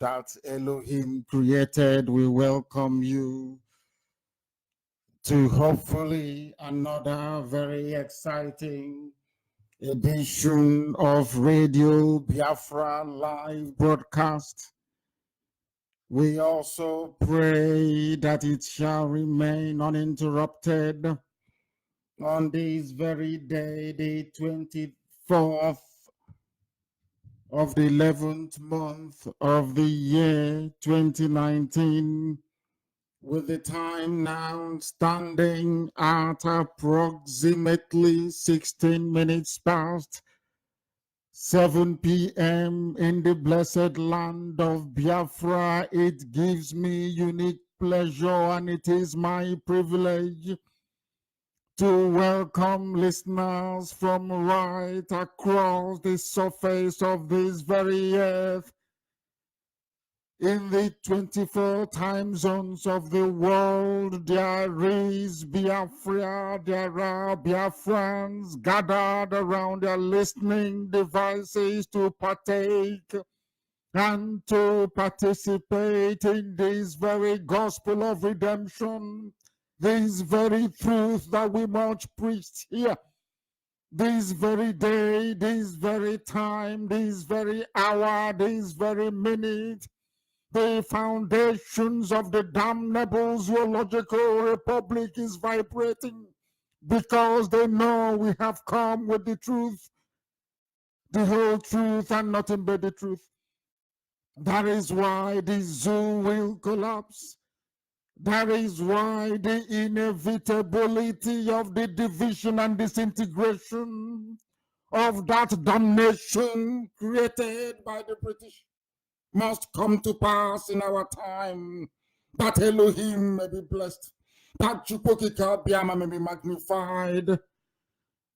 that Elohim created. We welcome you to hopefully another very exciting edition of Radio Biafra live broadcast. We also pray that it shall remain uninterrupted on this very day, the 24th of the 11th month of the year 2019, with the time now standing at approximately 16 minutes past 7 p.m. in the blessed land of Biafra. It gives me unique pleasure and it is my privilege to welcome listeners from right across the surface of this very earth in the 24 time zones of the world. There is Biafra, there are Biafrans gathered around their listening devices to partake and to participate in this very gospel of redemption, this very truth that we much preached here, this very day, this very time, this very hour, this very minute. The foundations of the damnable zoological republic is vibrating because they know we have come with the truth, the whole truth and nothing but the truth. That is why the zoo will collapse. That is why the inevitability of the division and disintegration of that damnation created by the British must come to pass in our time, that Elohim may be blessed, that Chukwokika Biama may be magnified,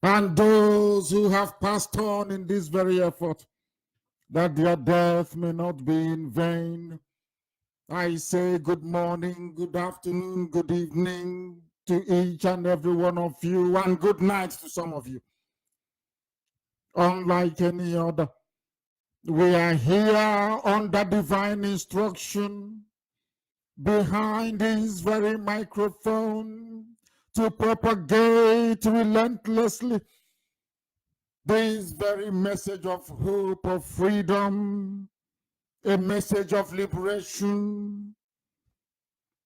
and those who have passed on in this very effort, that their death may not be in vain. I say good morning, good afternoon, good evening to each and every one of you, and good night to some of you. Unlike any other, we are here under divine instruction behind this very microphone to propagate relentlessly this very message of hope, of freedom, a message of liberation,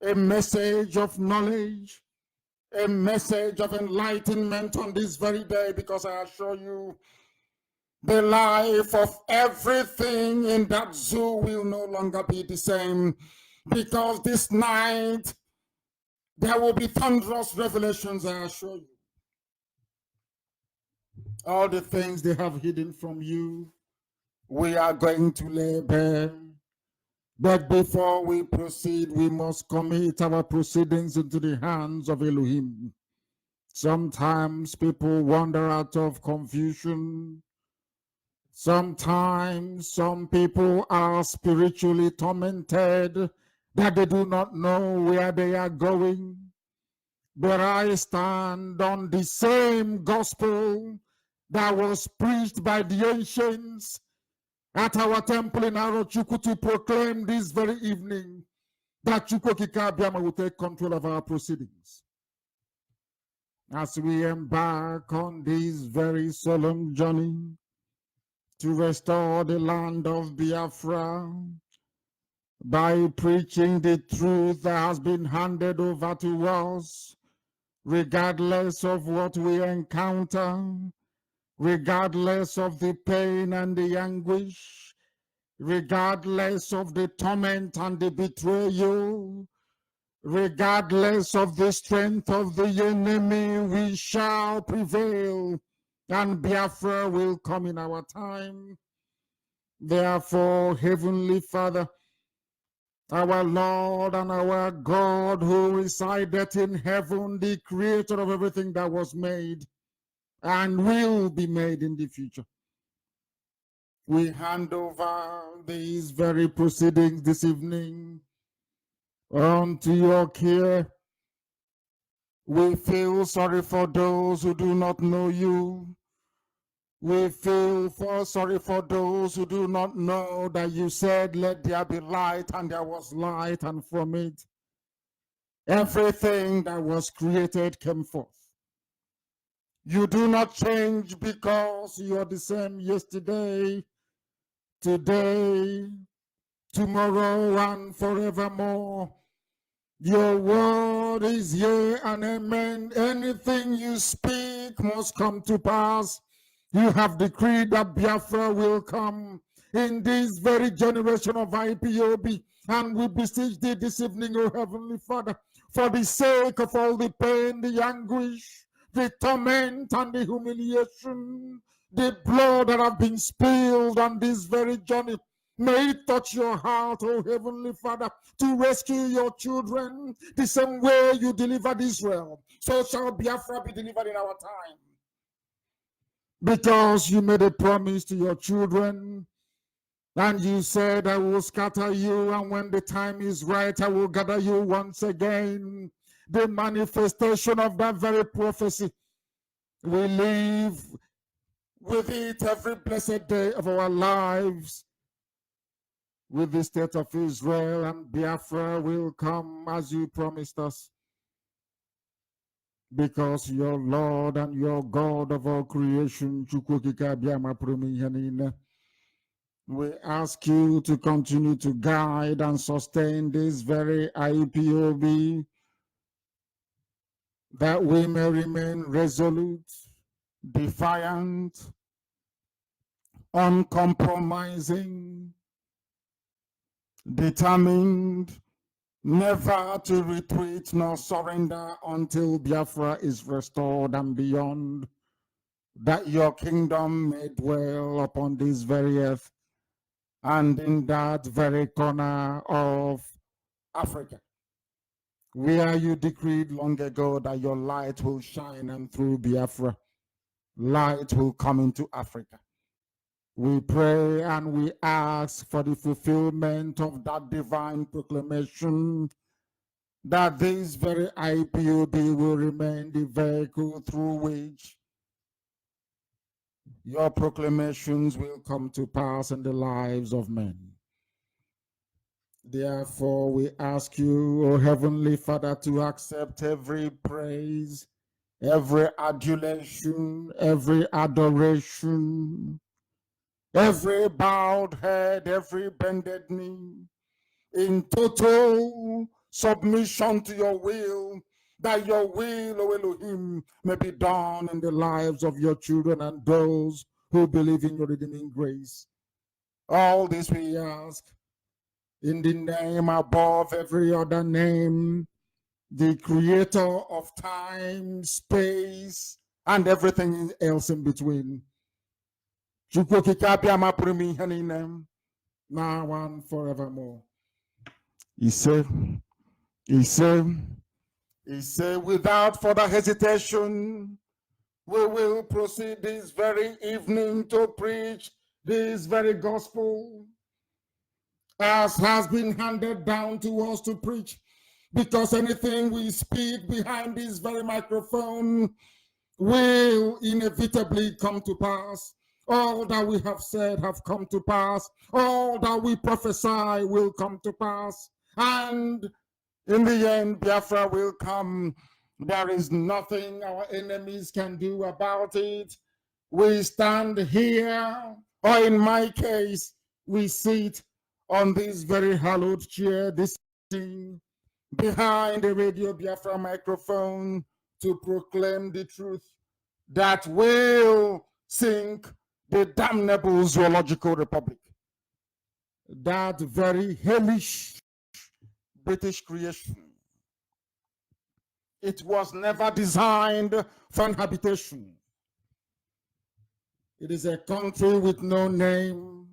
a message of knowledge, a message of enlightenment on this very day, because I assure you, the life of everything in that zoo will no longer be the same, because this night there will be thunderous revelations, I assure you. All the things they have hidden from you, we are going to lay bare. But before we proceed, we must commit our proceedings into the hands of Elohim. Sometimes people wander out of confusion. Sometimes some people are spiritually tormented that they do not know where they are going. But I stand on the same gospel that was preached by the ancients at our temple in Arochukwu to proclaim this very evening that Chukwokika Biama will take control of our proceedings. As we embark on this very solemn journey to restore the land of Biafra by preaching the truth that has been handed over to us, regardless of what we encounter, regardless of the pain and the anguish, regardless of the torment and the betrayal, regardless of the strength of the enemy, we shall prevail, and Biafra will come in our time. Therefore, Heavenly Father, our Lord and our God, who resideth in heaven, the creator of everything that was made and will be made in the future, we hand over these very proceedings this evening unto your care. We feel sorry for those who do not know you. We feel sorry for those who do not know that you said, let there be light, and there was light, and from it, everything that was created came forth. You do not change because you are the same yesterday, today, tomorrow, and forevermore. Your word is yea and amen. Anything you speak must come to pass. You have decreed that Biafra will come in this very generation of IPOB. And we beseech thee this evening, O Heavenly Father, for the sake of all the pain, the anguish, the torment, and the humiliation, the blood that have been spilled on this very journey. May it touch your heart, O Heavenly Father, to rescue your children the same way you delivered Israel. So shall Biafra be delivered in our time. Because you made a promise to your children, and you said, I will scatter you, and when the time is right, I will gather you once again. The manifestation of that very prophecy, we live with it every blessed day of our lives. With the state of Israel, and Biafra will come as you promised us. Because your Lord and your God of all creation, we ask you to continue to guide and sustain this very IPOB, that we may remain resolute, defiant, uncompromising, determined, never to retreat nor surrender until Biafra is restored and beyond, that your kingdom may dwell upon this very earth and in that very corner of Africa, where you decreed long ago that your light will shine, and through Biafra, light will come into Africa. We pray and we ask for the fulfillment of that divine proclamation, that this very IPOB will remain the vehicle through which your proclamations will come to pass in the lives of men. Therefore, we ask you, O Heavenly Father, to accept every praise, every adulation, every adoration, every bowed head, every bended knee, in total submission to your will, that your will, O Elohim, may be done in the lives of your children and those who believe in your redeeming grace. All this we ask in the name above every other name, the creator of time, space, and everything else in between. Now and forevermore. He said, without further hesitation, we will proceed this very evening to preach this very gospel, as has been handed down to us to preach, because anything we speak behind this very microphone will inevitably come to pass. All that we have said have come to pass. All that we prophesy will come to pass. And in the end, Biafra will come. There is nothing our enemies can do about it. We stand here, or in my case, we sit on this very hallowed chair, this thing, behind the Radio Biafra microphone, to proclaim the truth that will sink the damnable zoological republic, that very hellish British creation. It was never designed for habitation. It is a country with no name,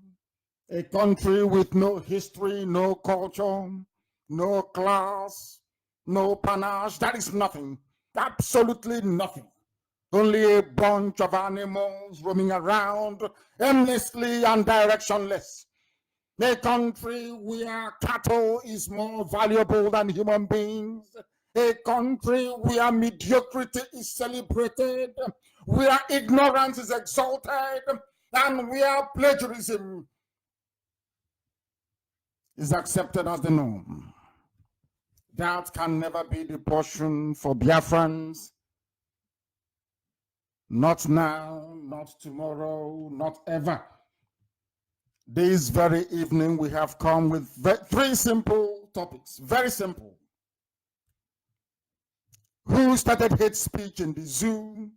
a country with no history, no culture, no class, no panache. That is nothing, absolutely nothing. Only a bunch of animals roaming around aimlessly and directionless. A country where cattle is more valuable than human beings. A country where mediocrity is celebrated, where ignorance is exalted and where plagiarism is accepted as the norm. That can never be the portion for Biafrans. Not now, not tomorrow, not ever. This very evening, we have come with three simple topics, very simple. Who started hate speech in the zoo?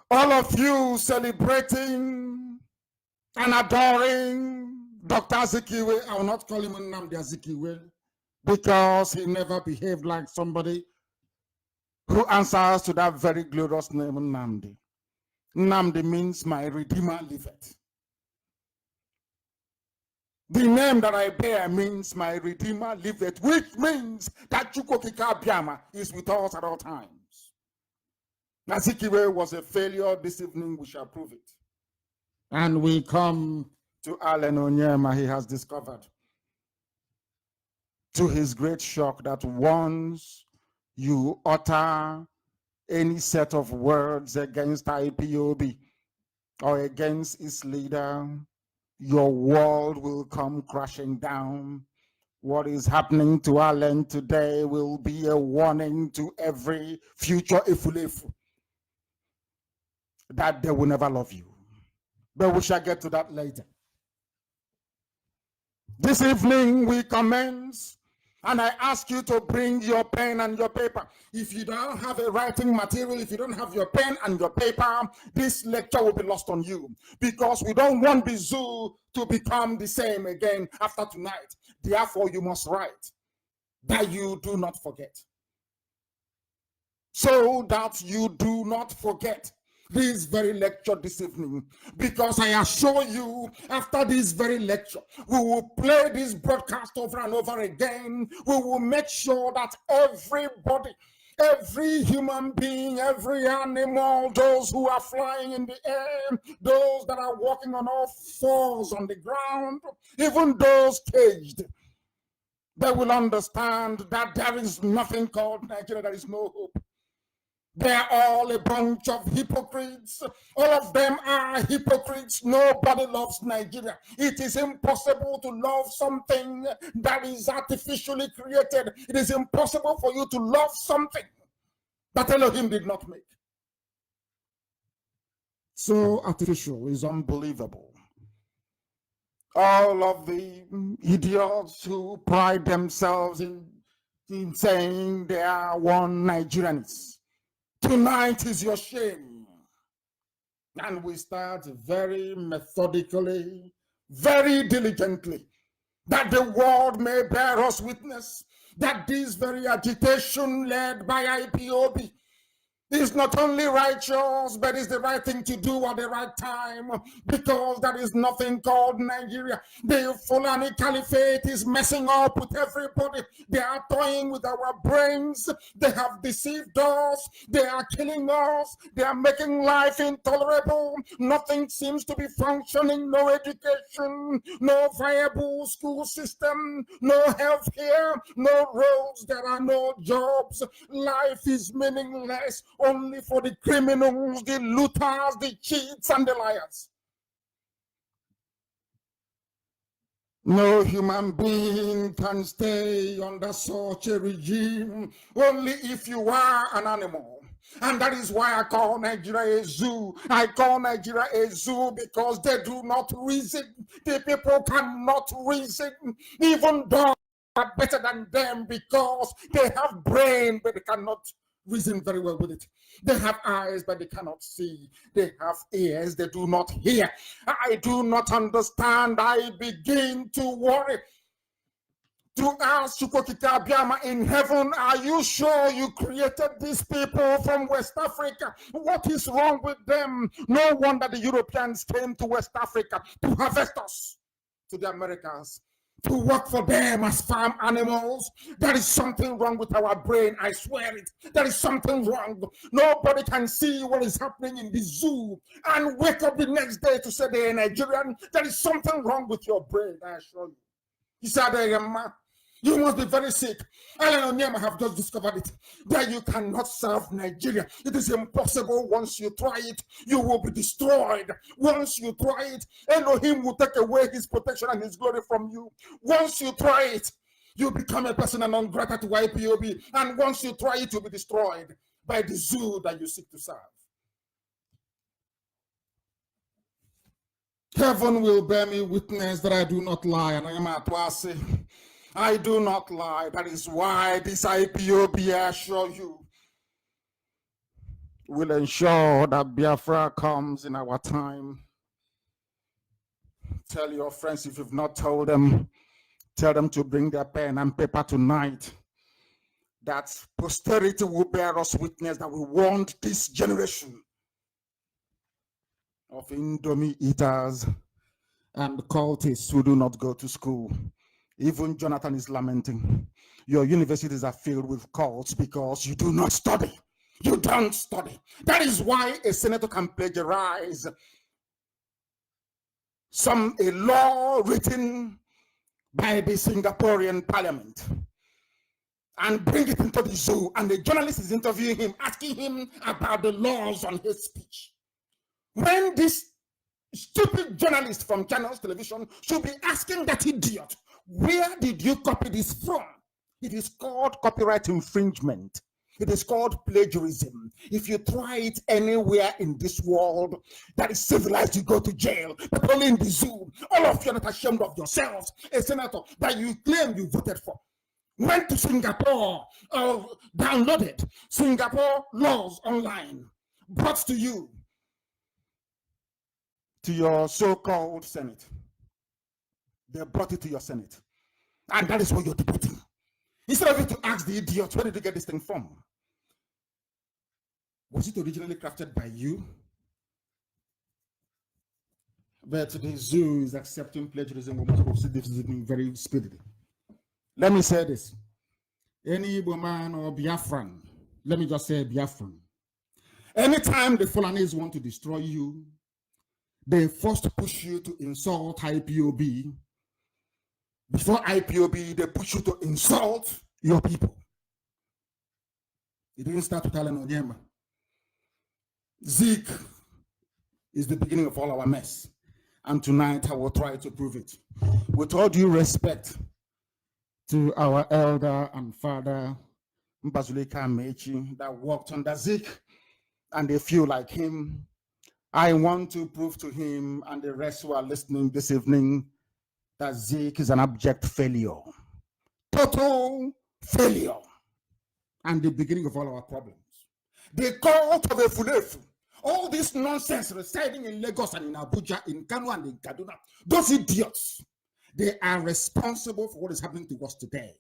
All of you celebrating and adoring Dr. Azikiwe. I will not call him Nnamdi Azikiwe because he never behaved like somebody who answers to that very glorious name, Nnamdi. Nnamdi means my Redeemer liveth. The name that I bear means my Redeemer liveth, which means that Chukwokika Biama is with us at all times. Azikiwe was a failure. This evening we shall prove it. And we come to Allen Onyema. He has discovered, to his great shock, that once you utter any set of words against IPOB or against its leader, your world will come crashing down. What is happening to Allen today will be a warning to every future Ifulefu that they will never love you. But we shall get to that later. This evening we commence, and I ask you to bring your pen and your paper. If you don't have a writing material, if you don't have your pen and your paper, this lecture will be lost on you, because we don't want the zoo to become the same again after tonight. Therefore, you must write that you do not forget. So that you do not forget this very lecture this evening, because I assure you, after this very lecture, we will play this broadcast over and over again. We will make sure that everybody, every human being, every animal, those who are flying in the air, those that are walking on all fours on the ground, even those caged, they will understand that there is nothing called Nigeria. There is no hope. They are all a bunch of hypocrites. All of them are hypocrites. Nobody loves Nigeria. It is impossible to love something that is artificially created. It is impossible for you to love something that Elohim did not make. So artificial is unbelievable. All of the idiots who pride themselves in saying they are one Nigerians, tonight is your shame. And we start very methodically, very diligently, that the world may bear us witness that this very agitation led by IPOB is not only righteous, but is the right thing to do at the right time, because there is nothing called Nigeria. The Fulani Caliphate is messing up with everybody. They are toying with our brains. They have deceived us. They are killing us. They are making life intolerable. Nothing seems to be functioning. No education, no viable school system, no health care, no roads. There are no jobs. Life is meaningless. Only for the criminals, the looters, the cheats, and the liars. No human being can stay under such a regime, only if you are an animal. And that is why I call Nigeria a zoo. I call Nigeria a zoo because they do not reason. The people cannot reason. Even dogs are better than them because they have brain, but they cannot reason very well with it. They have eyes, but they cannot see. They have ears, they do not hear. I do not understand. I begin to worry. To ask Chukwokika Biama in heaven, are you sure you created these people from West Africa? What is wrong with them? No wonder the Europeans came to West Africa to harvest us to the Americas, to work for them as farm animals. There is something wrong with our brain, I swear it. There is something wrong. Nobody can see what is happening in the zoo and wake up the next day to say they're Nigerian. There is something wrong with your brain, I assure you. He said, You must be very sick. Alan Onyema have just discovered it, that you cannot serve Nigeria. It is impossible. Once you try it, you will be destroyed. Once you try it, Elohim will take away his protection and his glory from you. Once you try it, you become a person non grata to IPOB. And once you try it, you'll be destroyed by the zoo that you seek to serve. Heaven will bear me witness that I do not lie, and I am at Wasi. I do not lie. That is why this IPOB, I assure you, will ensure that Biafra comes in our time. Tell your friends, if you've not told them, tell them to bring their pen and paper tonight. That posterity will bear us witness that we want this generation of Indomie eaters and cultists who do not go to school. Even Jonathan is lamenting. Your universities are filled with cults because you do not study. You don't study. That is why a senator can plagiarize a law written by the Singaporean parliament and bring it into the zoo, and the journalist is interviewing him, asking him about the laws on his speech. When this stupid journalist from Channels Television should be asking that idiot, where did you copy this from? It is called copyright infringement. It is called plagiarism. If you try it anywhere in this world that is civilized, you go to jail. But only in the zoo, all of you are not ashamed of yourselves. A senator that you claim you voted for went to Singapore, downloaded Singapore laws online, brought to you, to your so-called Senate. They brought it to your Senate. And that is what you're debating. Instead of you to ask the idiot, where did you get this thing from? Was it originally crafted by you? But the zoo is accepting plagiarism. We must proceed this very speedily. Let me say this. Any Igbo man or Biafran, let me just say Biafran. Anytime the Fulanese want to destroy you, they first push you to insult IPOB. Before IPOB, they push you to insult your people. It didn't start with Alan Onyema. Zeke is the beginning of all our mess. And tonight I will try to prove it. With all due respect to our elder and father, Mbazulika Mechi, that worked under Zeke, and they feel like him, I want to prove to him and the rest who are listening this evening that Zeke is an abject failure. Total failure. And the beginning of all our problems. The cult of a Fulefu. All this nonsense residing in Lagos and in Abuja, in Kano and in Kaduna, those idiots, they are responsible for what is happening to us today.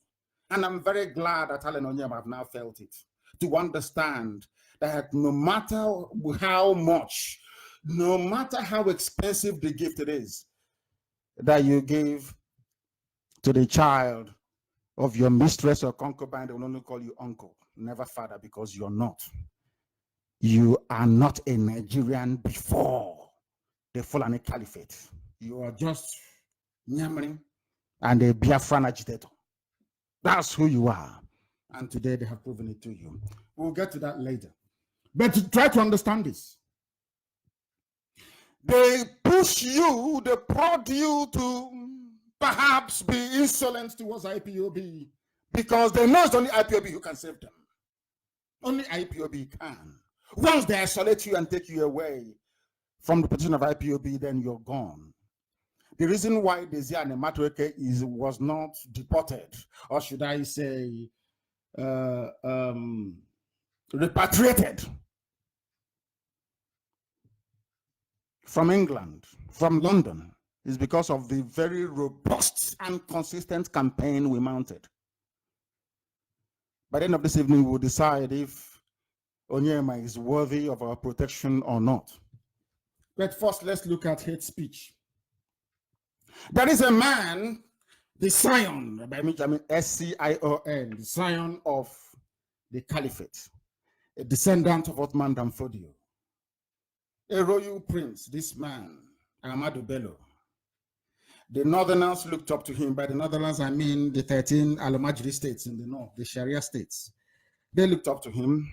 And I'm very glad that Alan Onyema have now felt it, to understand that no matter how much, no matter how expensive the gift it is that you give to the child of your mistress or concubine, they will only call you uncle, never father, because you're not. You are not a Nigerian before the Fulani Caliphate. You are just Nyamri and a Biafran agitator. That's who you are. And today they have proven it to you. We'll get to that later. But to try to understand this. They push you, they prod you to perhaps be insolent towards IPOB because they know it's only IPOB who can save them. Only IPOB can. Once they isolate you and take you away from the position of IPOB, then you're gone. The reason why Desi and Matweke was not deported, or should I say repatriated from England, from London, is because of the very robust and consistent campaign we mounted. By the end of this evening, we'll decide if Onyema is worthy of our protection or not. But first, let's look at hate speech. There is a man, the scion, by which I mean S-C-I-O-N, the scion of the Caliphate, a descendant of Othman Danfodio, a royal prince, this man, Ahmadu Bello. The Northerners looked up to him. By the Northerners, I mean the 13 Al-Majri states in the north, the Sharia states. They looked up to him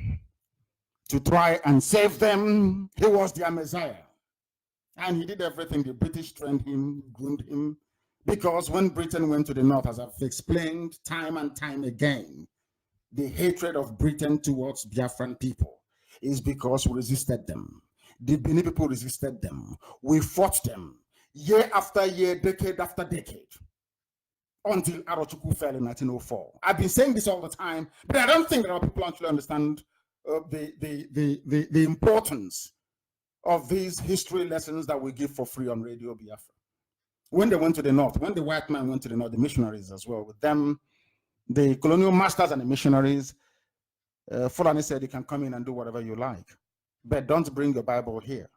to try and save them. He was their Messiah. And he did everything. The British trained him, groomed him, because when Britain went to the north, as I've explained time and time again, the hatred of Britain towards Biafran people is because we resisted them. The Benin people resisted them. We fought them year after year, decade after decade, until Arochukwu fell in 1904. I've been saying this all the time, but I don't think that our people actually understand the importance of these history lessons that we give for free on Radio Biafra. When they went to the north, when the white man went to the north, the missionaries as well, with them, the colonial masters and the missionaries, Fulani said, you can come in and do whatever you like, but don't bring your Bible here.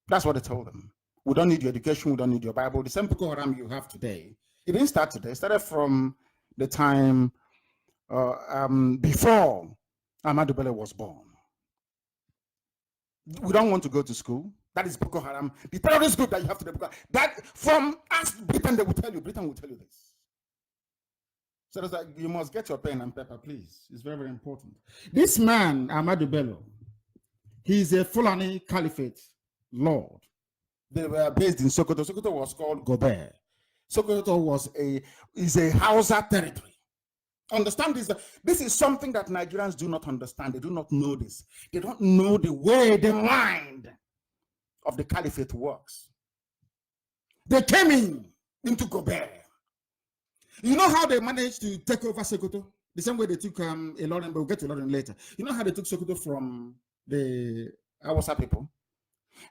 That's what they told them. We don't need your education, we don't need your Bible. The same Boko Haram you have today, it didn't start today. It started from the time before Ahmadu Bello was born. We don't want to go to school. That is Boko Haram. The terrorist group that you have today, that from us, Britain, they will tell you, Britain will tell you this. So it's like, you must get your pen and paper, please. It's very, very important. This man, Ahmadu Bello, he's a Fulani Caliphate lord. They were based in Sokoto. Sokoto was called Gobert. Sokoto is a Hausa territory. Understand this? This is something that Nigerians do not understand. They do not know this. They don't know the way the mind of the Caliphate works. They came into Gobert. You know how they managed to take over Sokoto? The same way they took Ilorin, but we'll get to Ilorin later. You know how they took Sokoto from the Hausa people?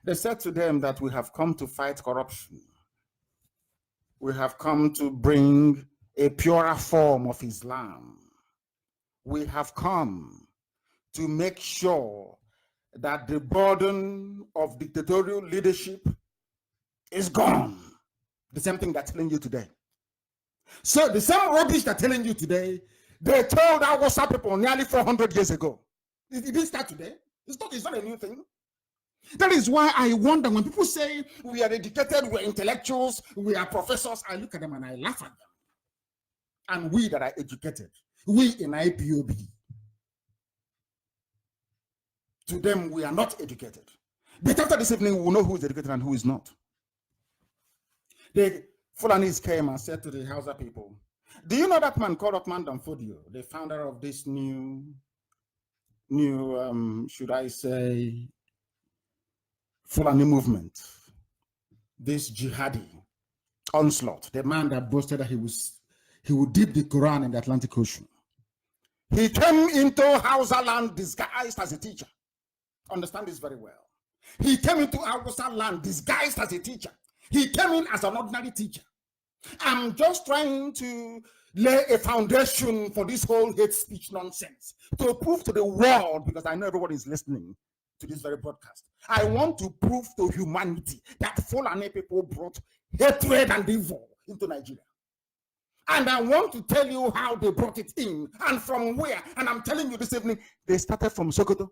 They said to them that we have come to fight corruption. We have come to bring a purer form of Islam. We have come to make sure that the burden of dictatorial leadership is gone. The same thing they're telling you today. So the same rubbish they're telling you today, they told our WhatsApp people nearly 400 years ago. It didn't start today. It's not a new thing. That is why I wonder when people say we are educated, we're intellectuals, we are professors, I look at them and I laugh at them. And we that are educated, we in IPOB, to them we are not educated. But after this evening, we will know who is educated and who is not. The Fulanis came and said to the Hausa people, do you know that man called Othman Danfodio, the founder of this new, should I say, Fulani movement, this jihadi onslaught, the man that boasted that he would dip the Quran in the Atlantic Ocean. He came into Hausa land disguised as a teacher. Understand this very well. He came into Hausa land disguised as a teacher. He came in as an ordinary teacher. I'm just trying to lay a foundation for this whole hate speech nonsense to prove to the world, because I know everyone is listening to this very broadcast. I want to prove to humanity that Fulani people brought hatred and evil into Nigeria. And I want to tell you how they brought it in and from where. And I'm telling you this evening, they started from Sokoto.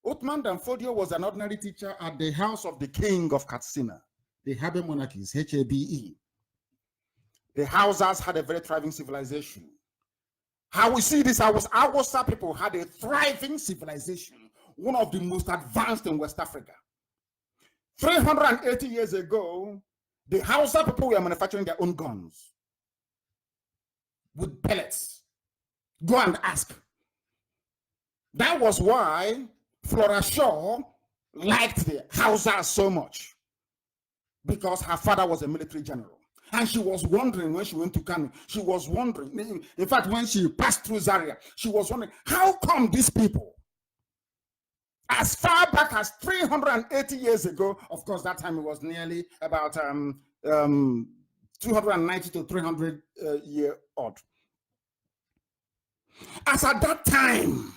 Othman Danfodio was an ordinary teacher at the house of the king of Katsina, the Habe monarchies, Habe. The Hausas had a very thriving civilization. How we see this, Hausa people had a thriving civilization, one of the most advanced in West Africa. 380 years ago, the Hausa people were manufacturing their own guns with pellets. Go and ask. That was why Flora Shaw liked the Hausa so much, because her father was a military general. And she was wondering when she went to Kano, she was wondering, in fact, when she passed through Zaria, she was wondering, how come these people, as far back as 380 years ago, of course, that time it was nearly about 290 to 300 year odd. As at that time,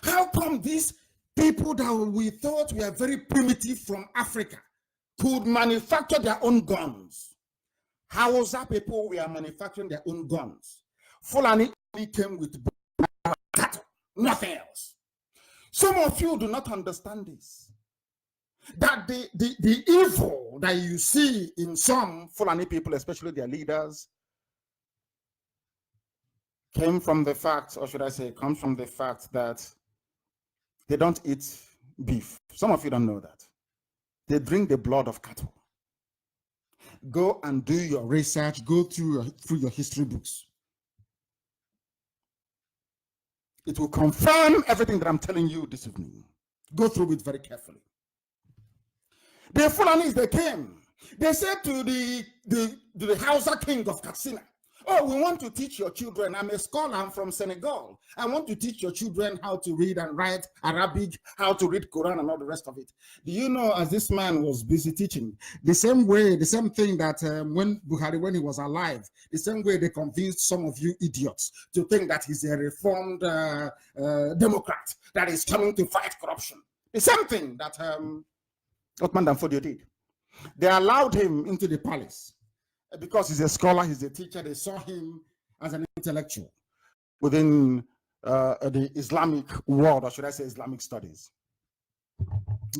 how come these people that we thought were very primitive from Africa could manufacture their own guns? Hausa people were manufacturing their own guns. Fulani only came with cattle, nothing else. Some of you do not understand this. that the evil that you see in some Fulani people, especially their leaders, came from the fact, or should I say, comes from the fact that they don't eat beef. Some of you don't know that. They drink the blood of cattle. Go and do your research, go through your history books. It will confirm everything that I'm telling you this evening. Go through it very carefully. The Fulanis, they came. They said to the Hausa king of Katsina, oh, we want to teach your children. I'm a scholar, I'm from Senegal. I want to teach your children how to read and write Arabic, how to read Quran and all the rest of it. Do you know, as this man was busy teaching, the same thing that when Buhari, when he was alive, the same way they convinced some of you idiots to think that he's a reformed Democrat that is coming to fight corruption. The same thing that Othman Danfodio did. They allowed him into the palace. Because he's a scholar, he's a teacher, they saw him as an intellectual within the Islamic world, or should I say Islamic studies.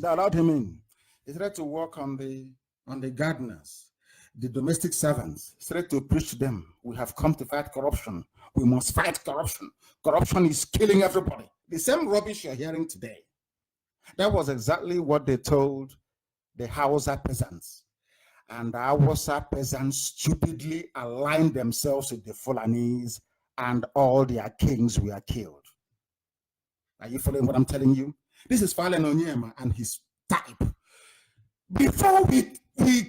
They allowed him in. He started to work on the gardeners, the domestic servants. He started to preach to them, we have come to fight corruption. We must fight corruption. Corruption is killing everybody. The same rubbish you're hearing today. That was exactly what they told the Hausa peasants. And the Hausa peasants stupidly aligned themselves with the Fulanis, and all their kings were killed. Are you following what I'm telling you? This is Falen Onyema and his type. Before we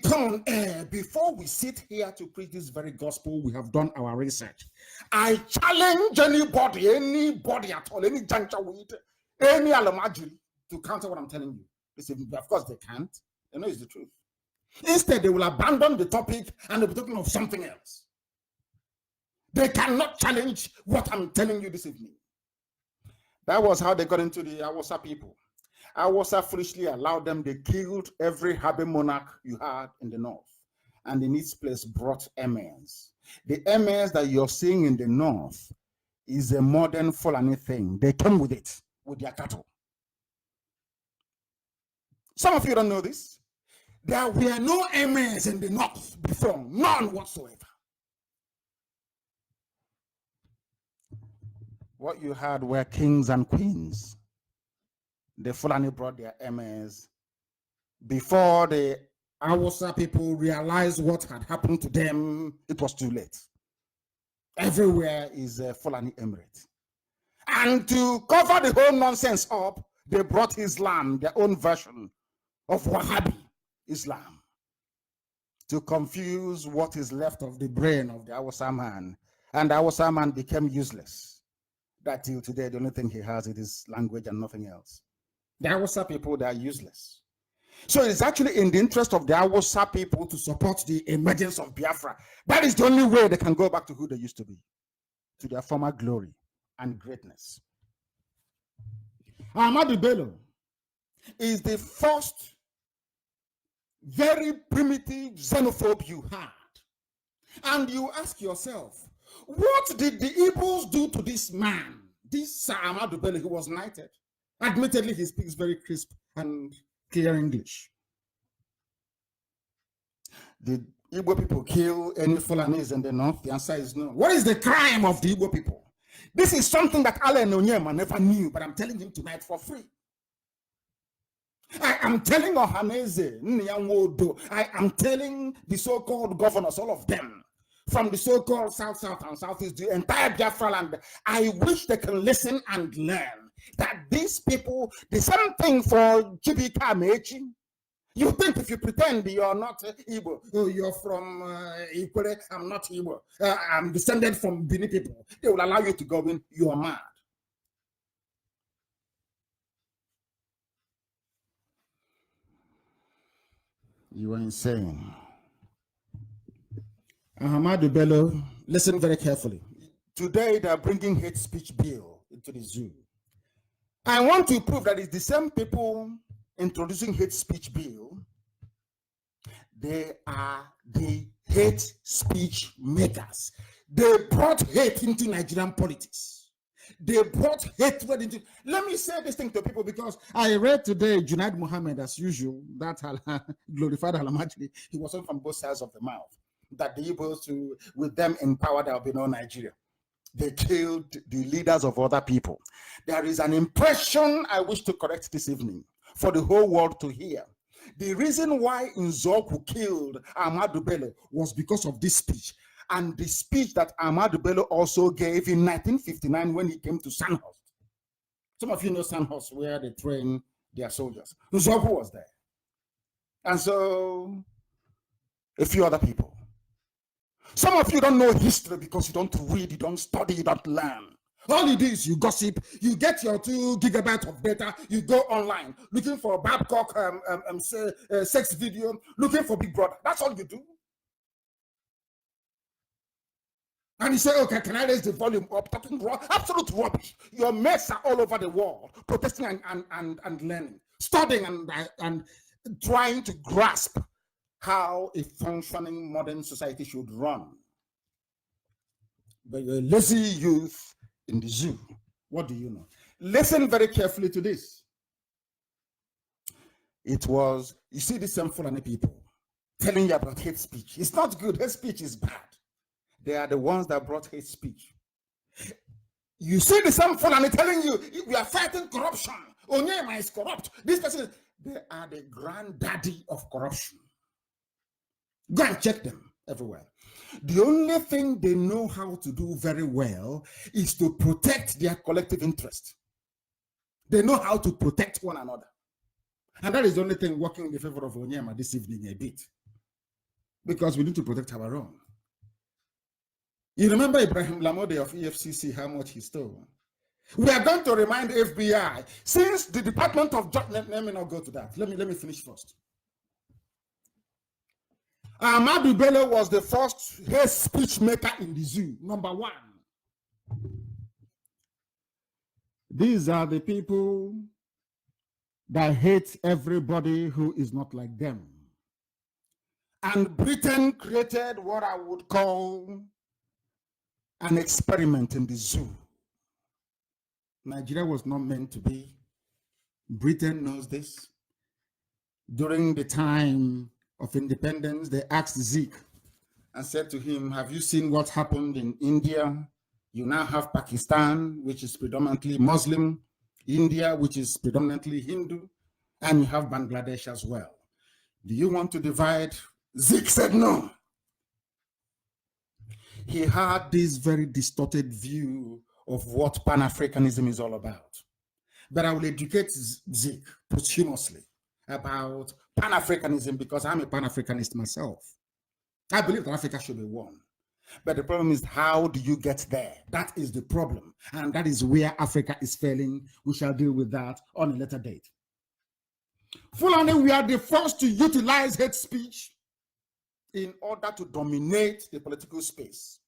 come on air, before we sit here to preach this very gospel, we have done our research. I challenge anybody at all, any janjaweed, any alamajiri to counter what I'm telling you. Listen, of course they can't. They know it's the truth. Instead, they will abandon the topic and they'll be talking of something else. They cannot challenge what I'm telling you this evening. That was how they got into the Awasa people. Awasa foolishly allowed them. They killed every Habe monarch you had in the north. And in its place brought emirs. The emirs that you're seeing in the north is a modern Fulani thing. They came with it, with their cattle. Some of you don't know this. There were no emirs in the north before, none whatsoever. What you had were kings and queens. The Fulani brought their emirs before the Awasa people realized what had happened to them. It was too late. Everywhere is a Fulani emirate. And to cover the whole nonsense up, they brought Islam, their own version of Wahhabi Islam, to confuse what is left of the brain of the Awasa man. And the Awasa man became useless. That till today, the only thing he has is language and nothing else. The Awasa people, they are useless. So it's actually in the interest of the Awasa people to support the emergence of Biafra. That is the only way they can go back to who they used to be, to their former glory and greatness. Ahmadu Bello is the first very primitive xenophobe you had. And you ask yourself, what did the Igbos do to this man, this Sir Ahmadu Bello, who was knighted? Admittedly, he speaks very crisp and clear English. Did Igbo people kill any Fulanis in the north? The answer is no. What is the crime of the Igbo people? This is something that Alan Onyema never knew, but I'm telling him tonight for free. I am telling Ohaneze, Nyanwodo, I am telling the so-called governors, all of them, from the so-called South and Southeast, the entire Biafra land. I wish they can listen and learn that these people, the same thing for Chibika Mechi. You think if you pretend you're not Igbo, oh, you're from Ikwere, I'm not Igbo, I'm descended from Bini people, they will allow you to go in, you are mad. You are insane. Ahmadu Bello, listen very carefully. Today they are bringing hate speech bill into the zoo. I want to prove that it's the same people introducing hate speech bill. They are the hate speech makers. They brought hate into Nigerian politics. They brought hatred into. Let me say this thing to people because I read today Junaid Muhammad, as usual, that glorified Alamajri. He was on from both sides of the mouth. That the Igbos, with them in power, there will be no Nigeria. They killed the leaders of other people. There is an impression I wish to correct this evening for the whole world to hear. The reason why Nzoku killed Ahmadu Bello was because of this speech. And the speech that Ahmadu Bello also gave in 1959 when he came to Sandhurst. Some of you know Sandhurst, where they train their soldiers. Nzoku was there. And so, a few other people. Some of you don't know history because you don't read, you don't study, you don't learn. All you do is you gossip, you get your 2 gigabytes of data, you go online, looking for Babcock sex video, looking for Big Brother. That's all you do. And you say, okay, can I raise the volume up? Talking absolute rubbish. Your mates are all over the world, protesting and learning, studying and trying to grasp how a functioning modern society should run. But you're a lazy youth in the zoo. What do you know? Listen very carefully to this. It was, you see the same Fulani people telling you about hate speech. It's not good. Hate speech is bad. They are the ones that brought hate speech. You see the same Fulani telling you, we are fighting corruption. Onyema is corrupt. This person, they are the granddaddy of corruption. Go and check them everywhere. The only thing they know how to do very well is to protect their collective interest. They know how to protect one another. And that is the only thing working in the favor of Onyema this evening a bit. Because we need to protect our own. You remember Ibrahim Lamode of EFCC, how much he stole? We are going to remind FBI, since the Department of Justice, let me not go to that. Let me finish first. Ahmadu Bello was the first hate speech maker in the zoo, number 1. These are the people that hate everybody who is not like them. And Britain created what I would call an experiment in the zoo. Nigeria was not meant to be. Britain knows this. During the time of independence, they asked Zeke and said to him, have you seen what happened in India? You now have Pakistan, which is predominantly Muslim, India, which is predominantly Hindu, and you have Bangladesh as well. Do you want to divide? Zeke said no. He had this very distorted view of what Pan-Africanism is all about. But I will educate Zeke posthumously about Pan-Africanism because I'm a Pan-Africanist myself. I believe that Africa should be one. But the problem is, how do you get there? That is the problem. And that is where Africa is failing. We shall deal with that on a later date. Fulani, we are the first to utilize hate speech in order to dominate the political space.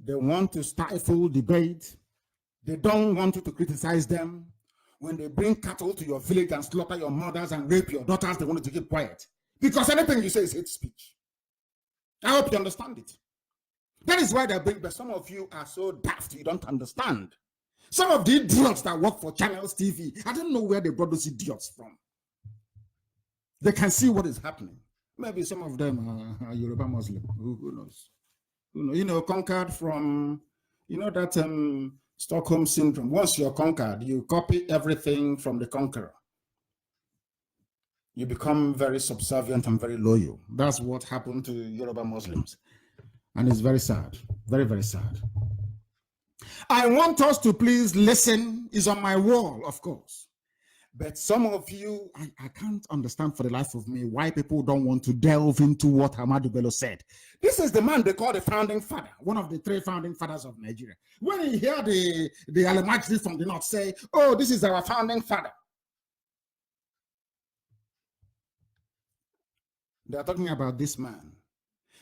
They want to stifle debate. They don't want you to criticize them. When they bring cattle to your village and slaughter your mothers and rape your daughters, they want you to keep quiet. Because anything you say is hate speech. I hope you understand it. That is why they bring, but some of you are so daft you don't understand. Some of the idiots that work for Channels TV, I don't know where they brought those idiots from. They can see what is happening. Maybe some of them are Yoruba Muslim. Who knows? You know, conquered from, you know, that Stockholm syndrome. Once you're conquered, you copy everything from the conqueror. You become very subservient and very loyal. That's what happened to Yoruba Muslims. And it's very sad. Very, very sad. I want us to please listen. It's on my wall, of course. But some of you, I can't understand for the life of me why people don't want to delve into what Ahmadu Bello said. This is the man they call the founding father, one of the 3 founding fathers of Nigeria. When you hear the Alamajri from the north say, oh, this is our founding father, they are talking about this man.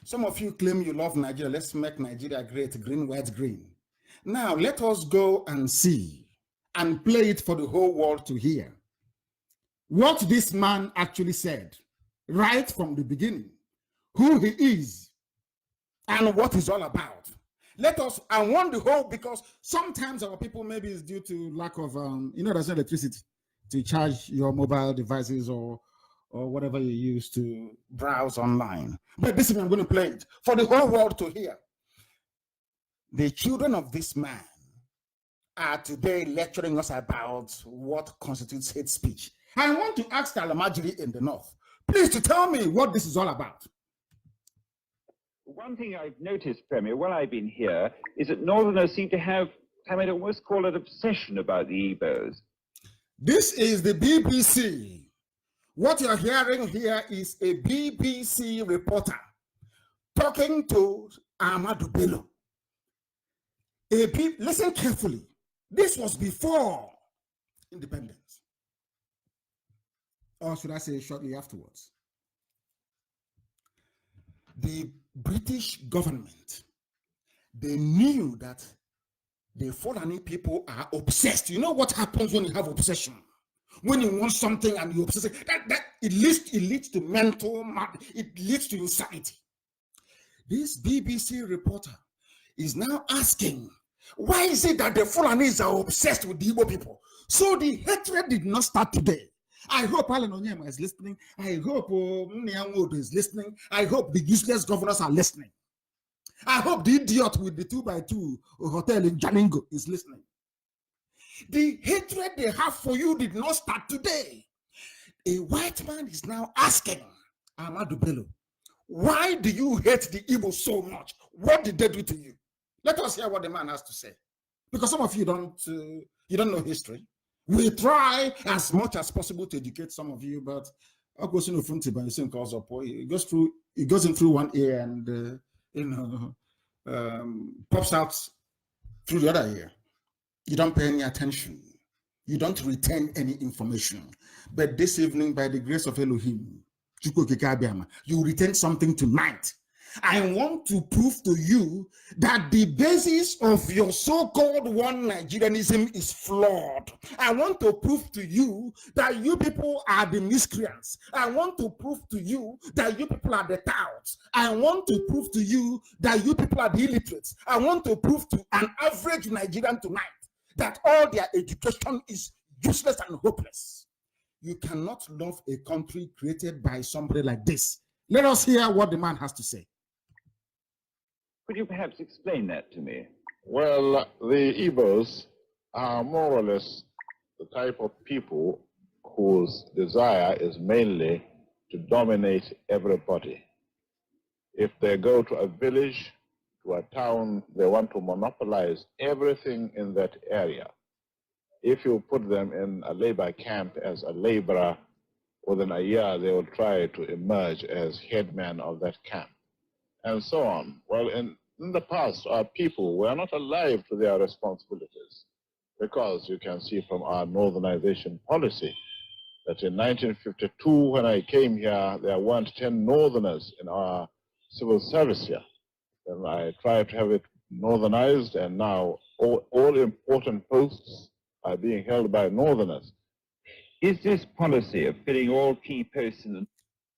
Some of you claim you love Nigeria. Let's make Nigeria great, green, white, green. Now, let us go and see and play it for the whole world to hear what this man actually said right from the beginning, who he is and what he's all about. Let us, I want the whole, because sometimes our people, maybe it's due to lack of, there's no electricity to charge your mobile devices or whatever you use to browse online. But this is, I'm going to play it for the whole world to hear. The children of this man are today lecturing us about what constitutes hate speech. I want to ask Alamajiri in the North, please, to tell me what this is all about. One thing I've noticed, Premier, while I've been here, is that Northerners seem to have, I might almost call it obsession about the Igbos. This is the BBC. What you're hearing here is a BBC reporter talking to Ahmadu Bello. Listen carefully. This was before independence. Or should I say shortly afterwards? The British government, they knew that the Fulani people are obsessed. You know what happens when you have obsession? When you want something and you obsess it, it leads to mental, it leads to insanity. This BBC reporter is now asking, why is it that the Fulanis are obsessed with the Igbo people? So the hatred did not start today. I hope Alan Onyema is listening. I hope Nyangodo is listening. I hope the useless governors are listening. I hope the idiot with the 2x2 hotel in Jalingo is listening. The hatred they have for you did not start today. A white man is now asking Ahmadu Bello, why do you hate the Igbo so much? What did they do to you? Let us hear what the man has to say. Because some of you don't know history. We try as much as possible to educate some of you, but it goes in through one ear and pops out through the other ear. You don't pay any attention. You don't retain any information. But this evening, by the grace of Elohim, you retain something tonight. I want to prove to you that the basis of your so-called one Nigerianism is flawed. I want to prove to you that you people are the miscreants. I want to prove to you that you people are the touts. I want to prove to you that you people are the illiterates. I want to prove to an average Nigerian tonight that all their education is useless and hopeless. You cannot love a country created by somebody like this. Let us hear what the man has to say. Could you perhaps explain that to me? Well, the Igbos are more or less the type of people whose desire is mainly to dominate everybody. If they go to a village, to a town, they want to monopolize everything in that area. If you put them in a labor camp as a laborer, within a year they will try to emerge as headman of that camp, and so on. Well, in the past, our people were not alive to their responsibilities, because you can see from our northernization policy that in 1952, when I came here, there weren't 10 northerners in our civil service here. And I tried to have it northernized, and now all important posts are being held by northerners. Is this policy of filling all key posts in the...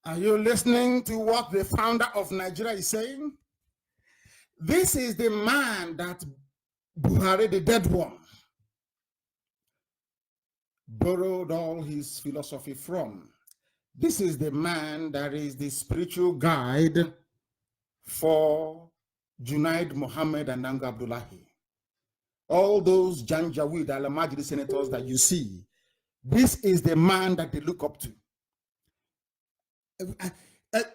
Are you listening to what the founder of Nigeria is saying? This is the man that Buhari, the dead one, borrowed all his philosophy from. This is the man that is the spiritual guide for Junaid Mohammed and Nanga Abdullahi. All those Janjaweed, Alamajiri senators that you see, this is the man that they look up to.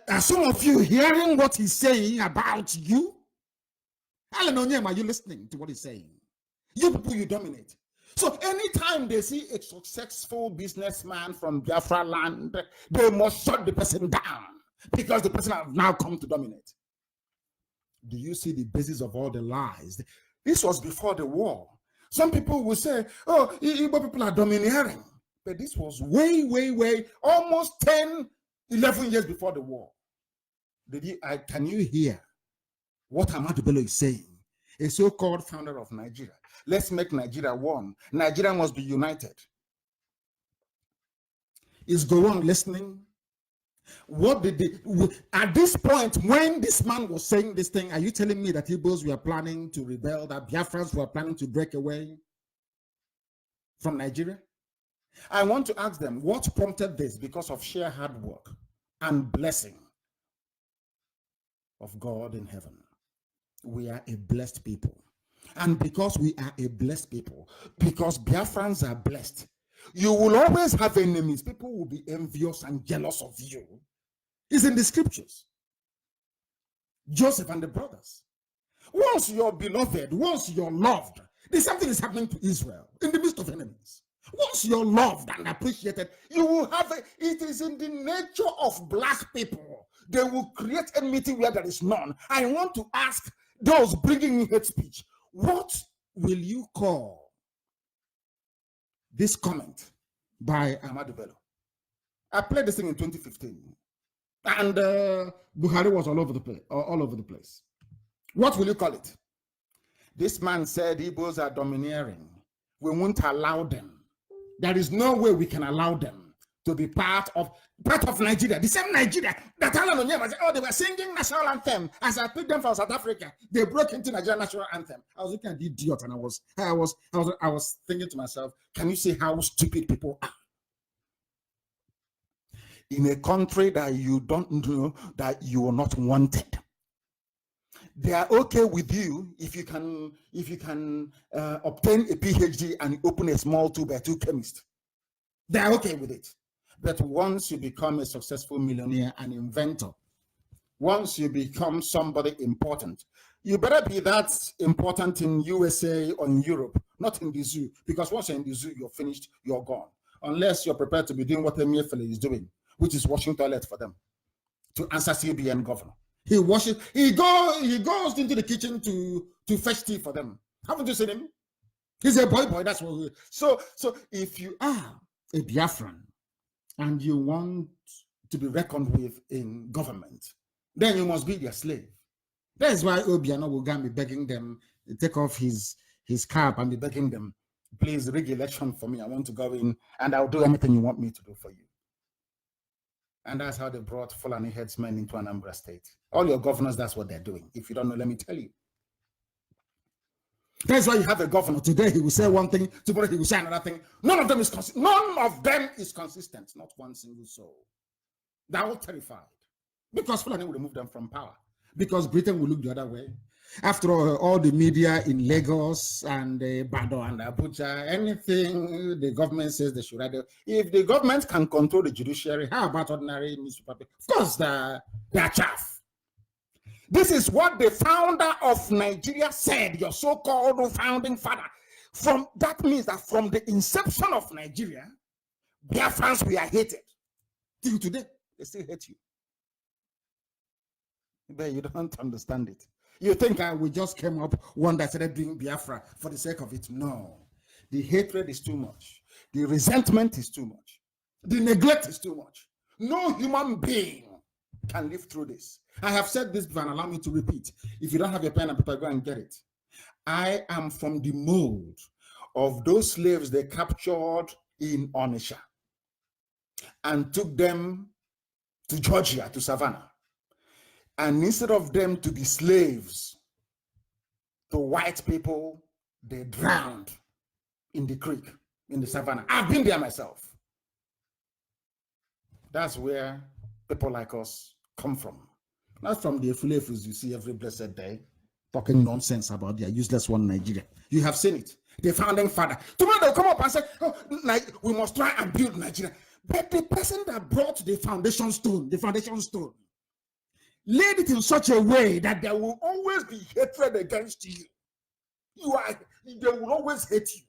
Are some of you hearing what he's saying about you? Alan Onyema, are you listening to what he's saying? You people, you dominate. So anytime they see a successful businessman from Biafra land, they must shut the person down because the person has now come to dominate. Do you see the basis of all the lies? This was before the war. Some people will say, oh, Igbo people are domineering. But this was way, almost 10, 11 years before the war. Can you hear what Ahmadu Bello is saying? A so-called founder of Nigeria. Let's make Nigeria one. Nigeria must be united. Is Gowon listening? What did they, at this point, when this man was saying this thing, are you telling me that Igbos were planning to rebel, that Biafrans were planning to break away from Nigeria? I want to ask them, what prompted this? Because of sheer hard work and blessing of God in heaven. We are a blessed people. And because we are a blessed people, because Biafrans are blessed, you will always have enemies. People will be envious and jealous of you. It's in the scriptures. Joseph and the brothers. Once you're beloved, once you're loved, there's something is happening to Israel in the midst of enemies. Once you're loved and appreciated, you will have it is in the nature of black people. They will create enmity where there is none. I want to ask those bringing in hate speech, what will you call this comment by Ahmadu Bello? I played this thing in 2015, and Buhari was all over the place. What will you call it? This man said Igbos are domineering. We won't allow them. There is no way we can allow them to be part of Nigeria. The same Nigeria that Alan Onyema said, oh, they were singing national anthem. As I picked them from South Africa, they broke into Nigerian national anthem. I was looking at the idiot, and I was thinking to myself, can you see how stupid people are? In a country that you don't know that you are not wanted. They are okay with you if you can obtain a PhD and open a small 2x2 chemist. They are okay with it. But once you become a successful millionaire and inventor, once you become somebody important, you better be that important in USA or in Europe, not in the zoo. Because once you're in the zoo, you're finished, you're gone. Unless you're prepared to be doing what Emefiele is doing, which is washing toilets for them, to answer CBN governor. He washes, he goes into the kitchen to fetch tea for them. Haven't you seen him? He's a boy, that's what we so if you are a Biafran and you want to be reckoned with in government, then you must be their slave. That's why Obiano will be begging them, take off his cap and be begging them, please rig election for me. I want to go in and I'll do anything you want me to do for you. And that's how they brought Fulani headsmen into Anambra State. All your governors, that's what they're doing. If you don't know, let me tell you. That's why you have a governor. Today he will say one thing, tomorrow he will say another thing. None of them is consistent. Not one single soul. They're all terrified. Because Fulani will remove them from power. Because Britain will look the other way. After all the media in Lagos and Bado and Abuja, anything the government says they should do. If the government can control the judiciary, how about ordinary newspaper? Of course, they're chaff. This is what the founder of Nigeria said, your so-called founding father. That means that from the inception of Nigeria, Biafrans were hated. Till today, they still hate you. But you don't understand it. You think we just came up one that started doing Biafra for the sake of it. No. The hatred is too much. The resentment is too much. The neglect is too much. No human being can live through this. I have said this before and allow me to repeat. If you don't have a pen and paper, go and get it. I am from the mold of those slaves they captured in Onitsha and took them to Georgia, to Savannah. And instead of them to be slaves to white people, they drowned in the creek, in the savannah. I've been there myself. That's where people like us come from. Not from the Efulefus you see every blessed day, talking nonsense about their useless one Nigeria. You have seen it. The founding father. Tomorrow they'll come up and say, oh, we must try and build Nigeria. But the person that brought the foundation stone, laid it in such a way that there will always be hatred against you. They will always hate you.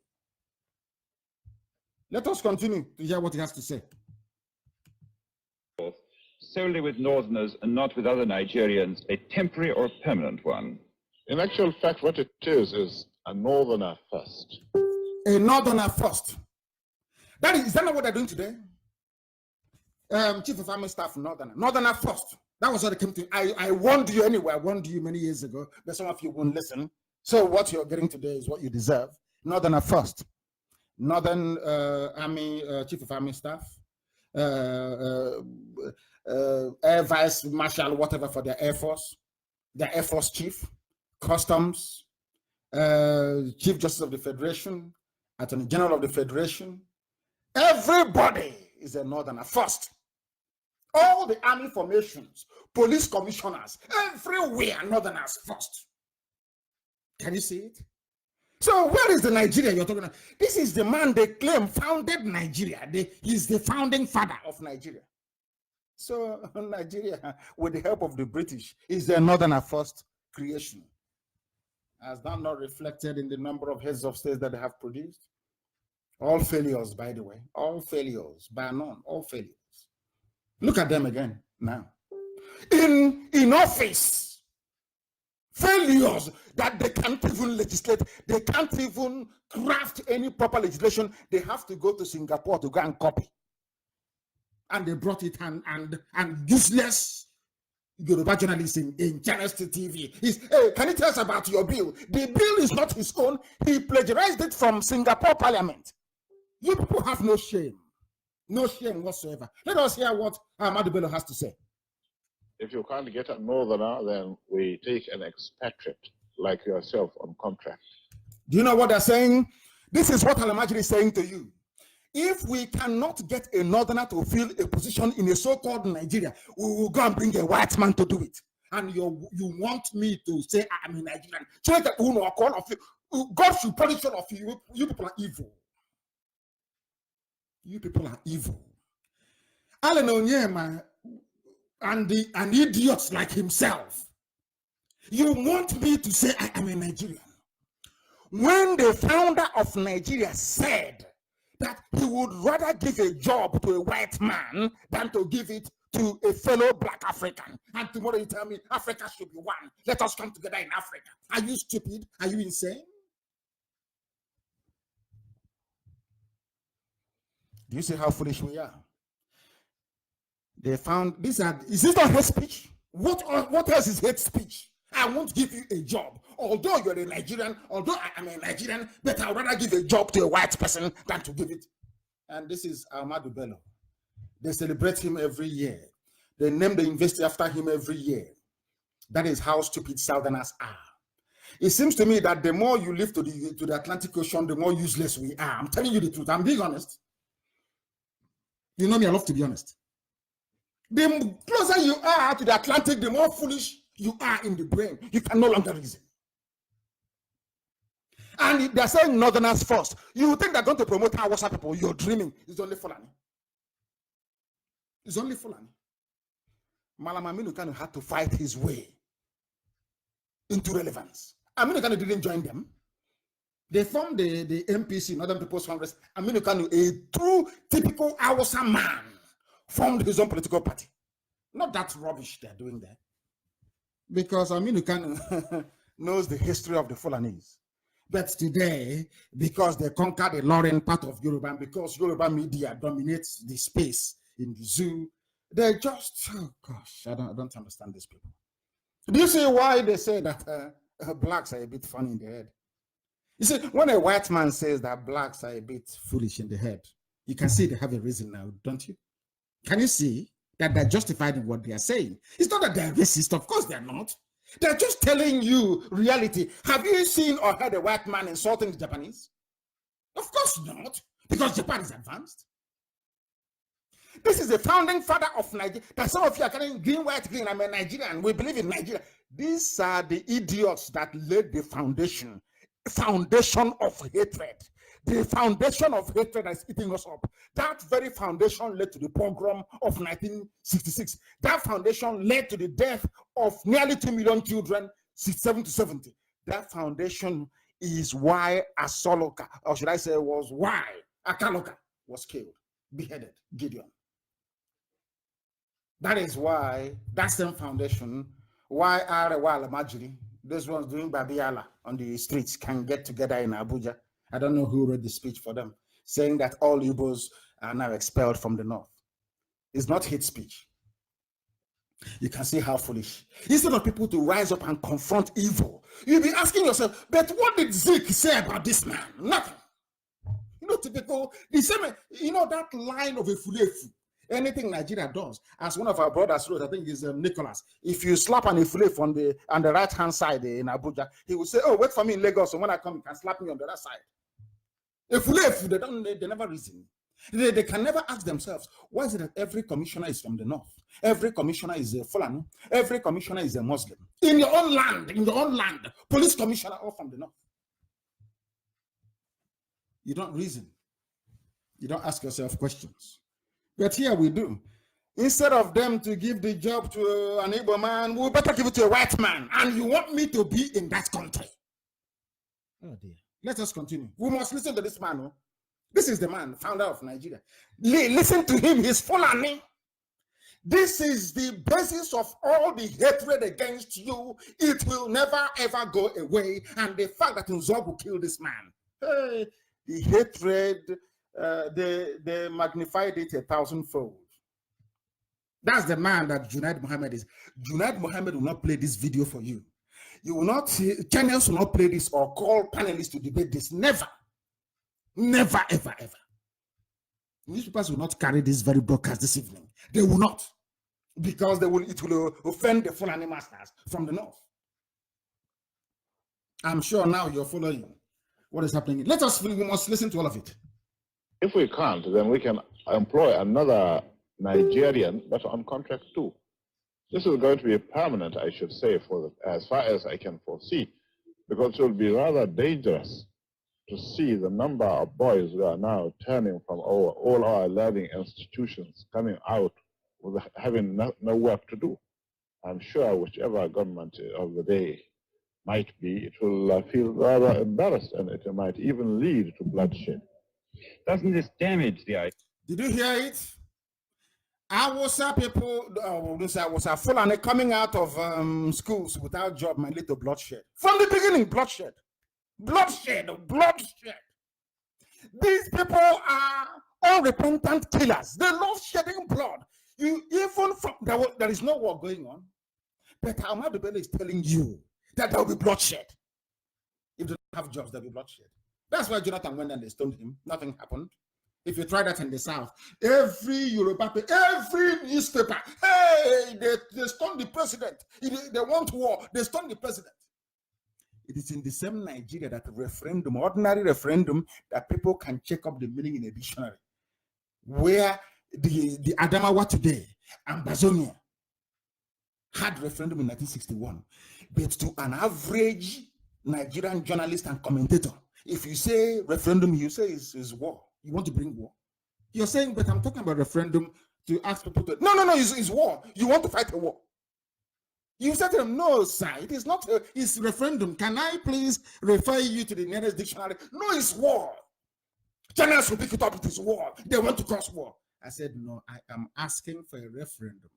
Let us continue to hear what he has to say. Solely with Northerners and not with other Nigerians, a temporary or permanent one? In actual fact, what it is a Northerner first. A Northerner first. Is that not what they're doing today? Chief of Army Staff, Northerner first. That was what they came to. I warned you anyway. I warned you many years ago, but some of you won't listen. So what you're getting today is what you deserve. Northerner first. Northern Army, Chief of Army Staff. Air Vice Marshal, whatever, for their Air Force Chief, Customs, Chief Justice of the Federation, Attorney General of the Federation. Everybody is a Northerner first. All the army formations, police commissioners, everywhere Northerners first. Can you see it? So where is the Nigeria you're talking about? This is the man they claim founded Nigeria. He's the founding father of Nigeria. So Nigeria, with the help of the British, is the Northerner first creation. Has that not reflected in the number of heads of states that they have produced? All failures, by the way. All failures, by none, all failures. Look at them again now. In office, failures that they can't even legislate, they can't even craft any proper legislation. They have to go to Singapore to go and copy. And they brought it and useless Yoruba journalist in Channels TV. Hey, can you tell us about your bill? The bill is not his own. He plagiarized it from Singapore Parliament. You people have no shame. No shame whatsoever. Let us hear what Ahmadu Bello has to say. If you can't get a Northerner, then we take an expatriate like yourself on contract. Do you know what they're saying? This is what Al-Majri is saying to you. If we cannot get a Northerner to fill a position in a so-called Nigeria, we will go and bring a white man to do it. And you want me to say I'm a Nigerian? So that all of you, God should punish all of you. You people are evil. You people are evil. Alan Onyema and idiots like himself. You want me to say I am a Nigerian? When the founder of Nigeria said that he would rather give a job to a white man than to give it to a fellow black African. And tomorrow you tell me Africa should be one. Let us come together in Africa. Are you stupid? Are you insane? Do you see how foolish we are? They found is this not hate speech? What else is hate speech? I won't give you a job. Although you're a Nigerian, although I am a Nigerian, but I'd rather give a job to a white person than to give it. And this is Ahmadu Bello. They celebrate him every year. They name the university after him every year. That is how stupid Southerners are. It seems to me that the more you live to the Atlantic Ocean, the more useless we are. I'm telling you the truth. I'm being honest. You know me, I love to be honest. The closer you are to the Atlantic, the more foolish you are in the brain. You can no longer reason. And they're saying Northerners first. You think they're going to promote our Hausa people? You're dreaming. It's only Fulani. It's only Fulani. Malam Aminu Kanu had to fight his way into relevance. Aminu Kanu didn't join them. They formed the MPC, Northern People's Congress. Aminu Kanu, a true, typical Hausa man, formed his own political party. Not that rubbish they're doing there. Because Aminu Kanu knows the history of the Fulanese. But today, because they conquered the Lauren part of Yoruba, and because Yoruba media dominates the space in the zoo, they just, oh gosh, I don't understand these people. Do you see why they say that blacks are a bit funny in the head? You see, when a white man says that blacks are a bit foolish in the head, you can see they have a reason now, don't you? Can you see that they're justified in what they are saying? It's not that they're racist. Of course they're not. They're just telling you reality. Have you seen or heard a white man insulting the Japanese? Of course not, because Japan is advanced. This is the founding father of Nigeria. That some of you are carrying green, white, green. I'm a Nigerian. We believe in Nigeria. These are the idiots that laid the foundation of hatred. The foundation of hatred that is eating us up. That very foundation led to the pogrom of 1966. That foundation led to the death of nearly 2 million children, 67 to 70. That foundation is why Asoloka, or should I say, was why Akaloka was killed, beheaded, Gideon. That is why that same foundation, why Arewa Al-Majri, those ones doing Babiala on the streets, can get together in Abuja. I don't know who wrote the speech for them, saying that all Igbos are now expelled from the north. It's not hate speech. You can see how foolish. Instead of people to rise up and confront evil, you'll be asking yourself, but what did Zeke say about this man? Nothing. You know, typical, the same, you know, that line of a fulefu. Anything Nigeria does, as one of our brothers wrote, I think is Nicholas, if you slap an iflif on the right hand side in Abuja, he will say, oh, wait for me in Lagos, so when I come, you can slap me on the other side. Iflif, they never reason. They can never ask themselves, why is it that every commissioner is from the north? Every commissioner is a Fulani. Every commissioner is a Muslim. In your own land, police commissioner all from the north. You don't reason. You don't ask yourself questions. But here we do. Instead of them to give the job to an Igbo man, we better give it to a white man. And you want me to be in that country? Oh dear. Let us continue. We must listen to this man. Oh? This is the man, founder of Nigeria. Listen to him. He's Fulani. This is the basis of all the hatred against you. It will never, ever go away. And the fact that Nzogu killed this man, hey, the hatred, they magnified it 1,000-fold. That's the man that Junaid Mohammed is. Junaid Mohammed will not play this video for you. You will not, channels will not play this or call panelists to debate this. Never. Never, ever, ever. Newspapers will not carry this very broadcast this evening. They will not. Because it will offend the Fulani masters from the north. I'm sure now you're following what is happening. We must listen to all of it. If we can't, then we can employ another Nigerian, but on contract too. This is going to be permanent, I should say, as far as I can foresee, because it will be rather dangerous to see the number of boys who are now turning from all our learning institutions, coming out with having no work to do. I'm sure whichever government of the day might be, it will feel rather embarrassed, and it might even lead to bloodshed. Doesn't this damage the idea? Did you hear it? Awusa people, Awusa Fulani coming out of schools without job might lead to bloodshed. From the beginning, bloodshed. Bloodshed. These people are unrepentant killers. They love shedding blood. There is no war going on. But Ahmadu Bello is telling you that there will be bloodshed. If they don't have jobs, there will be bloodshed. That's why Jonathan went and they stoned him. Nothing happened. If you try that in the South, every Yoruba, every newspaper, hey, they stone the president. They want war. They stone the president. It is in the same Nigeria that referendum, ordinary referendum, that people can check up the meaning in a dictionary. Where the Adamawa today, Ambazonia, had referendum in 1961. But to an average Nigerian journalist and commentator, if you say referendum, you say it's war. You want to bring war. You're saying, but I'm talking about referendum to ask people to, no, it's war. You want to fight a war. You said to them, no, sir, it is not, it's referendum. Can I please refer you to the nearest dictionary? No, it's war. Channels will pick it up, it is war. They want to cause war. I said, no, I am asking for a referendum.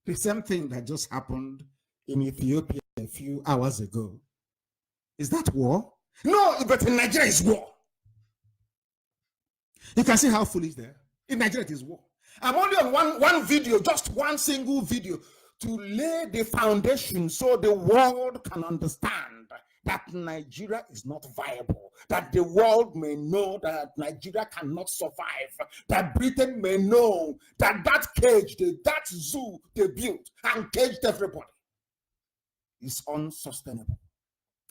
The same thing that just happened in Ethiopia a few hours ago. Is that war? No, but in Nigeria it's war. You can see how foolish they are. In Nigeria it is war. I'm only on one video, just one single video, to lay the foundation so the world can understand that Nigeria is not viable, that the world may know that Nigeria cannot survive, that Britain may know that that cage, that zoo they built and caged everybody is unsustainable.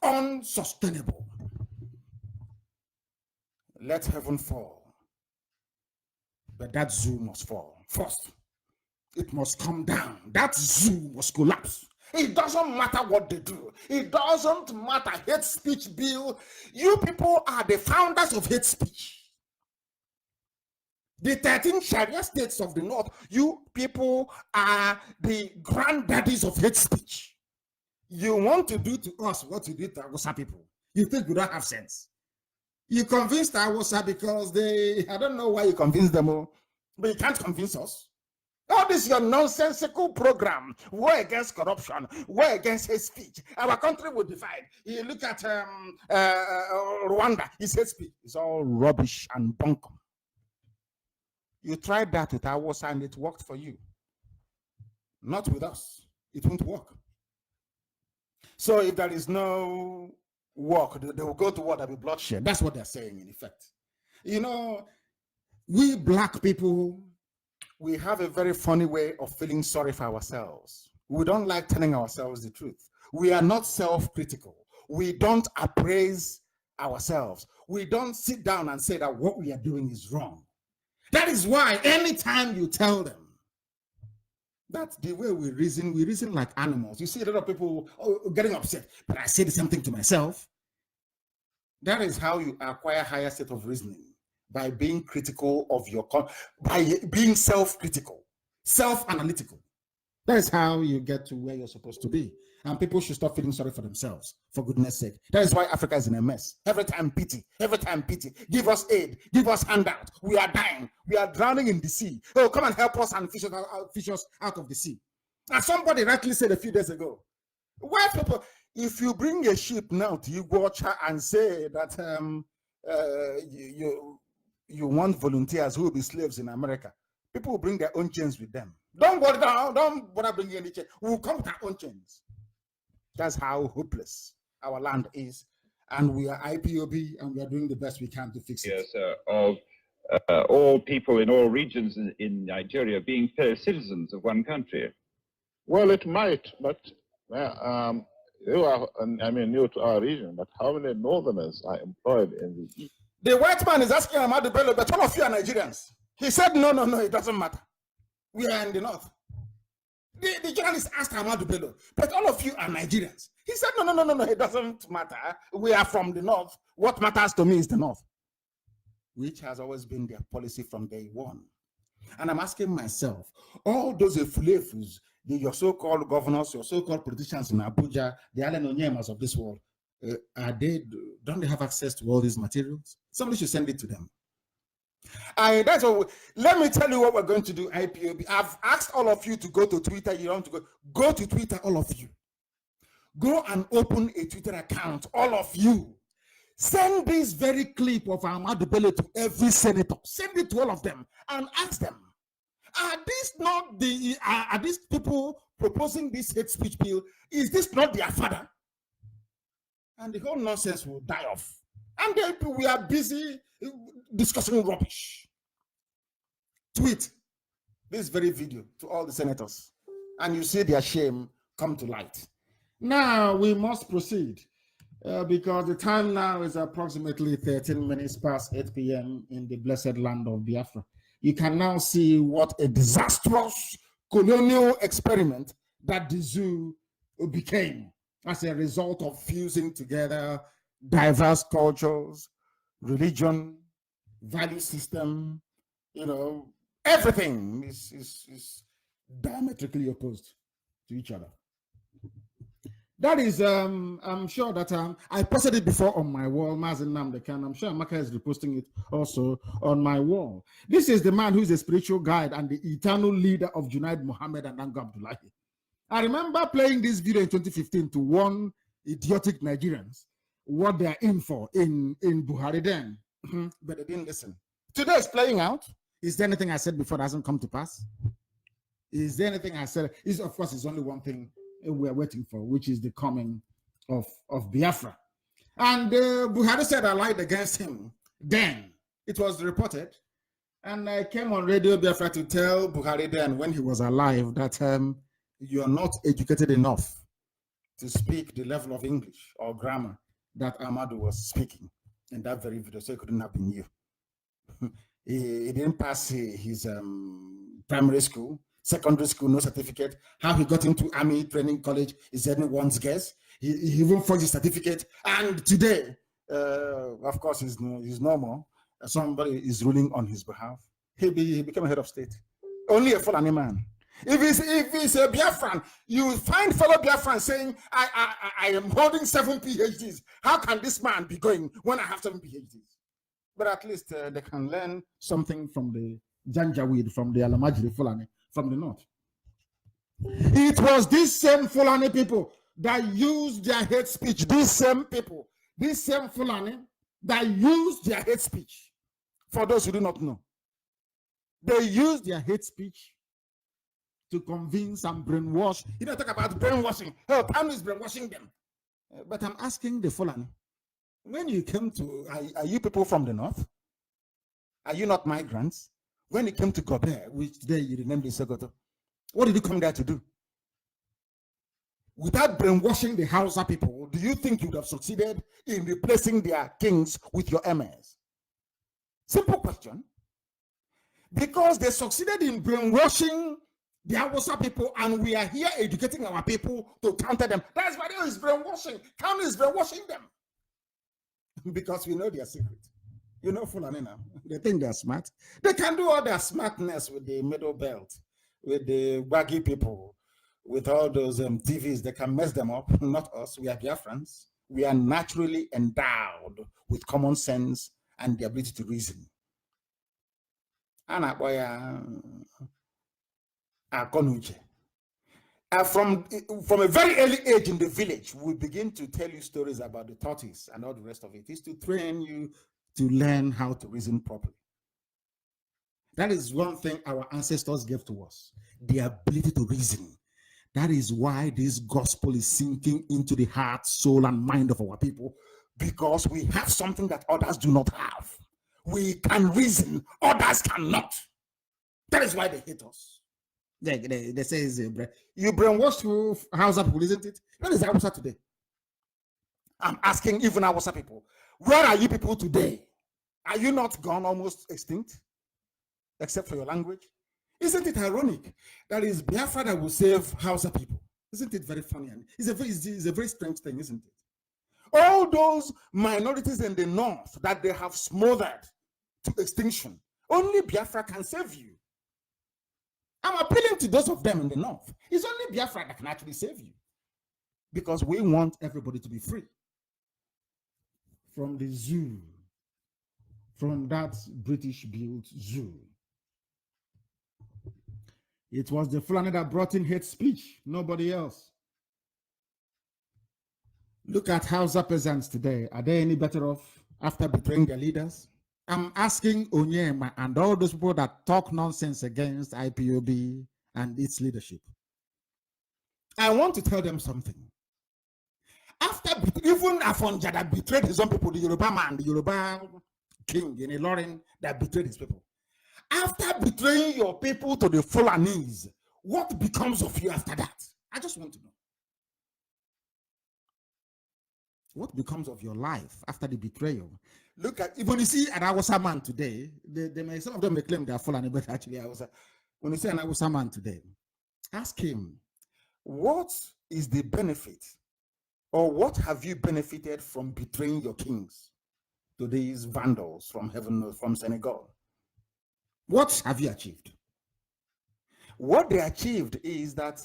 Unsustainable. Let heaven fall. But that zoo must fall first. It must come down. That zoo must collapse. It doesn't matter what they do. It doesn't matter. Hate speech bill. You people are the founders of hate speech. The 13 Sharia states of the North, you people are the granddaddies of hate speech. You want to do to us what you did to Hausa people. You think we don't have sense. You convinced Hausa because I don't know why you convinced them all, but you can't convince us. All this your nonsensical program, war against corruption, war against hate speech. Our country will divide. You look at Rwanda, it's hate speech. It's all rubbish and bunkum. You tried that with Hausa and it worked for you. Not with us. It won't work. So if there is no work, they will go to war, there will be bloodshed. That's what they're saying in effect. You know, we black people we have a very funny way of feeling sorry for ourselves. We don't like telling ourselves the truth. We are not self-critical. We don't appraise ourselves. We don't sit down and say that what we are doing is wrong. That is why anytime you tell them, that's the way we reason like animals. You see a lot of people getting upset, but I say the same thing to myself. That is how you acquire higher state of reasoning, by being critical of your, by being self-critical, self-analytical. That is how you get to where you're supposed to be. And people should stop feeling sorry for themselves, for goodness sake. That is why Africa is in a mess. Every time pity, every time pity. Give us aid, give us handout. We are dying, we are drowning in the sea. Oh, come and help us and fish us out of the sea. And somebody rightly said a few days ago, why people, if you bring a ship now to Iguacha and say that you want volunteers who will be slaves in America, people will bring their own chains with them. Don't worry, don't bother bringing any chains. We'll come with our own chains. That's how hopeless our land is. And we are IPOB, and we are doing the best we can to fix it. Yes, of all people in all regions in Nigeria being fair citizens of one country. Well, it might, but you are, I mean, new to our region, but how many northerners are employed in the east? The white man is asking Ahmadu Bello, but all of you are Nigerians. He said, no, it doesn't matter. We are in the north. The journalist asked Ahmadu Bello, but all of you are Nigerians. He said, no, it doesn't matter. We are from the north. What matters to me is the north, which has always been their policy from day one. And I'm asking myself, all those efulefus, your so-called governors, your so-called politicians in Abuja, the Allen Onyemas of this world, don't they have access to all these materials? Somebody should send it to them. That's what let me tell you what we're going to do, IPOB. I've asked all of you to go to Twitter. You don't want to go to Twitter, all of you. Go and open a Twitter account, all of you. Send this very clip of Ahmadu Bello to every senator. Send it to all of them and ask them, are these people proposing this hate speech bill? Is this not their father? And the whole nonsense will die off. And then we are busy discussing rubbish. Tweet this very video to all the senators, and you see their shame come to light. Now we must proceed because the time now is approximately 13 minutes past 8 p.m. in the blessed land of Biafra. You can now see what a disastrous colonial experiment that the zoo became as a result of fusing together diverse cultures, religion, value system, everything is diametrically opposed to each other. That is, I'm sure that I posted it before on my wall, Mazin Namdekan. I'm sure Amaka is reposting it also on my wall. This is the man who is a spiritual guide and the eternal leader of Junaid Mohammed and Ango Abdullahi. I remember playing this video in 2015 to warn idiotic Nigerians what they're in for in Buhari then, but they didn't listen. Today is playing out. Is there anything I said before that hasn't come to pass? Is there anything I said? Of course, it's only one thing we're waiting for, which is the coming of Biafra. And Buhari said I lied against him. Then it was reported, and I came on Radio Biafra to tell Buhari then, when he was alive, that you're not educated enough to speak the level of English or grammar that Ahmadu was speaking in that very video, so it couldn't have been you. He didn't pass his primary school, secondary school, no certificate. How he got into army training college is anyone's guess. He even forged his certificate, and today, of course, he's normal. Somebody is ruling on his behalf. He became a head of state. Only a Fulani man. If he's a Biafran, you find fellow Biafran saying, I am holding 7 PhDs. How can this man be going when I have 7 PhDs? But at least they can learn something from the Janjaweed, from the Alamajiri Fulani, from the north. It was these same Fulani people that used their hate speech. These same people, these same Fulani that used their hate speech. For those who do not know, they used their hate speech to convince and brainwash. You know, talk about brainwashing. Oh, Pam is brainwashing them. But I'm asking the Fulani, when you came to, are you people from the north? Are you not migrants? When it came to Gobe, which today you renamed Sokoto, what did you come there to do? Without brainwashing the Hausa people, do you think you would have succeeded in replacing their kings with your emirs? Simple question. Because they succeeded in brainwashing the Hausa people, and we are here educating our people to counter them. That's why there is brainwashing. Kanu is brainwashing them. Because we know their secret. You know Fulani now. They think they're smart. They can do all their smartness with the middle belt, with the baggy people, with all those TVs. They can mess them up. Not us. We are Biafrans. We are naturally endowed with common sense and the ability to reason. From a very early age in the village, we begin to tell you stories about the tortoise and all the rest of it. It's to train you to learn how to reason properly. That is one thing our ancestors gave to us, the ability to reason. That is why this gospel is sinking into the heart, soul, and mind of our people, because we have something that others do not have. We can reason, others cannot. That is why they hate us. They say, you brainwashed Hausa people, isn't it? What is Hausa today? I'm asking even Hausa people, where are you people today? Are you not gone, almost extinct? Except for your language? Isn't it ironic that it's Biafra that will save Hausa people? Isn't it very funny? It's a very strange thing, isn't it? All those minorities in the north that they have smothered to extinction, only Biafra can save you. I'm appealing to those of them in the north. It's only Biafra that can actually save you. Because we want everybody to be free. From the zoo, from that British-built zoo. It was the Fulani that brought in hate speech, nobody else. Look at Hausa peasants today. Are they any better off after betraying their leaders? I'm asking Onyema and all those people that talk nonsense against IPOB and its leadership. I want to tell them something. After even Afonja that betrayed his own people, the Yoruba man, the Yoruba king in Ilorin that betrayed his people. After betraying your people to the Fulanese, what becomes of you after that? I just want to know. What becomes of your life after the betrayal? Look at, even you see an Hausa man today, some of them may claim they are Fulani, but actually Hausa. When you see an Hausa man today, ask him, what is the benefit, or what have you benefited from betraying your kings to these vandals from heaven, from Senegal? What have you achieved? What they achieved is that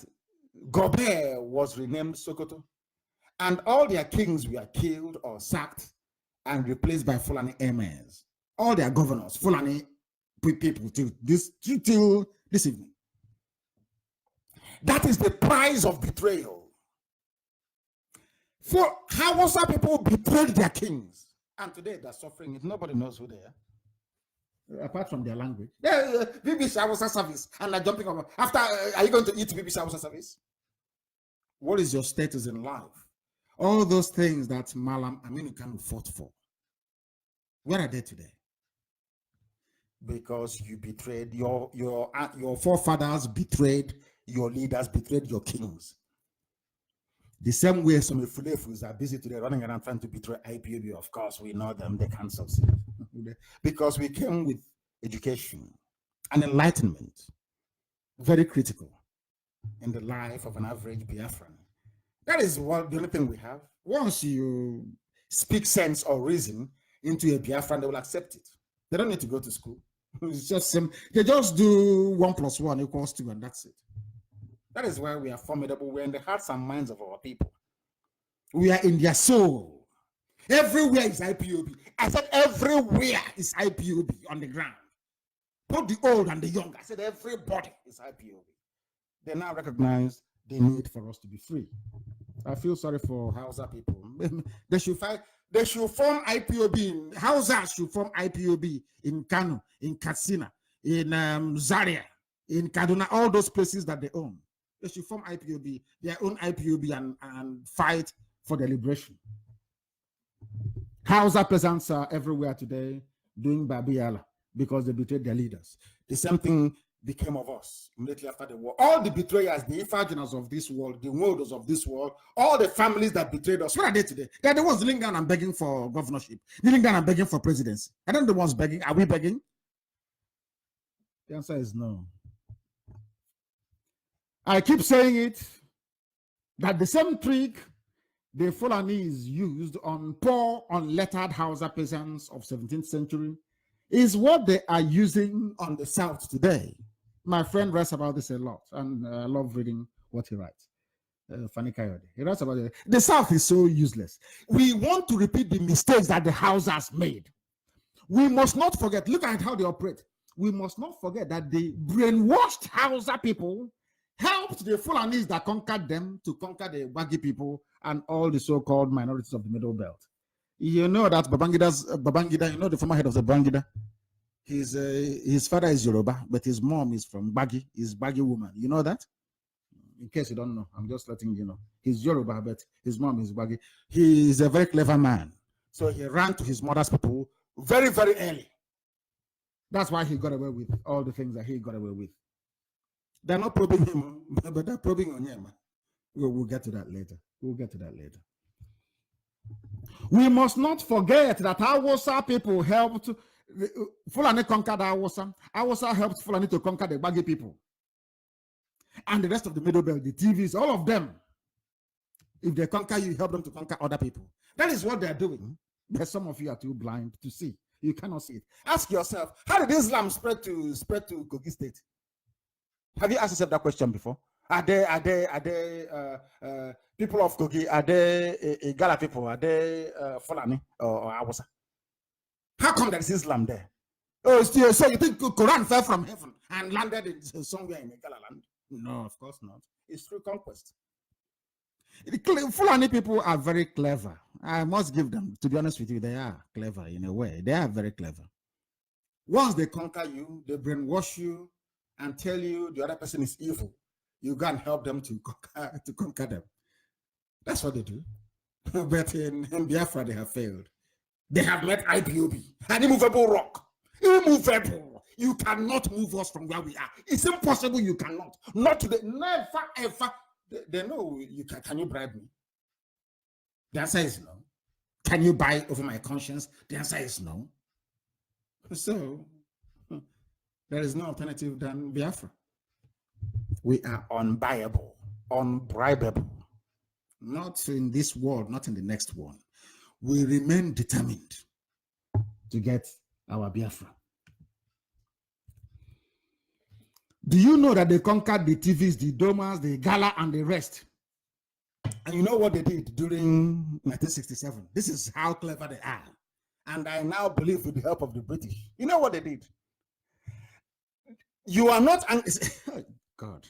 Gobe was renamed Sokoto, and all their kings were killed or sacked and replaced by Fulani emirs. All their governors, Fulani people, till this evening. That is the price of betrayal. For Hausa people betrayed their kings, and today they're suffering it. Nobody knows who they are, apart from their language. BBC Hausa service, and they're jumping over. After, are you going to eat BBC Hausa service? What is your status in life? All those things that Malam Aminu Kanu fought for. Where are they today? Because you betrayed your forefathers, betrayed your leaders, betrayed your kings. The same way some Fulefus are busy today running around trying to betray IPOB. Of course, we know them, they can't succeed. Because we came with education and enlightenment, very critical in the life of an average Biafran. That is the only thing we have. Once you speak sense or reason into a Biafran, they will accept it. They don't need to go to school. It's just they just do 1 + 1 = 2, and that's it. That is why we are formidable. We're in the hearts and minds of our people. We are in their soul. Everywhere is IPOB. I said everywhere is IPOB on the ground. Both the old and the young. I said everybody is IPOB. They now recognize the need for us to be free. I feel sorry for Hausa people. They should fight. They should form IPOB. Hausa should form IPOB in Kano, in Katsina, in Zaria, in Kaduna, all those places that they own. They should form IPOB, their own IPOB, and fight for their liberation. Hausa peasants are everywhere today doing Babiala because they betrayed their leaders. The same thing became of us immediately after the war. All the betrayers, the Ifaginas of this world, the Wodos of this world, all the families that betrayed us, what are they today? They're the ones kneeling down and begging for governorship, kneeling down and begging for presidency. Are they the ones begging? Are we begging? The answer is no. I keep saying it, that the same trick the Fulanese used on poor, unlettered Hausa peasants of 17th century is what they are using on the South today. My friend writes about this a lot, and I love reading what he writes. Fani Kayode. He writes about it. The South is so useless. We want to repeat the mistakes that the Hausas made. We must not forget, look at how they operate. We must not forget that the brainwashed Hausa people helped the Fulanis that conquered them to conquer the Wagi people and all the so-called minorities of the Middle Belt. You know that Babangida, you know the former head of the Babangida, his father is Yoruba, but his mom is from Bagi, is Bagi woman. You know that? In case you don't know, I'm just letting you know. He's Yoruba, but his mom is Bagi. He is a very clever man. So he ran to his mother's people very, very early. That's why he got away with all the things that he got away with. They're not probing him, but they're probing on him. We'll get to that later. We'll get to that later. We must not forget that Hausa people helped Fulani conquer the Hausa. Hausa helped Fulani to conquer the Bagi people. And the rest of the Middle Belt, the TVs, all of them. If they conquer you, help them to conquer other people. That is what they're doing. But some of you are too blind to see. You cannot see it. Ask yourself, how did Islam spread to Kogi State? Have you asked yourself that question before? Are they people of Kogi? Are they Igala people? Are they Fulani or Hausa? How come there is Islam there? Oh, so you think Quran fell from heaven and landed in somewhere in Igala land? No, of course not. It's through conquest. The Fulani people are very clever. I must give them, to be honest with you, they are clever in a way. They are very clever. Once they conquer you, they brainwash you and tell you the other person is evil. You go and help them to conquer them. That's what they do. But in Biafra, they have failed. They have met IPOB, an immovable rock. Immovable. You cannot move us from where we are. It's impossible. You cannot. Not today. Never, ever. They know you can. Can you bribe me? The answer is no. Can you buy over my conscience? The answer is no. So there is no alternative than Biafra. We are unbuyable, unbribable. Not in this world, not in the next one. We remain determined to get our Biafra. Do you know that they conquered the TVs, the Domas, the Gala, and the rest? And you know what they did during 1967? This is how clever they are. And I now believe with the help of the British. You know what they did? You are not, God.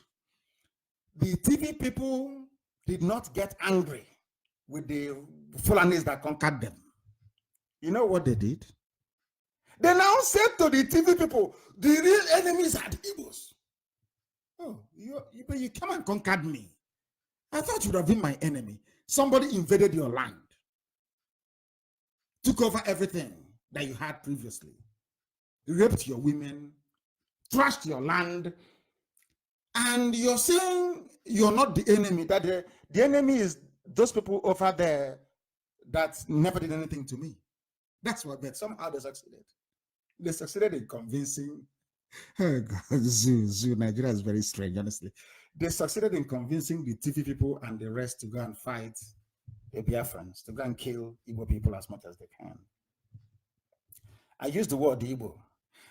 The TV people did not get angry with the Fulanis that conquered them. You know what they did? They now said to the TV people, the real enemies are the Igbos. Oh, you come and conquered me. I thought you would have been my enemy. Somebody invaded your land, took over everything that you had previously, raped your women, trashed your land, and you're saying you're not the enemy, that the enemy is those people over there that never did anything to me. That's what, but somehow they succeeded. They succeeded in convincing, oh God, Zoo, Nigeria is very strange, honestly. They succeeded in convincing the TV people and the rest to go and fight the Biafrans, to go and kill Igbo people as much as they can. I use the word Igbo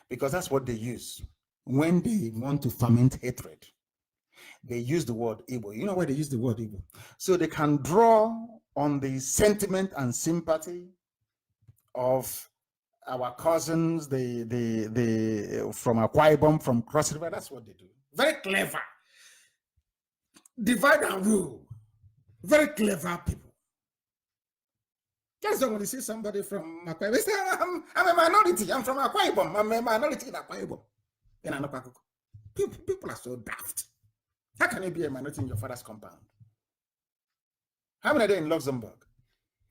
because that's what they use when they want to foment hatred. They use the word Igbo. You know why they use the word Igbo? So they can draw on the sentiment and sympathy of our cousins, the from Akwa Ibom, from Cross River. That's what they do. Very clever. Divide and rule. Very clever people. Just when you see somebody from Akwa Ibom, they say, I'm a minority. I'm from Akwa Ibom. I'm a minority in Akwa Ibom. In Anapakuku. People are so daft. How can you be a minority in your father's compound? How many are there in Luxembourg?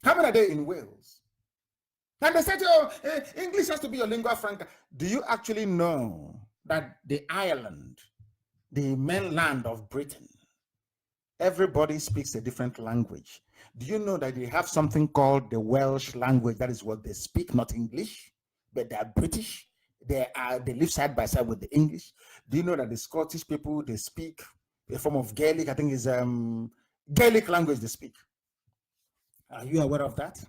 How many are there in Wales? And they said, oh, English has to be your lingua franca. Do you actually know that the island, the mainland of Britain, everybody speaks a different language? Do you know that they have something called the Welsh language? That is what they speak, not English, but they are British. They live side by side with the English. Do you know that the Scottish people, they speak a form of Gaelic? I think is Gaelic language they speak. Are you aware of that?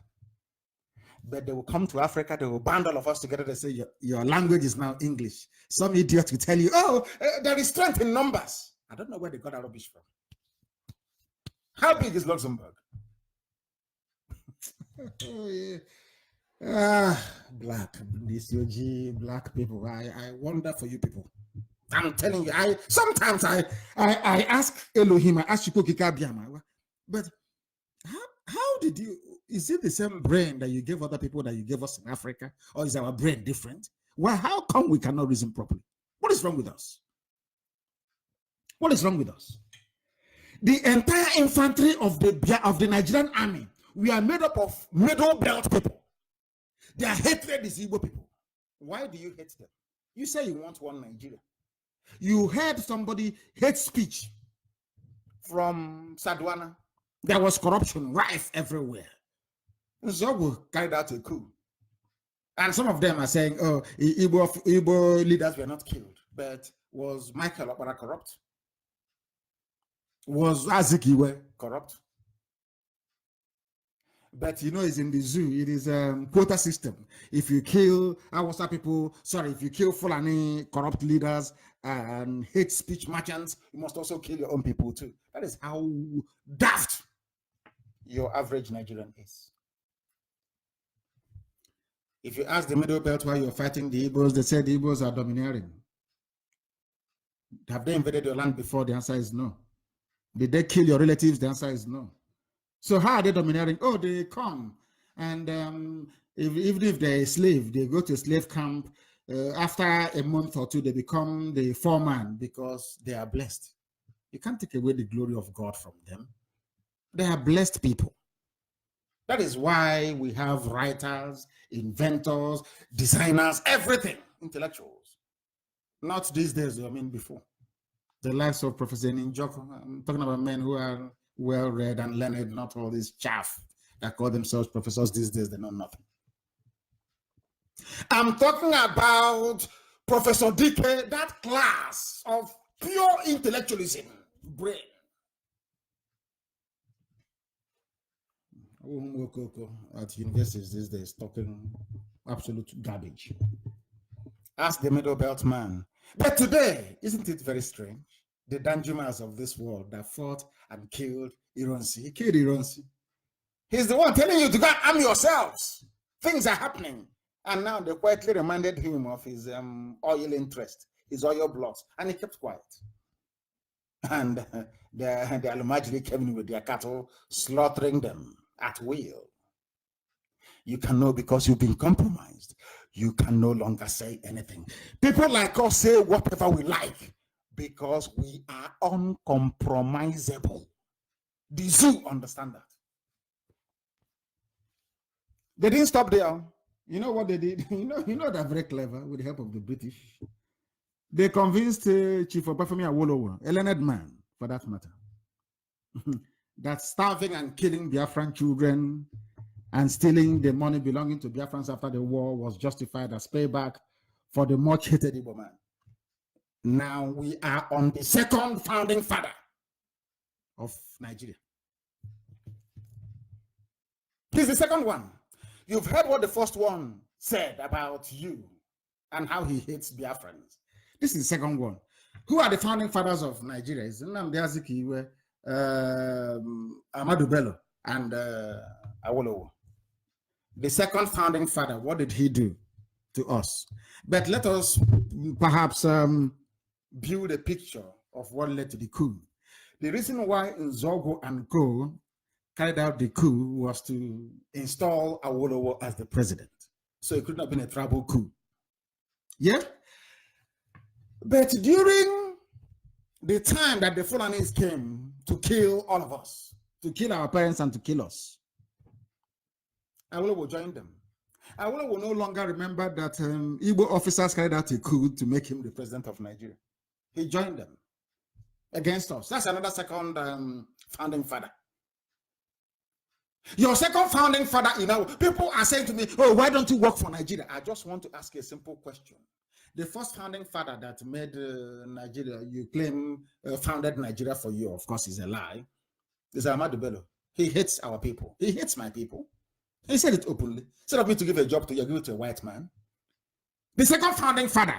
But they will come to Africa, they will band all of us together. They say, your language is now English. Some idiot will tell you, oh, there is strength in numbers. I don't know where they got that rubbish from. How big is Luxembourg? Oh, yeah. Black, black people. I wonder for you people. I'm telling you, sometimes I ask Elohim, I ask Chukwukika, but how did you, is it the same brain that you gave other people that you gave us in Africa? Or is our brain different? Well, how come we cannot reason properly? What is wrong with us? What is wrong with us? The entire infantry of the Nigerian army, we are made up of middle belt people. Their hatred is Igbo people. Why do you hate them? You say you want one Nigeria. You heard somebody hate speech from Sadwana. There was corruption rife everywhere. Zogu carried out a coup. And some of them are saying, oh, Igbo leaders were not killed. But was Michael Okpara corrupt? Was Azikiwe corrupt? But you know, it's in the zoo. It is a quota system. If you kill Awasa people, if you kill Fulani corrupt leaders and hate speech merchants, you must also kill your own people too. That is how daft your average Nigerian is. If you ask the Middle Belt why you're fighting the Igbos, they say the Igbos are domineering. Have they invaded your land before? The answer is no. Did they kill your relatives? The answer is no. So how are they domineering? Oh, they come. And even if they're a slave, they go to a slave camp. After a month or two, they become the foreman because they are blessed. You can't take away the glory of God from them. They are blessed people. That is why we have writers, inventors, designers, everything, intellectuals. Not these days, I mean before. The likes of Professor Ninjoko. I'm talking about men who are well-read and learned, not all this chaff that call themselves professors these days. They know nothing. I'm talking about Professor Dike, that class of pure intellectualism, brain. At universities these days, talking absolute garbage. Ask the Middle Belt man. But today, isn't it very strange? The Danjumas of this world that fought and killed Ironsi. He killed Ironsi. He's the one telling you to go arm yourselves. Things are happening. And now they quietly reminded him of his oil interest, his oil blocks, and he kept quiet. And the Alumajiri came in with their cattle, slaughtering them at will. You can know because you've been compromised. You can no longer say anything. People like us say whatever we like because we are uncompromisable. The zoo understand that. They didn't stop there. You know what they did? You know they're very clever with the help of the British. They convinced Chief Obafemi Awolowo, a learned man for that matter, that starving and killing Biafran children and stealing the money belonging to Biafrans after the war was justified as payback for the much hated Igbo man. Now we are on the second founding father of Nigeria. He's the second one. You've heard what the first one said about you and how he hates Biafrans. This is the second one. Who are the founding fathers of Nigeria? It's Nnamdi Azikiwe, Ahmadu Bello, and Awolowo. The second founding father, what did he do to us? But let us perhaps build a picture of what led to the coup. The reason why Nzogo and Co carried out the coup was to install Awolowo as the president. So it couldn't have been a tribal coup. Yeah? But during the time that the Fulanis came to kill all of us, to kill our parents and to kill us, Awolowo joined them. Awolowo will no longer remember that Igbo officers carried out a coup to make him the president of Nigeria. He joined them against us. That's another second founding father. Your second founding father, people are saying to me, oh, why don't you work for Nigeria? I just want to ask a simple question. The first founding father that made Nigeria, you claim founded Nigeria for you, of course, is a lie. Is Ahmadu Bello. He hates our people. He hates my people. He said it openly. Instead of me to give a job to you, give it to a white man. The second founding father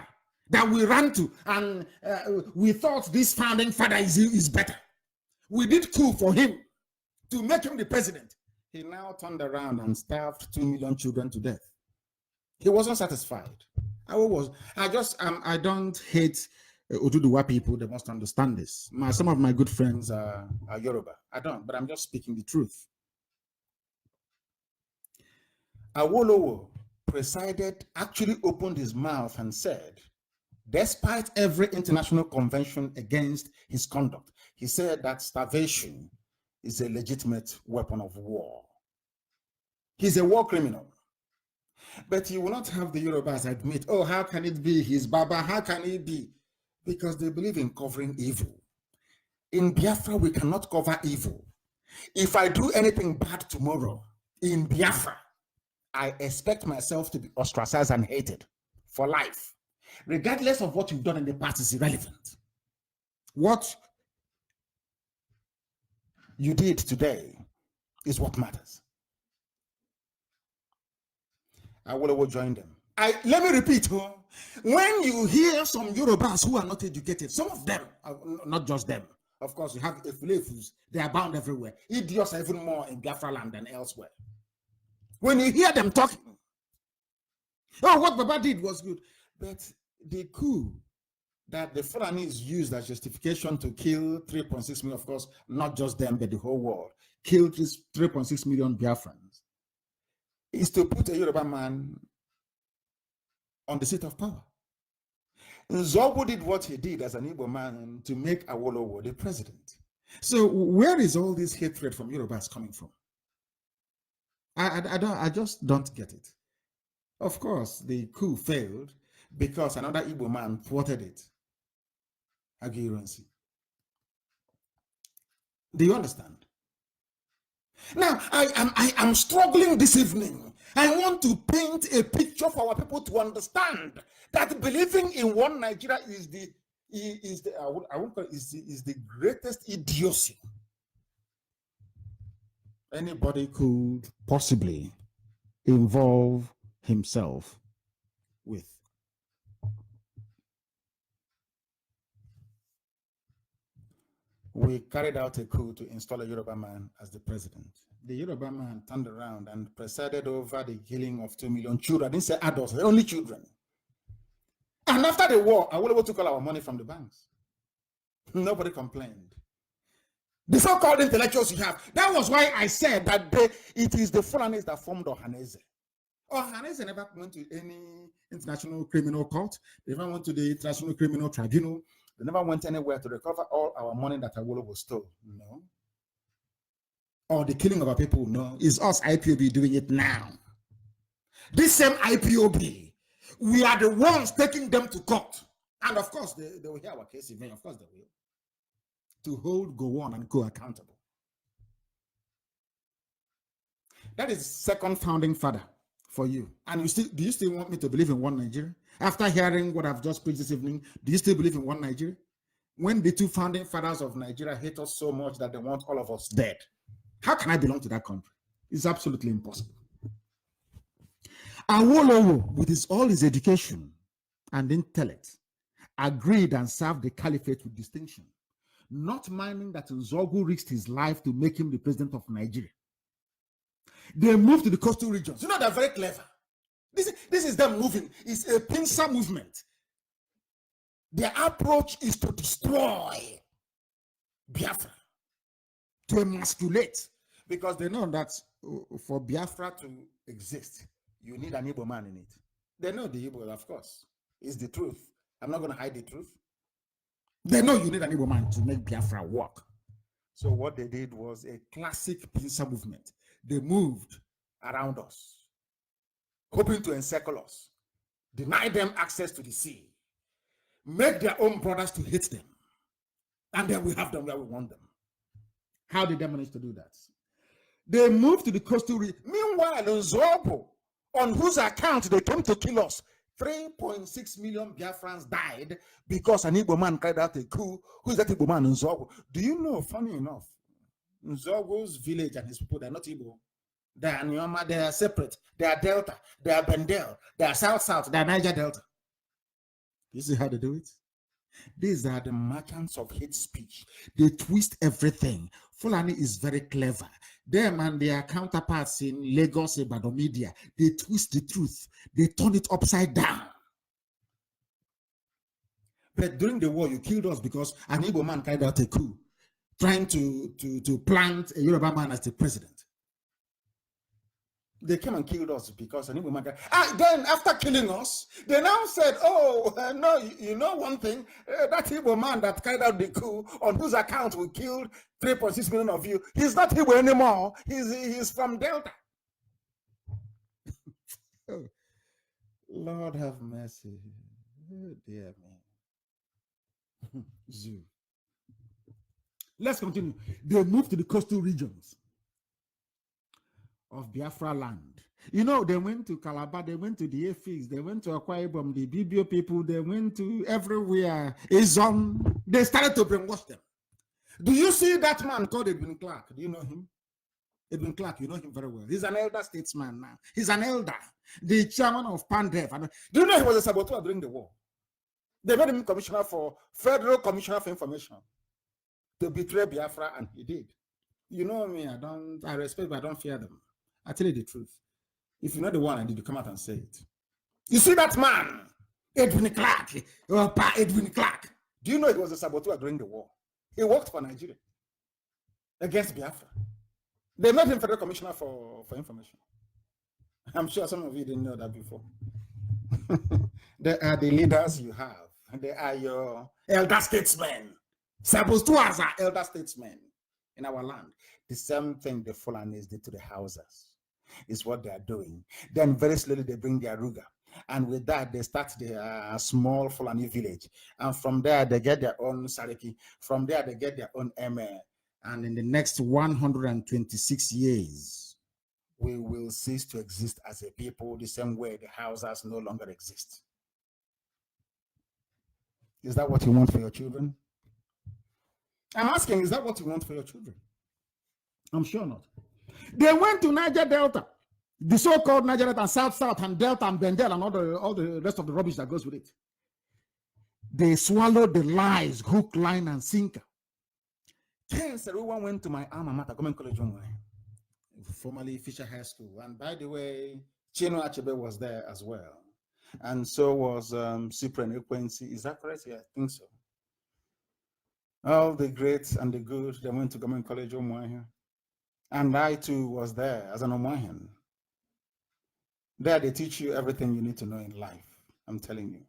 that we ran to, and we thought this founding father is better. We did coup for him to make him the president. He now turned around and starved 2 million children to death. He wasn't satisfied. I don't hate Oduduwa people. They must understand this. Some of my good friends are Yoruba. I don't, but I'm just speaking the truth. Awolowo actually opened his mouth and said, despite every international convention against his conduct, he said that starvation is a legitimate weapon of war. He's a war criminal. But he will not have the Yorubas admit, oh, how can it be? He's Baba, how can it be? Because they believe in covering evil. In Biafra, we cannot cover evil. If I do anything bad tomorrow in Biafra, I expect myself to be ostracized and hated for life. Regardless of what you've done in the past is irrelevant. What you did today is what matters. Awolowo join them. Let me repeat, when you hear some Yorubas who are not educated, some of them, not just them, of course, you have Efulefus, they are bound everywhere. Idiots are even more in Biafra land than elsewhere. When you hear them talking, oh, what Baba did was good. But the coup that the Fulanis used as justification to kill 3.6 million, of course, not just them, but the whole world, killed 3.6 million Biafrans, is to put a Yoruba man on the seat of power. Nzogu did what he did as an Igbo man to make Awolowo the president. So where is all this hatred from Yorubas coming from? I just don't get it. Of course, the coup failed because another Igbo man thwarted it. Agirancy. Do you understand? Now, I am struggling this evening. I want to paint a picture for our people to understand that believing in one Nigeria is the greatest idiocy anybody could possibly involve himself with. We carried out a coup to install a Yoruba man as the president. The Yoruba man turned around and presided over the killing of 2 million children. I didn't say adults, only children. And after the war, Awolowo took all our money from the banks. Nobody complained. The so-called intellectuals you have, that was why I said that it is the Fulanis that formed Ohanese. Ohanese never went to any international criminal court. They never went to the International Criminal Tribunal. They never went anywhere to recover all our money that Awolowo stole. No. Or the killing of our people. No. It's us, IPOB, doing it now. This same IPOB, we are the ones taking them to court. And of course, they will hear our case event. Of course, they will. To hold Gowon and Co accountable. That is second founding father for you. And do you still want me to believe in one Nigeria? After hearing what I've just preached this evening, do you still believe in one Nigeria? When the two founding fathers of Nigeria hate us so much that they want all of us dead, how can I belong to that country? It's absolutely impossible. Awolowo, with all his education and intellect, agreed and served the caliphate with distinction, not minding that Nzogu risked his life to make him the president of Nigeria. They moved to the coastal regions. You know, they're very clever. This is them moving. It's a pincer movement. Their approach is to destroy Biafra, to emasculate, because they know that for Biafra to exist, you need an Igbo man in it. They know the Igbo, of course. It's the truth. I'm not going to hide the truth. They know you need an Igbo man to make Biafra work. So what they did was a classic pincer movement. They moved around us. hoping to encircle us, deny them access to the sea, make their own brothers to hate them, and then we have them where we want them. How did they manage to do that? They moved to the coastal region. Meanwhile, Nzobo, on whose account they came to kill us, 3.6 million Biafrans died because an Igbo man carried out a coup. Who is that Igbo man, Nzobo? Do you know, funny enough, Nzobo's village and his people, they're not Igbo. They are Nyoma, they are separate. They are Delta, they are Bendel, they are South, they are Niger Delta. You see how they do it? These are the merchants of hate speech. They twist everything. Fulani is very clever. Them and their counterparts in Lagos, Ibadan media, they twist the truth. They turn it upside down. But during the war, you killed us because an Igbo man carried out a coup, trying to plant a Yoruba man as the president. They came and killed us because an Igbo man carried. Then after killing us, they now said, oh, no, you know one thing, that Igbo man that carried out the coup, on whose account we killed 3.6 million of you, he's not Igbo anymore. He's from Delta. Oh, Lord have mercy. Oh, dear me. Zoo. Let's continue. They moved to the coastal regions of Biafra land. You know, they went to Calabar, they went to the Efik, they went to Akwa Ibom, the Bibio people, they went to everywhere. They started to brainwash them. Do you see that man called Edwin Clark? Do you know him? Edwin Clark, you know him very well. He's an elder statesman now. He's an elder, the chairman of PANDEF. Do you know he was a saboteur during the war? They made him federal commissioner for information to betray Biafra, and he did. You know me, I respect, but I don't fear them. I tell you the truth. If you're not the one, I need to come out and say it. You see that man, Edwin Clark, Edwin Clark. Do you know he was a saboteur during the war? He worked for Nigeria against Biafra. They made him federal commissioner for information. I'm sure some of you didn't know that before. They are the leaders you have. They are your elder statesmen. Saboteurs are elder statesmen in our land. The same thing the Fulanis did to the Hausas is what they are doing. Then very slowly they bring their Ruga. And with that, they start the small Fulani village. And from there, they get their own Sariki. From there, they get their own Emir. And in the next 126 years, we will cease to exist as a people the same way the Hausas no longer exist. Is that what you want for your children? I'm asking, is that what you want for your children? I'm sure not. They went to Niger Delta, the so-called Niger Delta, and South, and Delta, and Bendel, and all the rest of the rubbish that goes with it. They swallowed the lies, hook, line, and sinker. Everyone went to my alma mater, Government College, formerly Fisher High School. And by the way, Chino Achebe was there as well. And so was Cyprian Ekwensi. Is that correct? Yeah, I think so. All the greats and the good, they went to Government College, and I too was there as an Omahian. There they teach you everything you need to know in life. I'm telling you.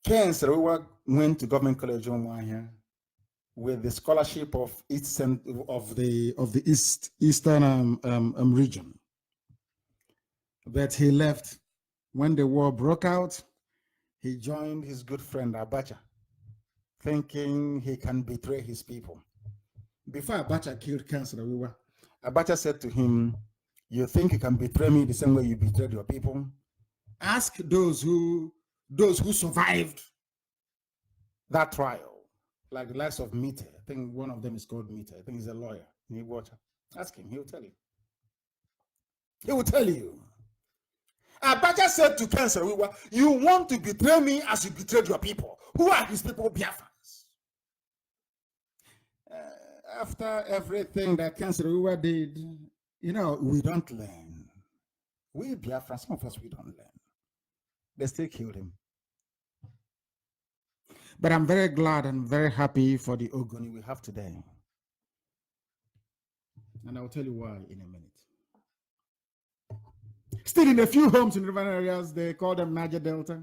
Ken Seruwa went to Government College with the scholarship of the Eastern region. But he left when the war broke out. He joined his good friend Abacha, thinking he can betray his people. Before Abacha killed Ken Seruwa, Abacha said to him, "You think you can betray me the same way you betrayed your people? Ask those who survived that trial, like the likes of Mite. I think one of them is called Mite. I think he's a lawyer. Ask him, he will tell you. He will tell you. Abacha said to Ken Seruwa, you want to betray me as you betrayed your people. Who are his people? Biafrans. After everything that Ken Seruwa did, you know, we don't learn. We Biafrans, some of us, we don't learn. They still killed him. But I'm very glad and very happy for the Ogoni we have today. And I'll tell you why in a minute. Still in a few homes in river areas, they call them Niger Delta.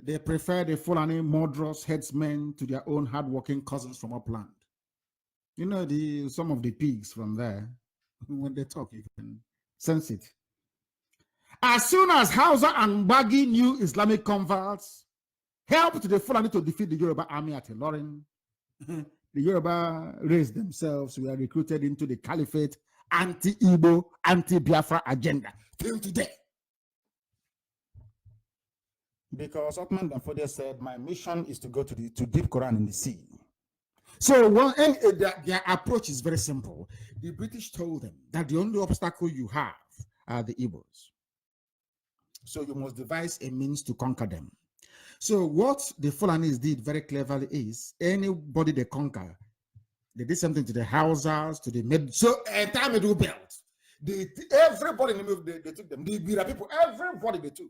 They prefer the Fulani murderous headsmen to their own hardworking cousins from upland. You know, some of the pigs from there, when they talk, you can Sense it. As soon as Hausa and Bagi new Islamic converts helped the Fulani to defeat the Yoruba army at Ilorin, the Yoruba raised themselves, were recruited into the Caliphate anti-Igbo, anti-Biafra agenda till today. Because Ottoman Danfodia said, my mission is to go to deep Quran in the sea. So their approach is very simple. The British told them that the only obstacle you have are the Igbos. So you must devise a means to conquer them. So what the Fulanis did very cleverly is, anybody they conquer, they did something to the Hausas, to the entire Middle Belt. Everybody in the middle, they took them. The Bira people, everybody they took.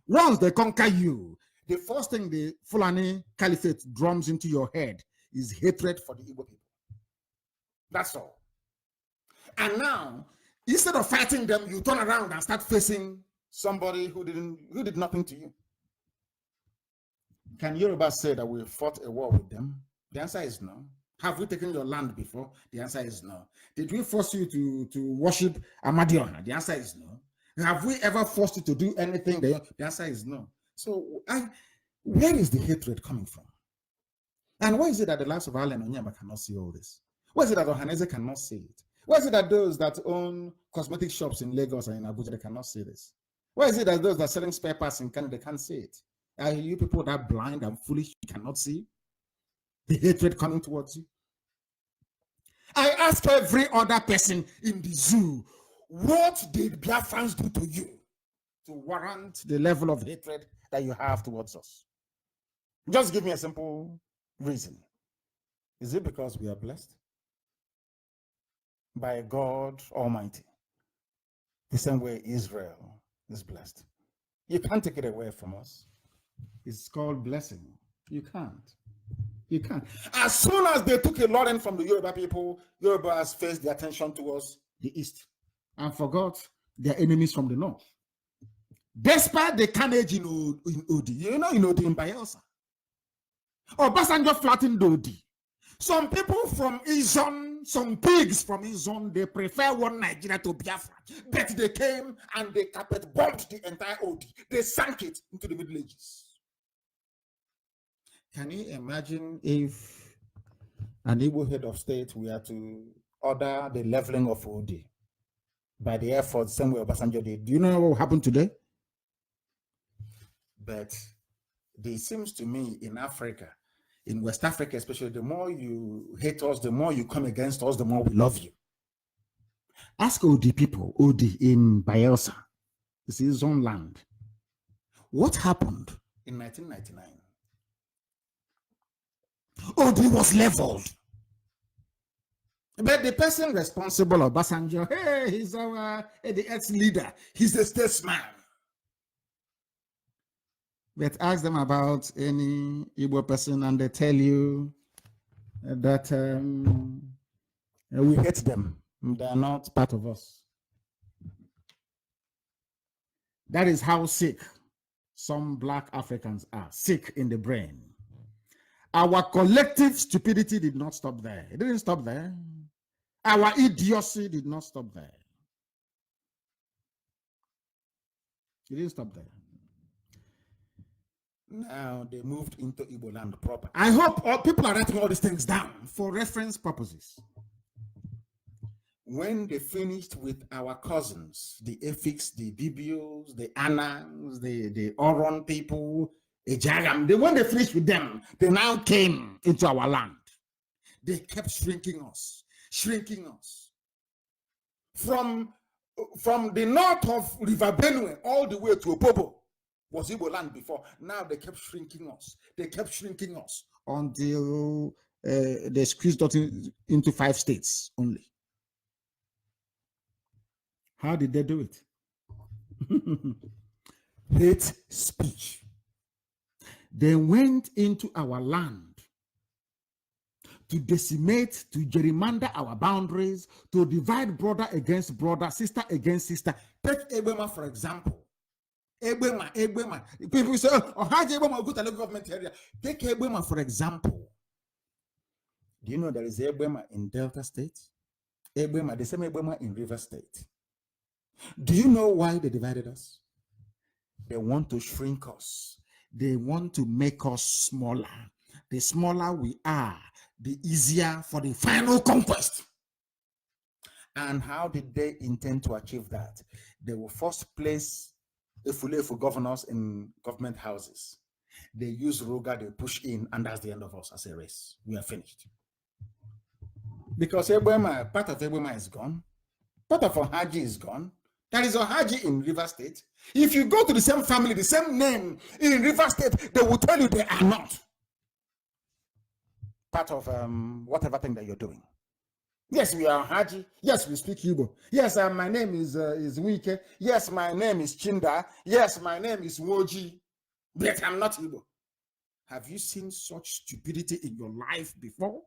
Once they conquer you, the first thing the Fulani Caliphate drums into your head is hatred for the Igbo people. That's all. And now, instead of fighting them, you turn around and start facing somebody who did nothing to you. Can Yoruba say that we fought a war with them? The answer is no. Have we taken your land before? The answer is no. Did we force you to worship Amadioha? The answer is no. Have we ever forced you to do anything? The answer is no. So where is the hatred coming from? And why is it that the lives of Alan and Onyema cannot see all this? Why is it that Ohaneze cannot see it? Why is it that those that own cosmetic shops in Lagos and in Abuja, they cannot see this? Why is it that those that are selling spare parts in Canada, they can't see it? Are you people that blind and foolish, you cannot see the hatred coming towards you? I ask every other person in the zoo, what did Biafrans do to you to warrant the level of hatred that you have towards us? Just give me a simple reason. Is it because we are blessed by God Almighty, the same way Israel is blessed? You can't take it away from us. It's called blessing. You can't. You can't. As soon as they took a lot from the Yoruba people, Yoruba has faced the attention towards the east and forgot their enemies from the north. Despite the carnage in Odi, in Odi in Bayelsa, Obasanjo flattened Odi. Some people from Izon, some pigs from Izon, they prefer one Nigeria to Biafra. But they came and they carpet bombed the entire Odi. They sank it into the Middle Ages. Can you imagine if an Igbo head of state were to order the leveling of Odi by the Air Force, same way Obasanjo did? Do you know what will happen today? But it seems to me in Africa, in West Africa especially, the more you hate us, the more you come against us, the more we love you. Ask Odi people, Odi in Bayelsa, it's his own land. What happened in 1999? Odi was leveled. But the person responsible, Obasanjo, hey, he's the ex-leader. He's a statesman. But ask them about any Igbo person and they tell you that we hate them. They are not part of us. That is how sick some Black Africans are, sick in the brain. Our collective stupidity did not stop there. It didn't stop there. Our idiocy did not stop there. It didn't stop there. Now they moved into Igbo land proper. I hope all people are writing all these things down for reference purposes. When they finished with our cousins, the Efiks, the Bibios, the Anangs, the Oron people, when they finished with them, they now came into our land. They kept shrinking us. From the north of River Benue all the way to Opobo was Igbo land before. Now they kept shrinking us. Until they squeezed us into 5 states only. How did they do it? Hate speech. They went into our land to decimate, to gerrymander our boundaries, to divide brother against brother, sister against sister. Take Ebema, for example. Ebema. People say, oh, how do Ebema go to the local government area? Take Ebema, for example. Do you know there is Ebema in Delta State? Ebema, the same Ebema in River State. Do you know why they divided us? They want to shrink us. They want to make us smaller. The smaller we are, the easier for the final conquest. And how did they intend to achieve that? They will first place Efulefu governors in government houses. They use Roga, they push in, and that's the end of us as a race. We are finished. Because Ebema, part of Ebema is gone. Part of Ohaji is gone. There is Ohaji in River State. If you go to the same family, the same name in River State, they will tell you they are not part of whatever thing that you're doing. Yes, we are Haji. Yes, we speak Igbo. Yes, my name is Wike. Yes, my name is Chinda. Yes, my name is Woji. But I'm not Igbo. Have you seen such stupidity in your life before?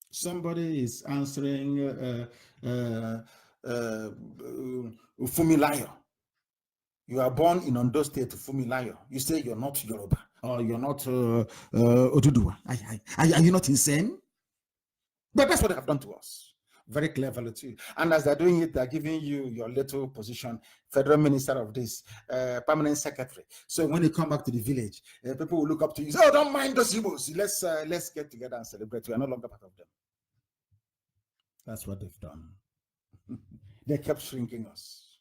Somebody is answering Fumilayo. You are born in Ondo State, Fumilayo. You say you're not Yoruba or you're not Oduduwa. Are you not insane? But that's what they have done to us. Very cleverly too. And as they're doing it, they're giving you your little position, federal minister of this, permanent secretary. So when you come back to the village, people will look up to you. Oh, don't mind those Igbos. Let's get together and celebrate. We are no longer part of them. That's what they've done. They kept shrinking us.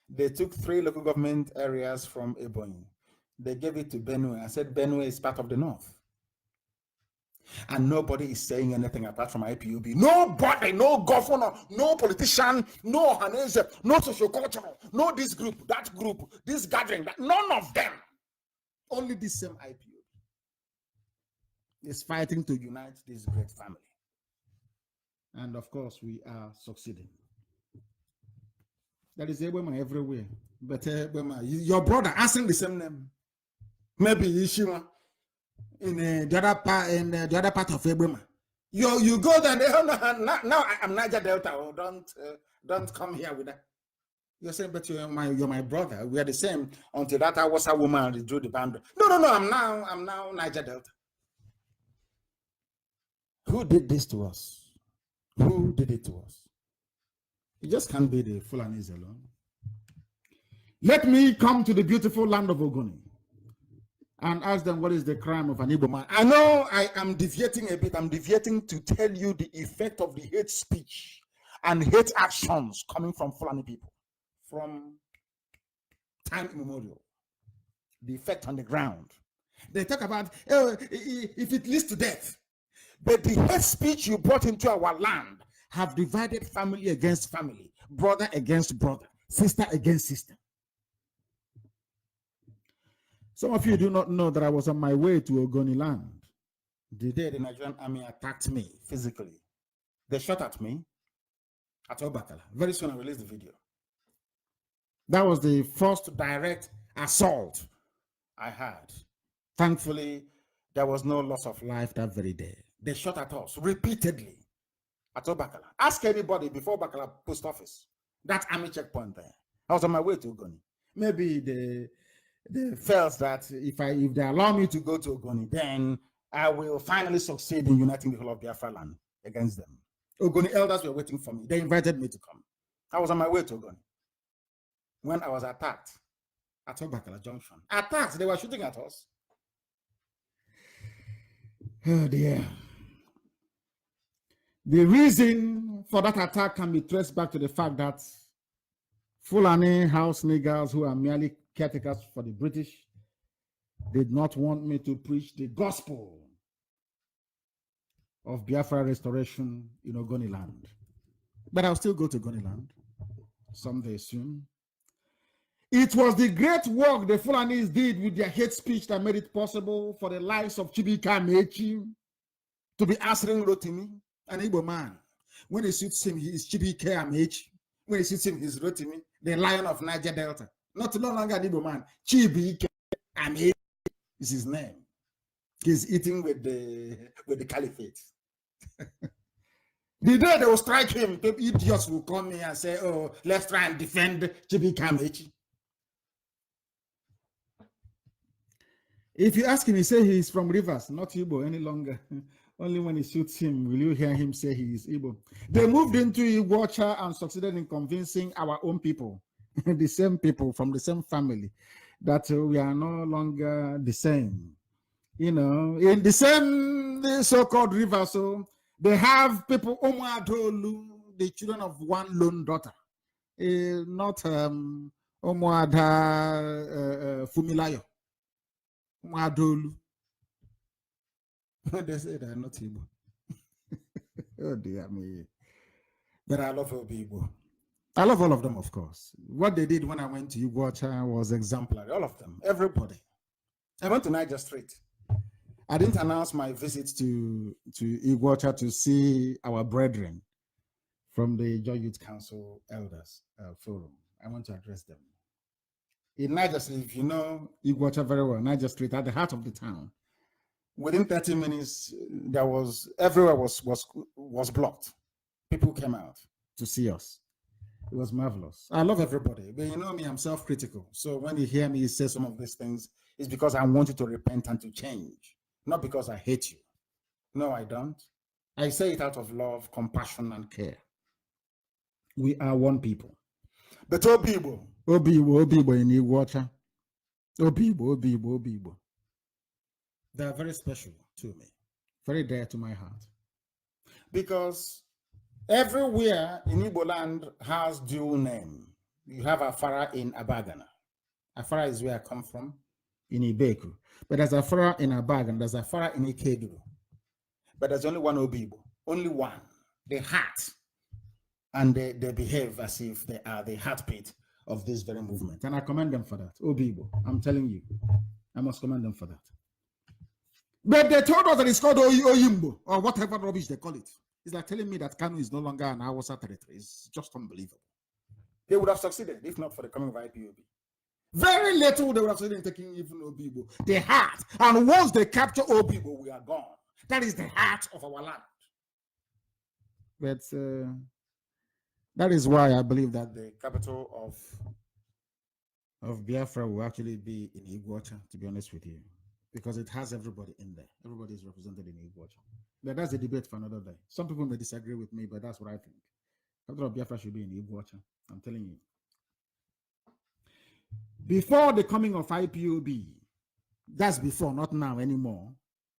They took 3 local government areas from Ebonyi. They gave it to Benue. I said Benue is part of the north. And nobody is saying anything apart from IPOB. Nobody, no governor, no politician, no Hanese, no sociocultural, no this group, that group, this gathering, that, none of them. Only this same IPOB is fighting to unite this great family. And of course, we are succeeding. There is Ebema everywhere. But Ebema, your brother asking the same name. Maybe Ishima. In the other part of Ebema, you go there. Now I'm Niger Delta. Oh, don't come here with that. You're saying, but you're my brother. We are the same until that Awasa woman drew the boundary. No. I'm now Niger Delta. Who did this to us? Who did it to us? You just can't be the Fulanis alone. Let me come to the beautiful land of Ogoni and ask them what is the crime of an Igbo man. I know I am deviating a bit. I'm deviating to tell you the effect of the hate speech and hate actions coming from Fulani people from time immemorial. The effect on the ground. They talk about if it leads to death. But the hate speech you brought into our land have divided family against family, brother against brother, sister against sister. Some of you do not know that I was on my way to Ogoni land the day the Nigerian army attacked me physically. They shot at me at Obakala. Very soon I released the video. That was the first direct assault I had. Thankfully, there was no loss of life that very day. They shot at us repeatedly at Obakala. Ask anybody before Obakala post office, that army checkpoint there. I was on my way to Ogoni. Maybe they felt that if they allow me to go to Ogoni, then I will finally succeed in uniting the whole of Biafra land against them. Ogoni elders were waiting for me. They invited me to come. I was on my way to Ogoni when I was attacked at Obakala Junction. Attacked, they were shooting at us. Oh dear. The reason for that attack can be traced back to the fact that Fulani house niggers who are merely caretakers for the British did not want me to preach the gospel of Biafra restoration in Ogoni land. But I'll still go to Ogoni land someday soon. It was the great work the Fulanis did with their hate speech that made it possible for the lives of Chibika Mechi to be answering Rotimi, an Igbo man. When he suits him, he is Chibika Mechi. When he suits him, he's Rotimi, the lion of Niger Delta. No longer an Igbo man. Chibika Mechi is his name. He's eating with the caliphate. The day they will strike him, the idiots will come here and say, oh, let's try and defend Chibika Mechi. If you ask him, he say he's from Rivers, not Igbo any longer. Only when he shoots him will you hear him say he is Igbo. They moved into Iguacha and succeeded in convincing our own people, the same people from the same family, that we are no longer the same. You know, in the same so-called river, so they have people, the children of one lone daughter, not Omoada Fumilayo, Omoadolu. They say they are not Igbo. Oh dear me. But I love Igbo. I love all of them, of course. What they did when I went to Iguacha was exemplary. All of them, everybody. I went to Niger Street. I didn't announce my visit to Iguacha to see our brethren from the Joy Youth Council Elders Forum. I want to address them. In Niger Street, if you know Iguacha very well, Niger Street, at the heart of the town, within 30 minutes, there was everywhere was blocked. People came out to see us. It was marvelous. I love everybody, but you know me, I'm self-critical. So when you hear me say some of these things, it's because I want you to repent and to change, not because I hate you. No, I don't. I say it out of love, compassion, and care. We are one people. But Obibo in Iguacha, Obibo. They are very special to me, very dear to my heart. Because everywhere in Igbo land has dual name. You have Afara in Abagana. Afara is where I come from, in Ibeku. But there's Afara in Abagana, there's Afara in Ikeduru. But there's only one Obibo, only one. The heart. And they behave as if they are the heartbeat of this very movement. And I commend them for that. Obibo, I'm telling you, I must commend them for that. But they told us that it's called Oyimbo, or whatever rubbish they call it. It's like telling me that Kano is no longer an Hausa territory. It's just unbelievable. They would have succeeded if not for the coming of IPOB. Very little they would have succeeded in taking even Obibo. The heart. And once they capture Obibo, we are gone. That is the heart of our land. But that is why I believe that the capital of Biafra will actually be in Iguacha, to be honest with you. Because it has everybody in there. Everybody is represented in Iguacha. But that's a debate for another day. Some people may disagree with me, but that's what I think. Capital of Biafra should be in Iguacha. I'm telling you. Before the coming of IPOB, that's before, not now anymore,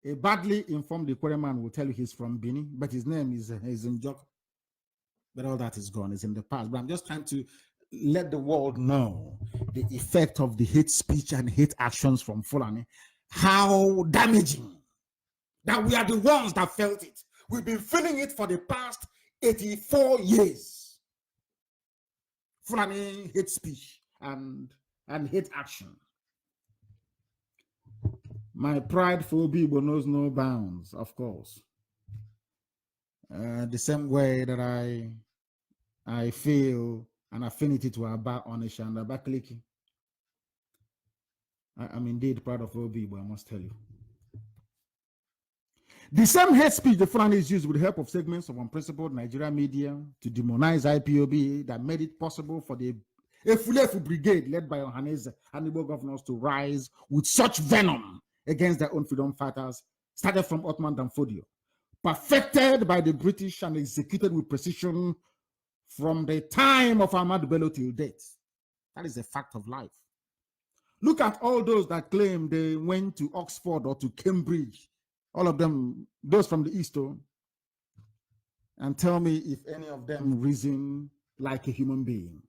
a badly informed Ikwere man will tell you he's from Bini, but his name is Njoko. But all that is gone, it's in the past. But I'm just trying to let the world know the effect of the hate speech and hate actions from Fulani, how damaging, that we are the ones that felt it. We've been feeling it for the past 84 years. Fulani hate speech and hate action. My pride for Obibo knows no bounds, of course. The same way that I feel an affinity to Aba Onisha and Abakaliki. I'm indeed proud of Obibo, I must tell you. The same hate speech the Fulanis used with the help of segments of unprincipled Nigerian media to demonize IPOB that made it possible for the Efulefu Brigade, led by Ohanese and Igbo governors, to rise with such venom against their own freedom fighters, started from Ottoman Danfodio, perfected by the British and executed with precision from the time of Ahmad Bello till date. That is a fact of life. Look at all those that claim they went to Oxford or to Cambridge, all of them, those from the East, and tell me if any of them reason like a human being.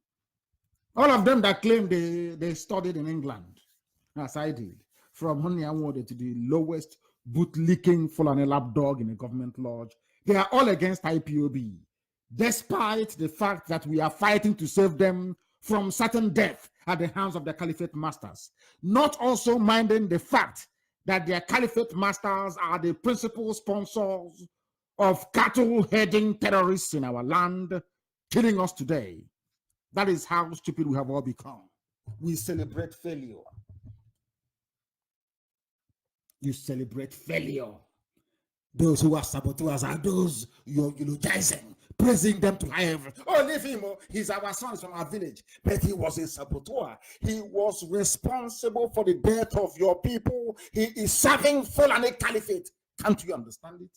All of them that claim they studied in England, as I did, from Honey Awode to the lowest boot-licking Fulani lapdog in a government lodge, they are all against IPOB, despite the fact that we are fighting to save them from certain death at the hands of their caliphate masters, not also minding the fact that their caliphate masters are the principal sponsors of cattle-herding terrorists in our land, killing us today. That is how stupid we have all become. We celebrate failure. You celebrate failure. Those who are saboteurs are those you're eulogizing, praising them to high heaven. Oh, leave him. He's our son from our village. But he was a saboteur. He was responsible for the death of your people. He is serving Fulani Caliphate. Can't you understand it?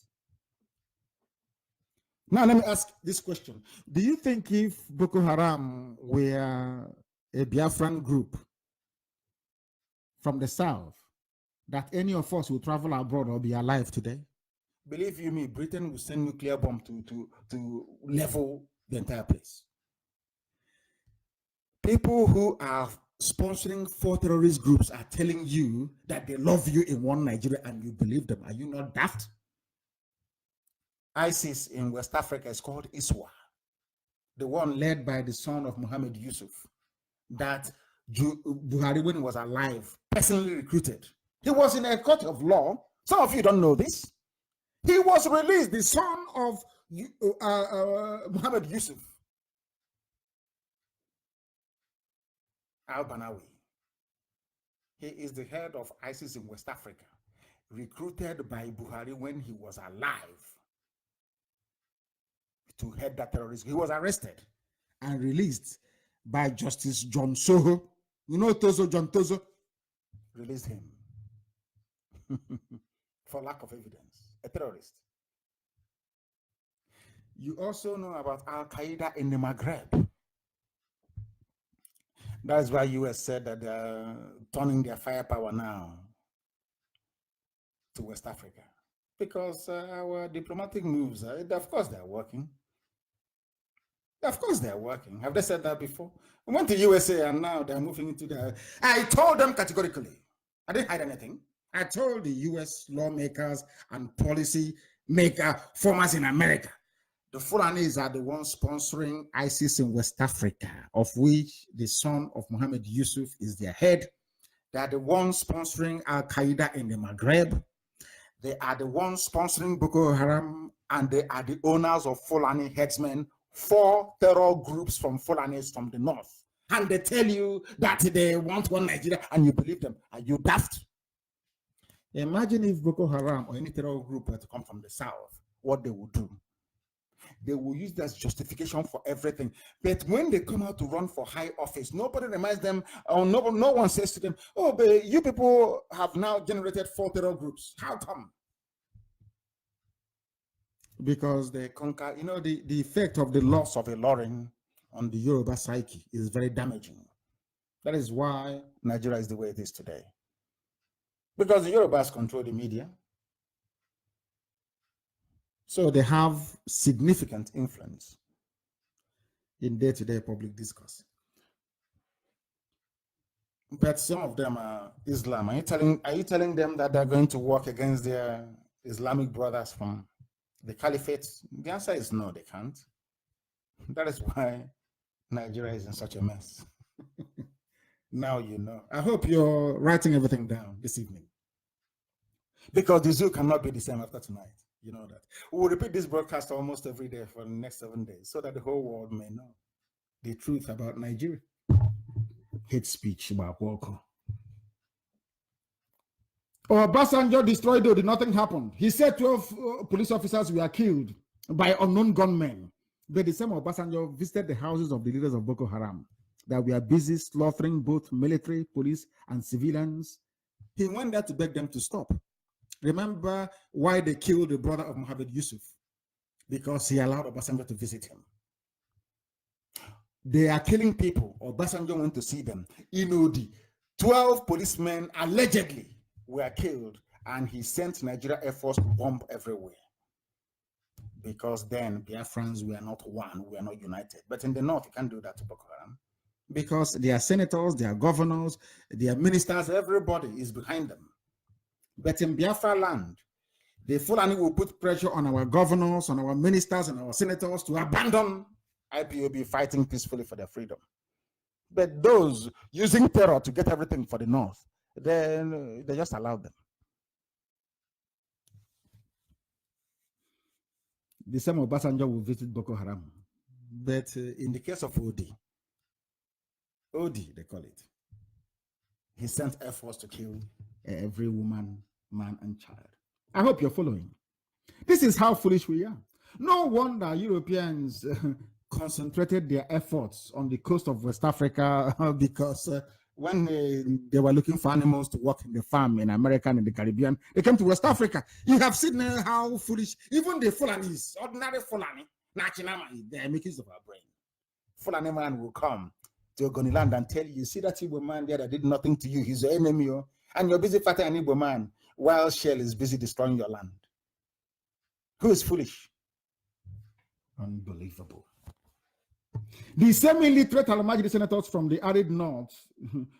Now, let me ask this question. Do you think if Boko Haram were a Biafran group from the south, that any of us will travel abroad or be alive today? Believe you me, Britain will send nuclear bomb to level the entire place. People who are sponsoring 4 terrorist groups are telling you that they love you in one Nigeria and you believe them. Are you not daft? ISIS in West Africa is called ISWA, the one led by the son of Mohammed Yusuf, that Buhari, when he was alive, personally recruited. He was in a court of law. Some of you don't know this. He was released, the son of Mohammed Yusuf al-Banawi. He is the head of ISIS in West Africa, recruited by Buhari when he was alive to head that terrorism. He was arrested and released by Justice John Soho. You know Tozo, John Tozo? Released him for lack of evidence, a terrorist. You also know about Al-Qaeda in the Maghreb. That's why US said that they're turning their firepower now to West Africa. Because our diplomatic moves, of course they're working. Of course they're working. Have they said that before? We went to USA and now they're moving into the... I told them categorically. I didn't hide anything. I told the US lawmakers and policy maker formers in America, the Fulanis are the ones sponsoring ISIS in West Africa, of which the son of Mohammed Yusuf is their head. They are the ones sponsoring Al-Qaeda in the Maghreb. They are the ones sponsoring Boko Haram, and they are the owners of Fulani headsmen, 4 terror groups from Fulanis from the north. And they tell you that they want one Nigeria, and you believe them. Are you daft? Imagine if Boko Haram or any terror group were to come from the south, what they would do. They will use that as justification for everything. But when they come out to run for high office, nobody reminds them, or no one says to them, oh, but you people have now generated 4 terror groups. How come? Because they conquer, you know, the effect of the loss of a Lauren on the Yoruba psyche is very damaging. That is why Nigeria is the way it is today. Because the Yorubas control the media. So they have significant influence in day-to-day public discourse. But some of them are Islam. Are you telling them that they're going to work against their Islamic brothers from the caliphate? The answer is no, they can't. That is why Nigeria is in such a mess. Now you know. I hope you're writing everything down this evening. Because the zoo cannot be the same after tonight. You know that. We will repeat this broadcast almost every day for the next 7 days so that the whole world may know the truth about Nigeria. Hate speech about Walker. Obasanjo destroyed Odi, nothing happened. He said 12 police officers were killed by unknown gunmen. But the same Obasanjo visited the houses of the leaders of Boko Haram that were busy slaughtering both military, police, and civilians. He went there to beg them to stop. Remember why they killed the brother of Mohammed Yusuf? Because he allowed Obasanjo to visit him. They are killing people. Obasanjo went to see them. Inodi, 12 policemen allegedly were killed, and he sent Nigeria Air Force to bomb everywhere. Because then Biafrans were not one, we are not united. But in the north, you can't do that to Boko Haram. Because their senators, their governors, their ministers, everybody is behind them. But in Biafra land, the Fulani will put pressure on our governors, on our ministers, and our senators to abandon IPOB fighting peacefully for their freedom. But those using terror to get everything for the north, then they just allow them. The same Obasanjo will visit Boko Haram. But in the case of Odi, they call it, he sent Air Force to kill every woman, man, and child. I hope you're following. This is how foolish we are. No wonder Europeans concentrated their efforts on the coast of West Africa because when they were looking for animals to work in the farm in America and in the Caribbean, they came to West Africa. You have seen how foolish, even the Fulanis, ordinary Fulani, They're making use of our brain. Fulani man will come to Ogoniland and tell you, see that Igbo man there that did nothing to you, he's your enemy, and you're busy fighting an Igbo man while Shell is busy destroying your land. Who is foolish? Unbelievable. The same illiterate Almajiri senators from the arid north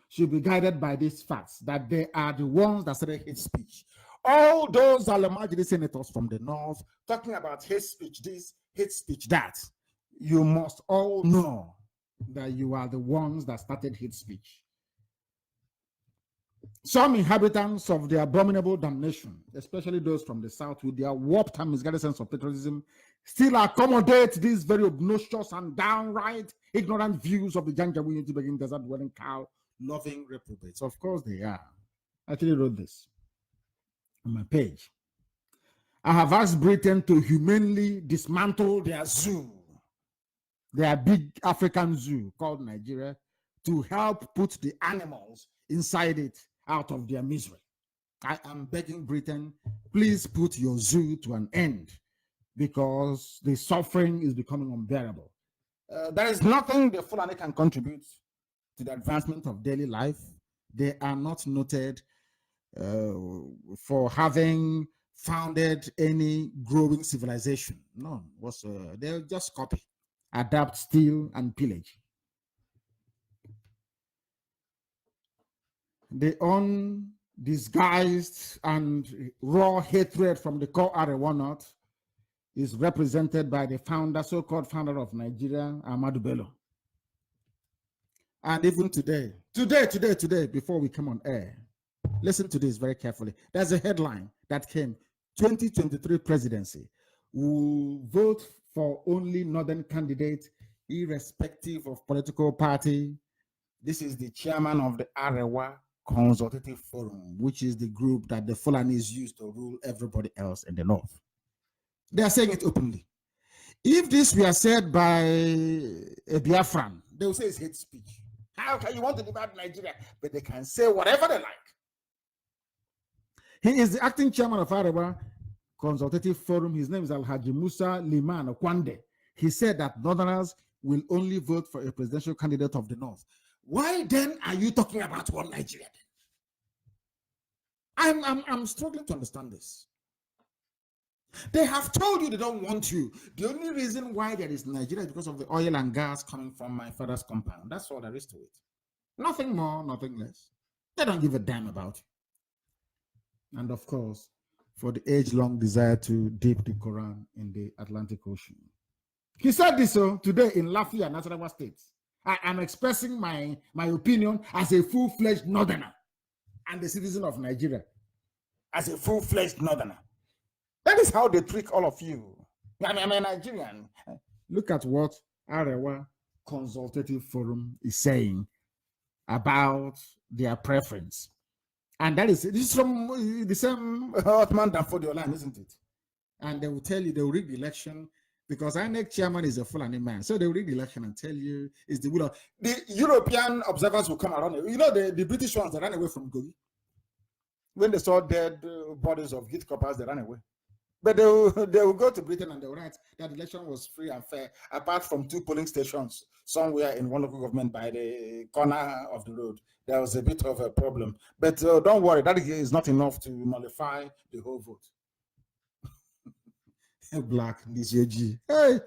should be guided by these facts, that they are the ones that started hate speech. All those Almajiri senators from the north talking about hate speech this, hate speech that, you must all know that you are the ones that started hate speech. Some inhabitants of the abominable damnation, especially those from the south with their warped and misguided sense of patriotism, still accommodate these very obnoxious and downright ignorant views of the Janjaweed unity begin desert dwelling cow loving reprobates. Of course they are. I actually wrote this on my page. I have asked Britain to humanely dismantle their zoo, their big African zoo called Nigeria, to help put the animals inside it out of their misery. I am begging Britain, please put your zoo to an end, because the suffering is becoming unbearable. There is nothing the Fulani can contribute to the advancement of daily life. They are not noted for having founded any growing civilization. None whatsoever. They'll just copy, adapt, steal, and pillage. The undisguised and raw hatred from the core Arewa North is represented by the founder, so-called founder of Nigeria, Ahmadu Bello. And even today, before we come on air, listen to this very carefully. There's a headline that came, 2023 presidency will vote for only northern candidate, irrespective of political party. This is the chairman of the Arewa Consultative Forum, which is the group that the Fulanis use to rule everybody else in the north. They are saying it openly. If this were said by a Biafran, they will say it's hate speech. How can you want to divide Nigeria? But they can say whatever they like. He is the acting chairman of Arewa Consultative Forum. His name is Alhaji Musa Liman Okwande. He said that Northerners will only vote for a presidential candidate of the North. Why then are you talking about one Nigeria? I'm struggling to understand this. They have told you they don't want you. The only reason why there is Nigeria is because of the oil and gas coming from my father's compound. That's all there is to it. Nothing more, nothing less. They don't give a damn about you. And of course, for the age-long desire to dip the Quran in the Atlantic Ocean. He said this today in Lafayette, Nasarawa State. I am expressing my opinion as a full-fledged northerner and a citizen of Nigeria as a full-fledged northerner. That is how they trick all of you. I'm a Nigerian. Look at what Arewa Consultative Forum is saying about their preference. And this is from the same Ottoman Danfodiolan, isn't it? And they will tell you, they will rig the election, because INEC chairman is a Fulani man. So they will read the election and tell you it's the will of the European observers will come around. You know, the British ones that ran away from Gogi. When they saw dead bodies of Git coppers, they ran away. But they will go to Britain and they will write that the election was free and fair, apart from 2 polling stations somewhere in one local government by the corner of the road. There was a bit of a problem. But don't worry, that is not enough to nullify the whole vote. Black, this G. Hey,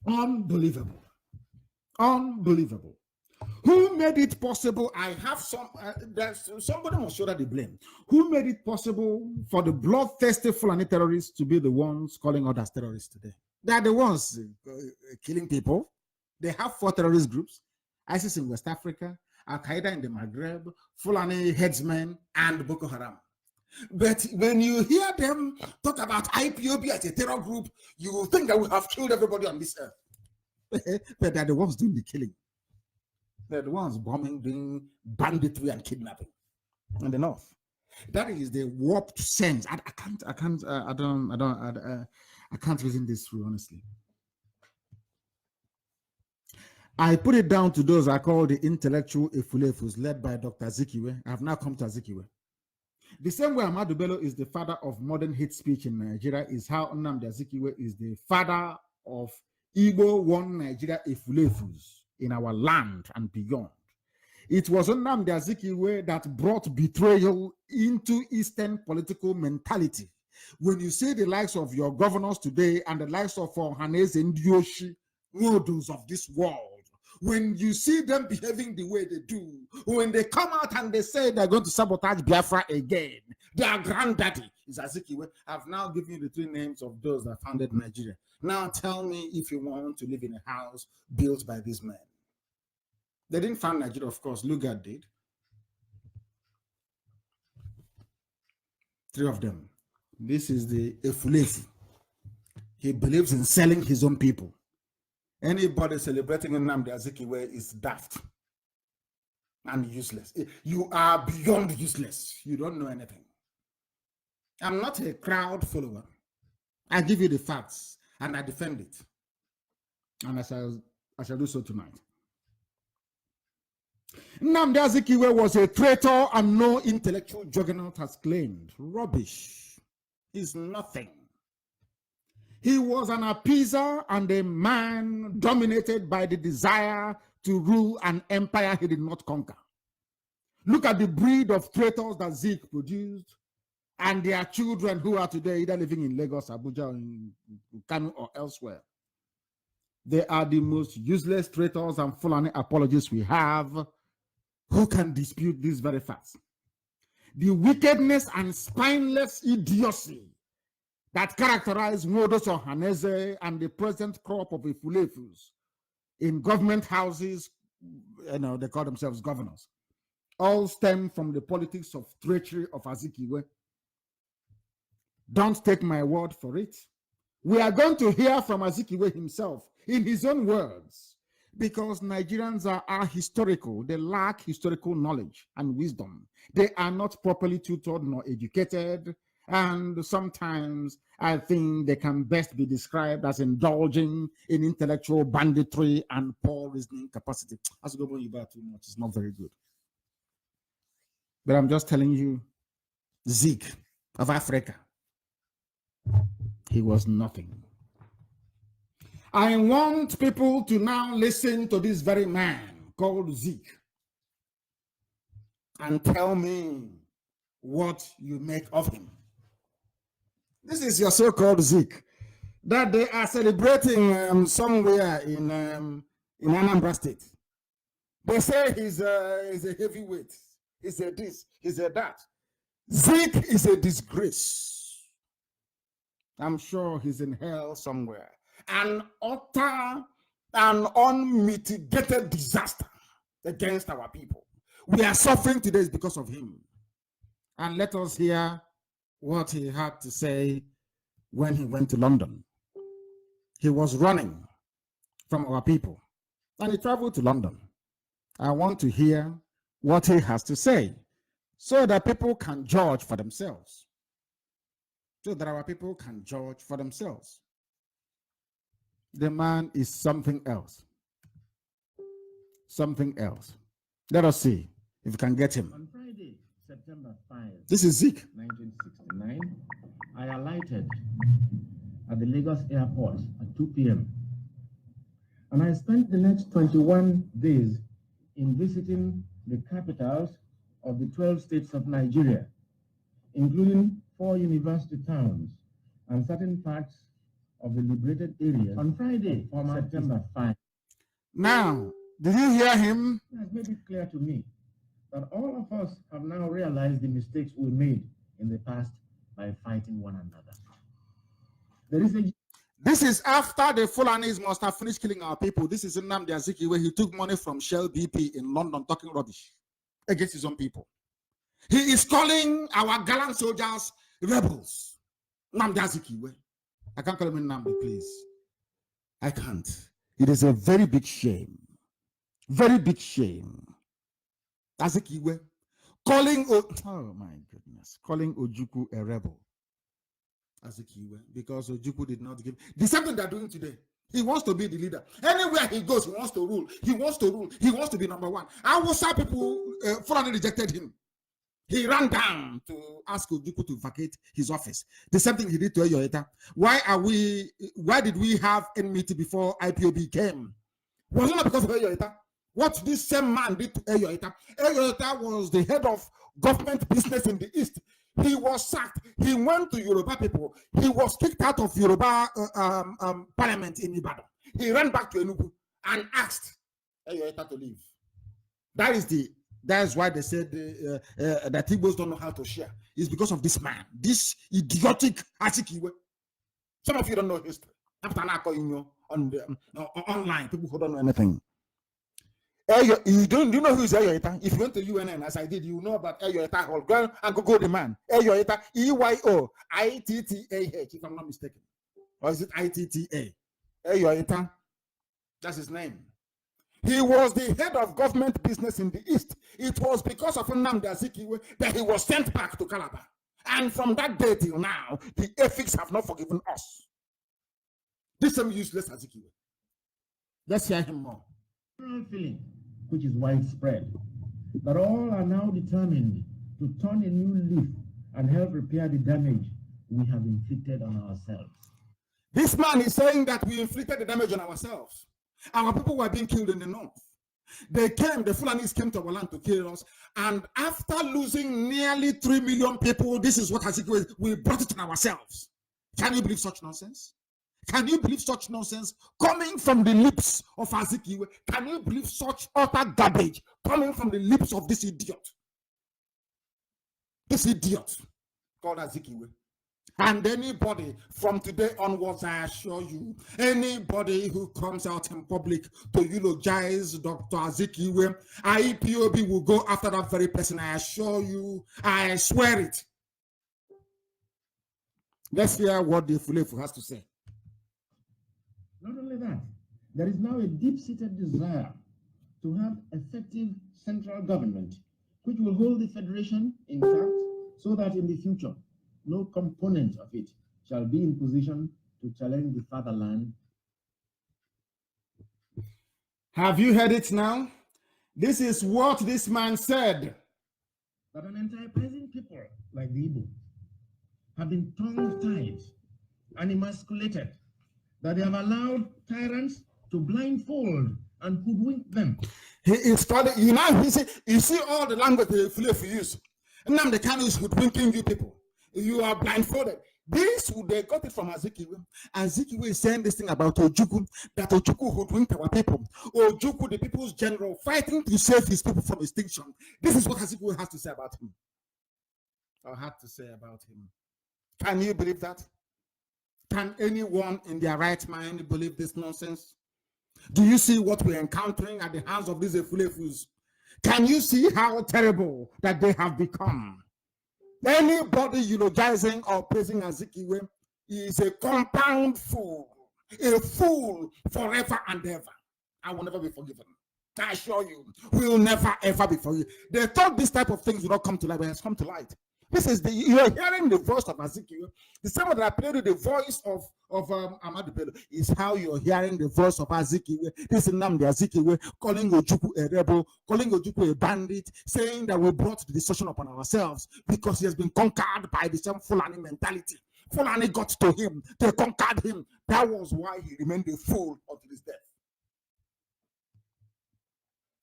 unbelievable. Unbelievable. Who made it possible? I have somebody must shoulder the blame. Who made it possible for the bloodthirsty Fulani terrorists to be the ones calling others terrorists today? They are the ones killing people. They have 4 terrorist groups: ISIS in West Africa, Al Qaeda in the Maghreb, Fulani headsmen, and Boko Haram. But when you hear them talk about IPOB as a terror group, you will think that we have killed everybody on this earth. But they're the ones doing the killing. They're the ones bombing, doing banditry and kidnapping in the north. That is the warped sense. I can't reason this through, honestly. I put it down to those I call the intellectual Efulefus, led by Dr. Zikiwe. I have now come to Zikiwe. The same way Ahmadu Bello is the father of modern hate speech in Nigeria is how Nnamdi Azikiwe is the father of Igbo One Nigeria Efulefus in our land and beyond. It was Nnamdi Azikiwe that brought betrayal into Eastern political mentality. When you see the likes of your governors today and the likes of Ohaneze Ndioshi, models of this world, when you see them behaving the way they do, when they come out and they say they're going to sabotage Biafra again, their granddaddy is Azikiwe. I've now given you the 3 names of those that founded Nigeria. Now tell me if you want to live in a house built by these men. They didn't found Nigeria, of course. Lugard did. 3 of them. This is the Efulefu. He believes in selling his own people. Anybody celebrating Nnamdi Azikiwe is daft and useless. You are beyond useless. You don't know anything. I'm not a crowd follower. I give you the facts and I defend it. And I shall do so tonight. Nnamdi Azikiwe was a traitor and no intellectual juggernaut has claimed. Rubbish. He's nothing. He was an appeaser and a man dominated by the desire to rule an empire he did not conquer. Look at the breed of traitors that Zeke produced and their children who are today either living in Lagos, Abuja, in Kano, or elsewhere. They are the most useless traitors and Fulani apologists we have. Who can dispute these very facts? The wickedness and spineless idiocy that characterize Modos Ohaneze and the present crop of Ifulefus in government houses, they call themselves governors, all stem from the politics of treachery of Azikiwe. Don't take my word for it. We are going to hear from Azikiwe himself in his own words, because Nigerians are ahistorical. They lack historical knowledge and wisdom. They are not properly tutored nor educated. And sometimes I think they can best be described as indulging in intellectual banditry and poor reasoning capacity. As you go about too much, it's not very good. But I'm just telling you, Zeke of Africa, he was nothing. I want people to now listen to this very man called Zeke and tell me what you make of him. This is your so-called Zeke that they are celebrating somewhere in Anambra State. They say he's a heavyweight. He's a this, he's a that. Zeke is a disgrace. I'm sure he's in hell somewhere. An utter and unmitigated disaster against our people. We are suffering today because of him. And let us hear what he had to say when he went to London. He was running from our people and he traveled to London. I want to hear what he has to say so that people can judge for themselves. So that our people can judge for themselves. The man is something else. Something else. Let us see if we can get him. On Friday, September 5, this is Zeke. 1969, I alighted at the Lagos airport at 2 p.m. And I spent the next 21 days in visiting the capitals of the 12 states of Nigeria, including 4 university towns and certain parts of the liberated areas. On Friday, September 5. Now, did you hear him? It has made it clear to me that all of us have now realized the mistakes we made in the past by fighting one another. This is after the Fulanis must have finished killing our people. This is Nnamdi Azikiwe where he took money from Shell BP in London talking rubbish against his own people. He is calling our gallant soldiers rebels. Nnamdi Azikiwe. I can't call him Nnamdi, please. I can't. It is a very big shame. Very big shame. Azikiwe calling, oh my goodness, calling Ojukwu a rebel. Azikiwe, because Ojukwu did not give. The same thing they're doing today. He wants to be the leader. Anywhere he goes, he wants to rule. He wants to rule. He wants to be number one. Awusa people, Fulani rejected him. He ran down to ask Ojukwu to vacate his office. The same thing he did to Eyoeta. Why did we have enmity before IPOB came? Was it not because of Eyoeta? What this same man did to Eyoeta? Eyoeta was the head of government business in the East. He was sacked. He went to Yoruba people. He was kicked out of Yoruba parliament in Ibadan. He ran back to Enugu and asked Eyoeta to leave. That's why they said that Igbos don't know how to share. It's because of this man, this idiotic Achikiwe. Some of you don't know history. After on the online, people who don't know anything. You know who is Eyoeta? If you went to UNN, as I did, you know about Eyoeta. Go and Google the man. Eyoeta, EYOITTAH, if I'm not mistaken. Or is it ITTA? Eyoeta. That's his name. He was the head of government business in the East. It was because of Nnamdi Azikiwe that he was sent back to Calabar. And from that day till now, the ethics have not forgiven us. This same useless Azikiwe. Let's hear him more. Feeling, which is widespread, that all are now determined to turn a new leaf and help repair the damage we have inflicted on ourselves. This man is saying that we inflicted the damage on ourselves. Our people were being killed in the north. The Fulanis came to our land to kill us. And after losing nearly 3 million people, this is what Azikiwe, we brought it on ourselves. Can you believe such nonsense? Can you believe such nonsense coming from the lips of Azikiwe? Can you believe such utter garbage coming from the lips of this idiot? This idiot called Azikiwe. And anybody from today onwards, I assure you, anybody who comes out in public to eulogize Dr. Azikiwe, IPOB will go after that very person. I assure you, I swear it. Let's hear what the Fulefu has to say. Not only that, there is now a deep-seated desire to have effective central government, which will hold the federation intact so that in the future, no component of it shall be in position to challenge the fatherland. Have you heard it now? This is what this man said. That an enterprising people like the Igbo have been tongue-tied and emasculated, that they have allowed tyrants to blindfold and hoodwink them. He is calling, you see all the language the Fulefu use. Nnamdi Kanu is hoodwinking you people. You are blindfolded. They got it from Azikiwe. Azikiwe is saying this thing about Ojukwu, that Ojukwu hoodwinked our people. Ojukwu, the people's general, fighting to save his people from extinction. This is what Azikiwe has to say about him. Or had to say about him. Can you believe that? Can anyone in their right mind believe this nonsense? Do you see what we're encountering at the hands of these Efulefus? Can you see how terrible that they have become? Anybody eulogizing or praising Azikiwe is a compound fool, a fool forever and ever. I will never be forgiven. I assure you, we will never ever be forgiven. They thought this type of things would not come to light, but it has come to light. This is you are hearing the voice of Azikiwe. The same way that I played the voice of Ahmadu Bello is how you're hearing the voice of Azikiwe. This is Nnamdi Azikiwe calling Ojukwu a rebel, calling Ojukwu a bandit, saying that we brought the destruction upon ourselves because he has been conquered by the same Fulani mentality. Fulani got to him, they conquered him. That was why he remained a fool until his death.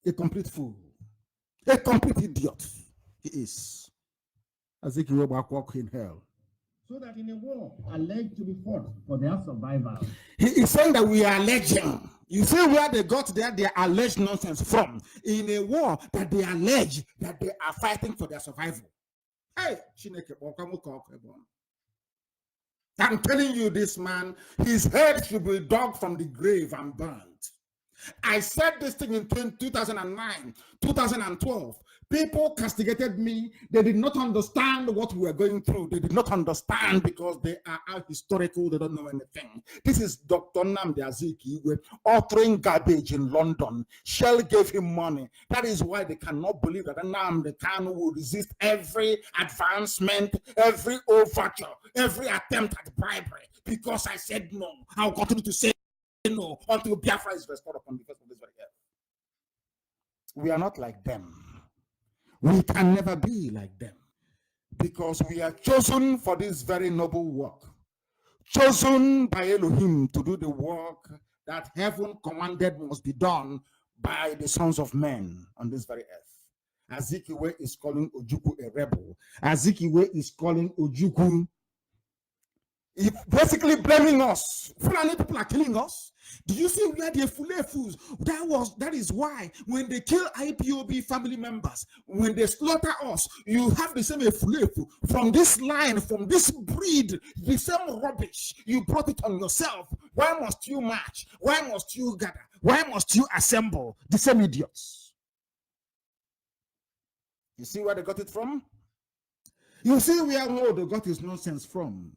A complete fool, a complete idiot. He is. Azikiwe walk in hell. So that in a war alleged to be fought for their survival. He is saying that we are alleging. You see where they got their alleged nonsense from? In a war that they allege that they are fighting for their survival. Hey, I'm telling you, this man, his head should be dug from the grave and burned. I said this thing in 2009, 2012. People castigated me. They did not understand what we were going through. They did not understand because they are ahistorical. They don't know anything. This is Dr. Nnamdi Azikiwe uttering garbage in London. Shell gave him money. That is why they cannot believe that Nnamdi Kanu will resist every advancement, every overture, every attempt at bribery. Because I said no. I will continue to say no until Biafra is restored upon the face of this very earth. We are not like them. We can never be like them because we are chosen for this very noble work, chosen by Elohim to do the work that heaven commanded must be done by the sons of men on this very earth. Azikiwe is calling Ojukwu a rebel. Azikiwe is calling Ojukwu basically blaming us. Fulani people are killing us. Do you see where the Fulefus? That is why when they kill IPOB family members, when they slaughter us, you have the same Fulefu from this line, from this breed, the same rubbish. You brought it on yourself. Why must you march? Why must you gather? Why must you assemble? The same idiots. You see where they got it from? You see where Modo got his nonsense from.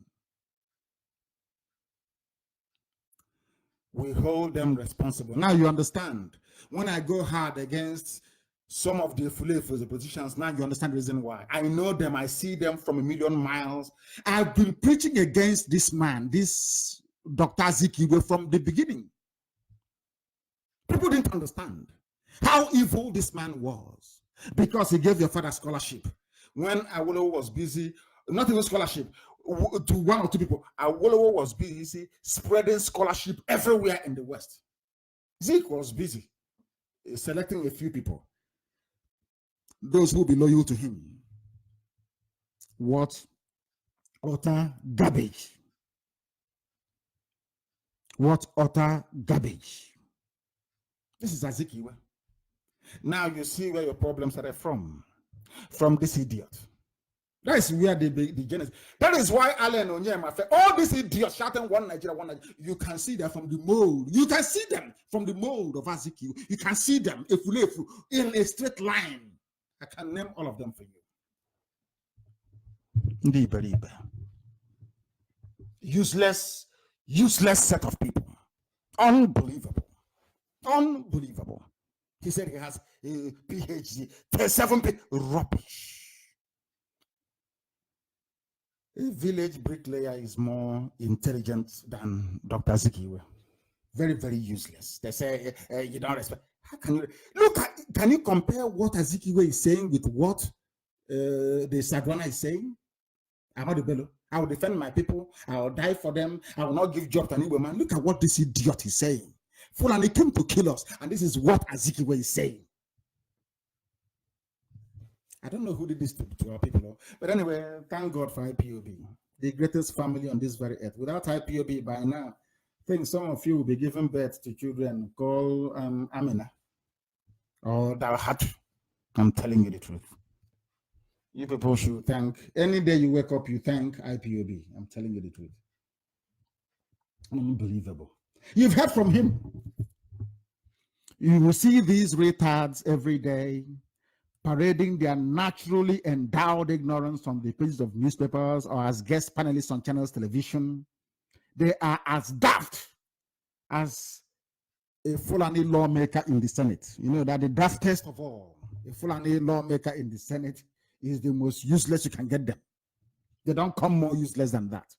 We hold them responsible. Now you understand. When I go hard against some of the Fulefus, the politicians, now you understand the reason why. I know them. I see them from a million miles. I've been preaching against this man, this Dr. Zikiwe, from the beginning. People didn't understand how evil this man was because he gave your father scholarship. When Awolowo was busy, not even scholarship, to one or two people, Awolowo was busy spreading scholarship everywhere in the West. Zeke was busy selecting a few people, those who will be loyal to him. What utter garbage. What utter garbage. This is Azikiwe. Now you see where your problems are from this idiot. That is where the genesis. That is why Allen Onyema, all these idiots shouting one Nigeria, you can see them from the mold. You can see them from the mold of Azikiwe. You can see them in a straight line. I can name all of them for you. Useless set of people. Unbelievable. He said he has a PhD, 7 rubbish. A village bricklayer is more intelligent than Dr. Zikiwe. Very, very useless. They say you don't respect. How can you look at? Can you compare what Azikiwe is saying with what the Sadwana is saying? Ahmadu Bello, I will defend my people. I will die for them. I will not give job to any woman. Look at what this idiot is saying. Fulani came to kill us, and this is what Azikiwe is saying. I don't know who did this to our people, but anyway, thank God for IPOB, the greatest family on this very earth. Without IPOB, by now, I think some of you will be giving birth to children called Amina or Dawhatu. I'm telling you the truth. You people should thank, any day you wake up, you thank IPOB. I'm telling you the truth. Unbelievable. You've heard from him. You will see these retards every day parading their naturally endowed ignorance on the pages of newspapers or as guest panelists on channels television. They are as daft as a Fulani lawmaker in the Senate. You know that the daftest of all, a Fulani lawmaker in the Senate is the most useless you can get them. They don't come more useless than that.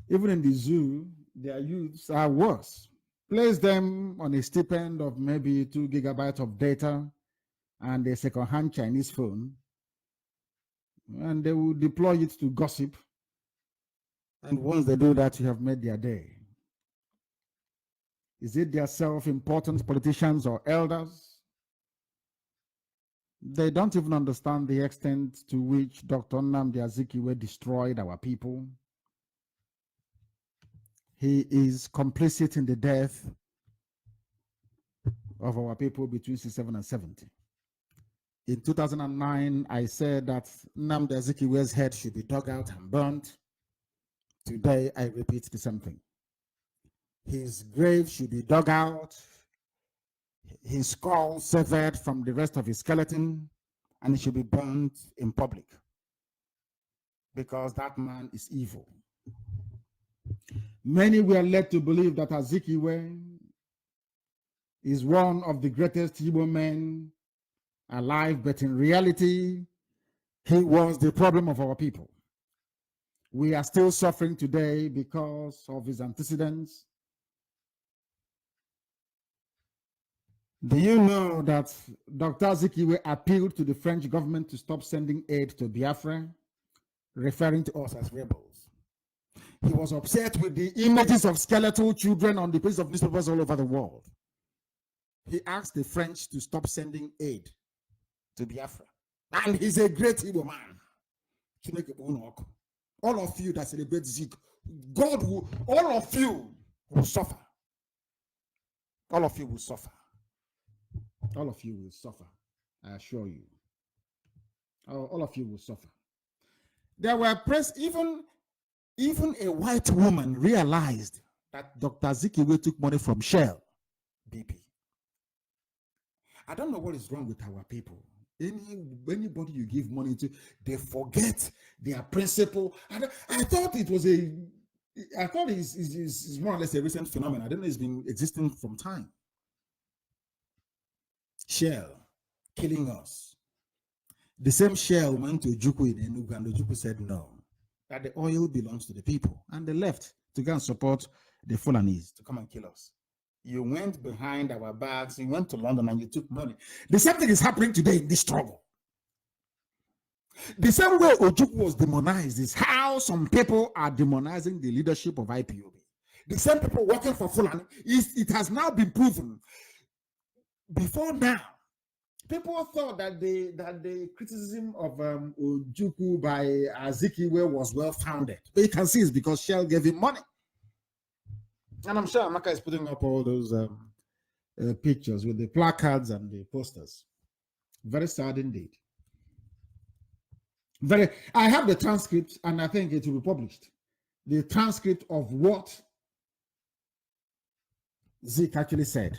Even in the zoo, their youths are worse. Place them on a stipend of maybe 2 gigabytes of data and a second-hand Chinese phone, and they will deploy it to gossip. And once they do that, you have made their day. Is it their self-important politicians or elders? They don't even understand the extent to which Dr. Nnamdi Azikiwe destroyed our people. He is complicit in the death of our people between 67 and 70. In 2009, I said that Nnamdi Azikiwe's head should be dug out and burnt. Today, I repeat the same thing. His grave should be dug out, his skull severed from the rest of his skeleton, and it should be burnt in public because that man is evil. Many were led to believe that Azikiwe is one of the greatest Igbo men alive, but in reality, he was the problem of our people. We are still suffering today because of his antecedents. Do you know that Dr. Azikiwe appealed to the French government to stop sending aid to Biafra, referring to us as rebels? He was upset with the images of skeletal children on the pages of newspapers all over the world. He asked the French to stop sending aid to Biafra. And he's a great Igbo man. All of you that celebrate Zik, God will, all of you will suffer. All of you will suffer. All of you will suffer. I assure you. All of you will suffer. There were press, even a white woman realized that Dr. Zikiwe took money from Shell BP. I don't know what is wrong with our people. Anybody you give money to, they forget their principle. And I thought it was it's more or less a recent phenomenon. I don't know, it's been existing from time. Shell killing us. The same Shell went to Ojukwu in Enugu, and Ojukwu said no, that the oil belongs to the people, and they left to go and support the Fulanis to come and kill us. You went behind our backs, you went to London and you took money. The same thing is happening today in this struggle. The same way Ojukwu was demonized is how some people are demonizing the leadership of IPOB. The same people working for Fulani, it has now been proven. Before now, people thought that the criticism of Ojukwu by Azikiwe was well founded. But you can see it's because Shell gave him money. And I'm sure Amaka is putting up all those pictures with the placards and the posters. Very sad indeed. I have the transcript, and I think it will be published. The transcript of what Zik actually said.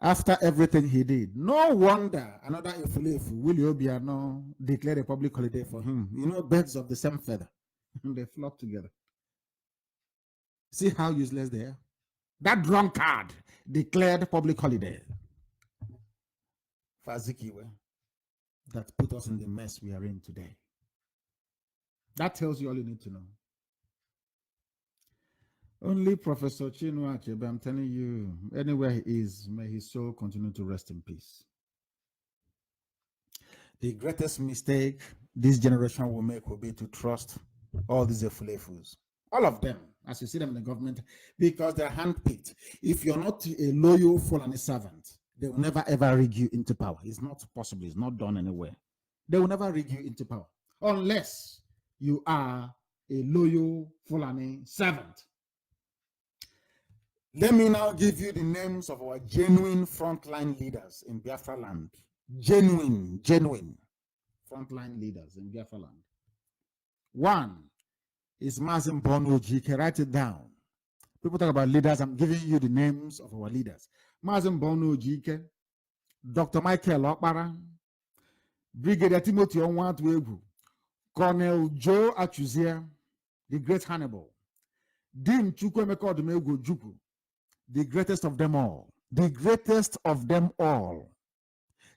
After everything he did, no wonder another Ifulefu, Willie Obiano, declared a public holiday for him. You know, birds of the same feather. They flock together. See how useless they are? That drunkard declared public holiday for Azikiwe that put us in the mess we are in today. That tells you all you need to know. Only Professor Chinua Achebe, I'm telling you, anywhere he is, may his soul continue to rest in peace. The greatest mistake this generation will make will be to trust all these Efulefus. All of them, as you see them in the government, because they're handpicked. If you're not a loyal Fulani servant, they will never ever rig you into power. It's not possible. It's not done anywhere. They will never rig you into power unless you are a loyal Fulani servant. Let me now give you the names of our genuine frontline leaders in Biafra land. Genuine frontline leaders in Biafra land. One is Mazin Bono Ojike. Write it down. People talk about leaders. I'm giving you the names of our leaders. Mazin Bono Ojike, Dr. Michael Okpara, Brigadier Timothy Onwatuegu, Colonel Joe Achuzia, the great Hannibal, Dean Chukwemeka Odumegwu Ojukwu, the greatest of them all. The greatest of them all.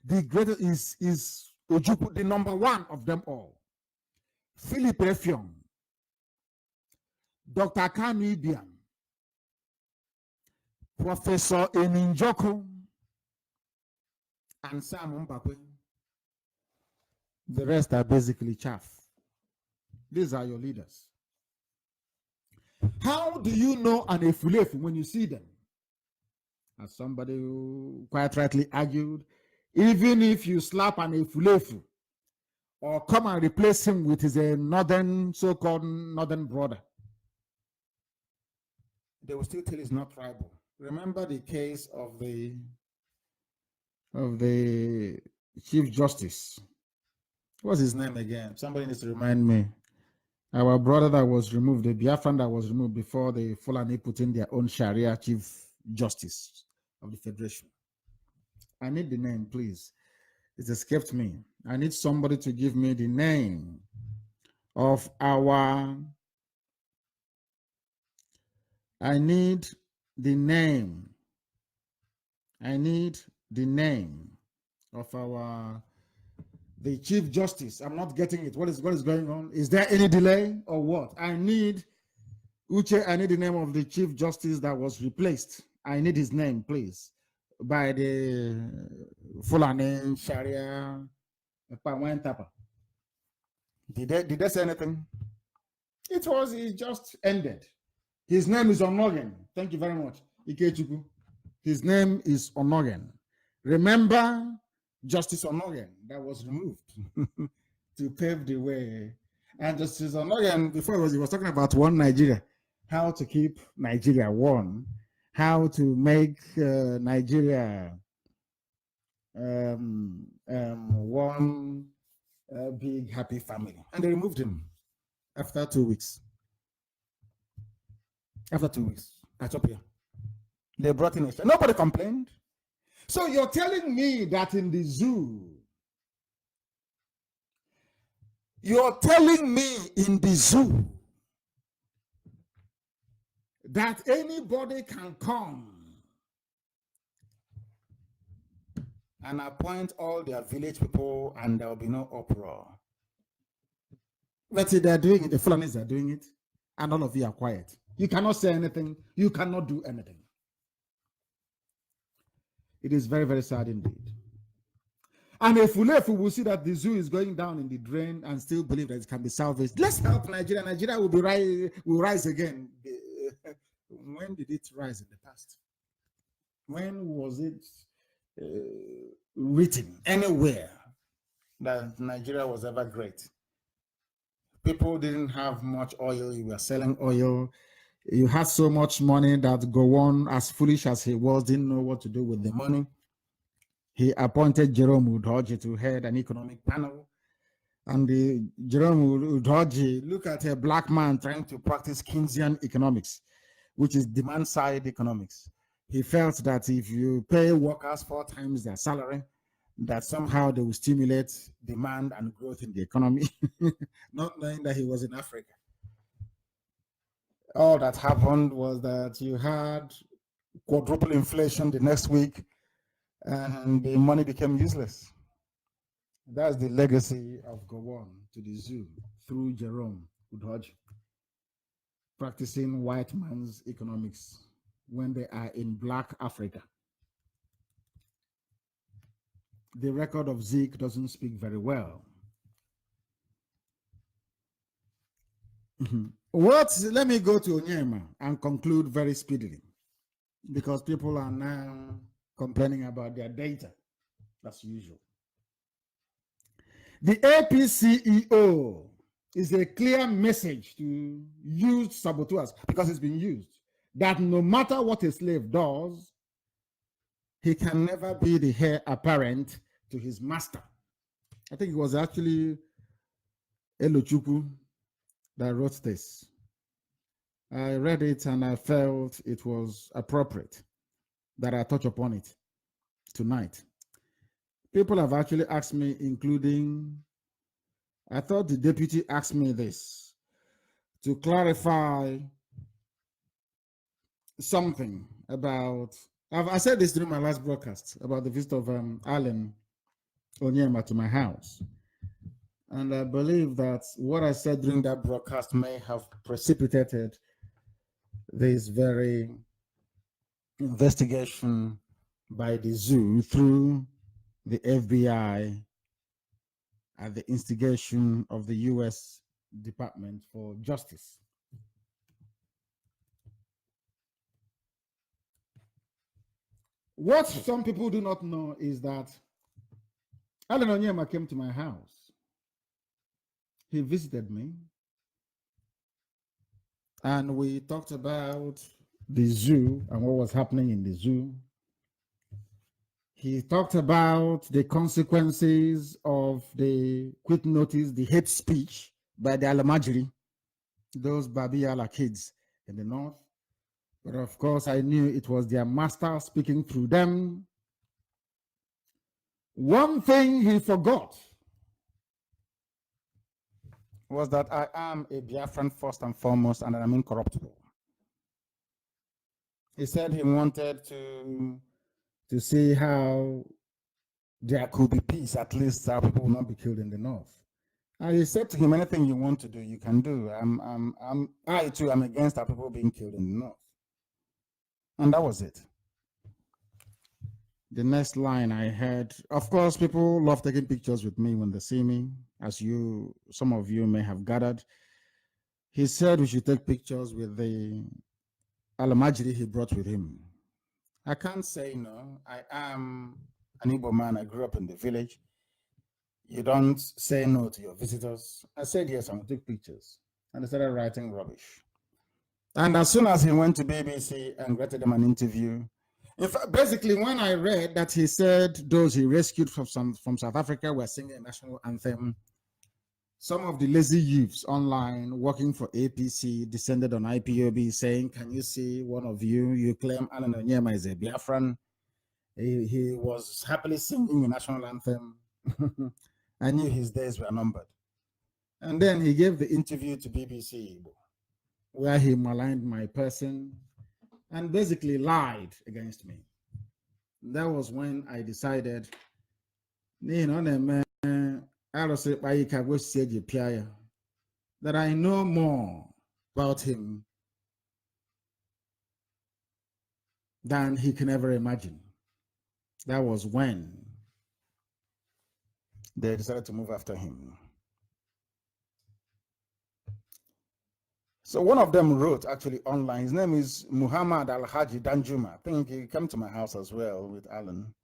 The greatest is Ojukwu, the number one of them all. Philip Effiong, Dr. Kanu Ibiam, Professor Eninjoko, and Sam Mbakwe. The rest are basically chaff. These are your leaders. How do you know an Efulefu when you see them? As somebody who quite rightly argued, even if you slap an Efulefu or come and replace him with his northern, so-called northern brother, they will still tell he's not tribal. Remember the case of the Chief Justice. What's his name again? Somebody needs to remind me. Our brother that was removed, the Biafran that was removed before the Fulani put in their own Sharia Chief Justice of the Federation. I need the name, please. It escaped me. I need somebody to give me the name of our... I need the name of the Chief Justice. I'm not getting it. What is going on? Is there any delay or what? I need Uche, I need the name of the Chief Justice that was replaced. I need his name, please. By the Fulani Sharia Tapa. Did they say anything? It just ended. His name is Onogen. Thank you very much. Ikechuku. His name is Onogen. Remember Justice Onogen that was removed to pave the way. And Justice Onogen, before he was talking about one Nigeria, how to keep Nigeria one, how to make Nigeria one big happy family. And they removed him after 2 weeks. After 2 weeks, Ethiopia. They brought in a nobody complained. So you're telling me that in the zoo, that anybody can come and appoint all their village people and there will be no uproar. But they're doing it, the Fulanis are doing it, and all of you are quiet. You cannot say anything, you cannot do anything. It is very, very sad indeed. And if we will see that the zoo is going down in the drain and still believe that it can be salvaged, let's help Nigeria. Nigeria will rise again. When did it rise in the past? When was it written anywhere that Nigeria was ever great? People didn't have much oil. You were selling oil. You had so much money that Gowon, as foolish as he was, didn't know what to do with the money. He appointed Jerome Udoji to head an economic panel. And Jerome Udoji, look at a black man trying to practice Keynesian economics, which is demand-side economics. He felt that if you pay workers 4 times their salary, that somehow they will stimulate demand and growth in the economy, not knowing that he was in Africa. All that happened was that you had quadruple inflation the next week, and the money became useless. That's the legacy of Gowon to the zoo through Jerome Udoji, practicing white man's economics when they are in black Africa. The record of Zeke doesn't speak very well. Let me go to Onyema and conclude very speedily, because people are now complaining about their data, as usual. The AP CEO is a clear message to used saboteurs, because it's been used, that no matter what a slave does, he can never be the heir apparent to his master. I think it was actually Elochukwu that wrote this. I read it and I felt it was appropriate that I touch upon it tonight. People have actually asked me, including, I thought the deputy asked me this, to clarify something about, I said this during my last broadcast about the visit of Alan Onyema to my house. And I believe that what I said during that broadcast may have precipitated this very investigation by the zoo through the FBI at the instigation of the U.S. Department for Justice. What some people do not know is that Alan Onyema came to my house. He visited me. And we talked about the zoo and what was happening in the zoo. He talked about the consequences of the quick notice, the hate speech by the Alamajiri, those Babiyala kids in the north. But of course, I knew it was their master speaking through them. One thing he forgot was that I am a Biafran first and foremost, and I'm incorruptible. He said he wanted to see how there could be peace, at least our people will not be killed in the north. I said to him, anything you want to do, you can do. I too am against our people being killed in the north. And that was it. The next line I heard, of course, people love taking pictures with me when they see me, as some of you may have gathered. He said we should take pictures with the Alamajiri he brought with him. I can't say no. I am an Igbo man. I grew up in the village. You don't say no to your visitors. I said yes, I'm going to take pictures. And they started writing rubbish. And as soon as he went to BBC and granted them an interview, in fact, basically, when I read that he said those he rescued from South Africa were singing a national anthem, some of the lazy youths online working for APC descended on IPOB saying, can you see one of you claim Alan Onyema is a Biafran. He was happily singing a national anthem. I knew his days were numbered. And then he gave the interview to BBC, where he maligned my person and basically lied against me. That was when I decided, that I know more about him than he can ever imagine. That was when they decided to move after him. So one of them wrote actually online. His name is Muhammad Al-Haji Danjuma. I think he came to my house as well with Alan.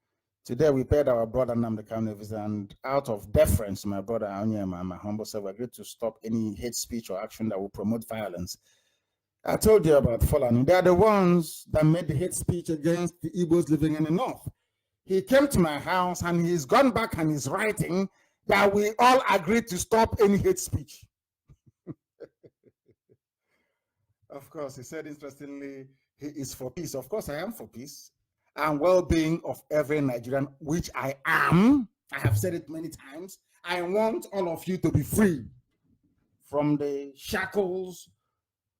Today we paid our brother Namdekane a visit, and out of deference to my brother Onyema and my humble self, we agreed to stop any hate speech or action that will promote violence. I told you about Fulani. They are the ones that made the hate speech against the Igbos living in the north. He came to my house and he's gone back and he's writing that we all agreed to stop any hate speech. Of course, he said, interestingly, he is for peace. Of course, I am for peace and well-being of every Nigerian, which I am. I have said it many times. I want all of you to be free from the shackles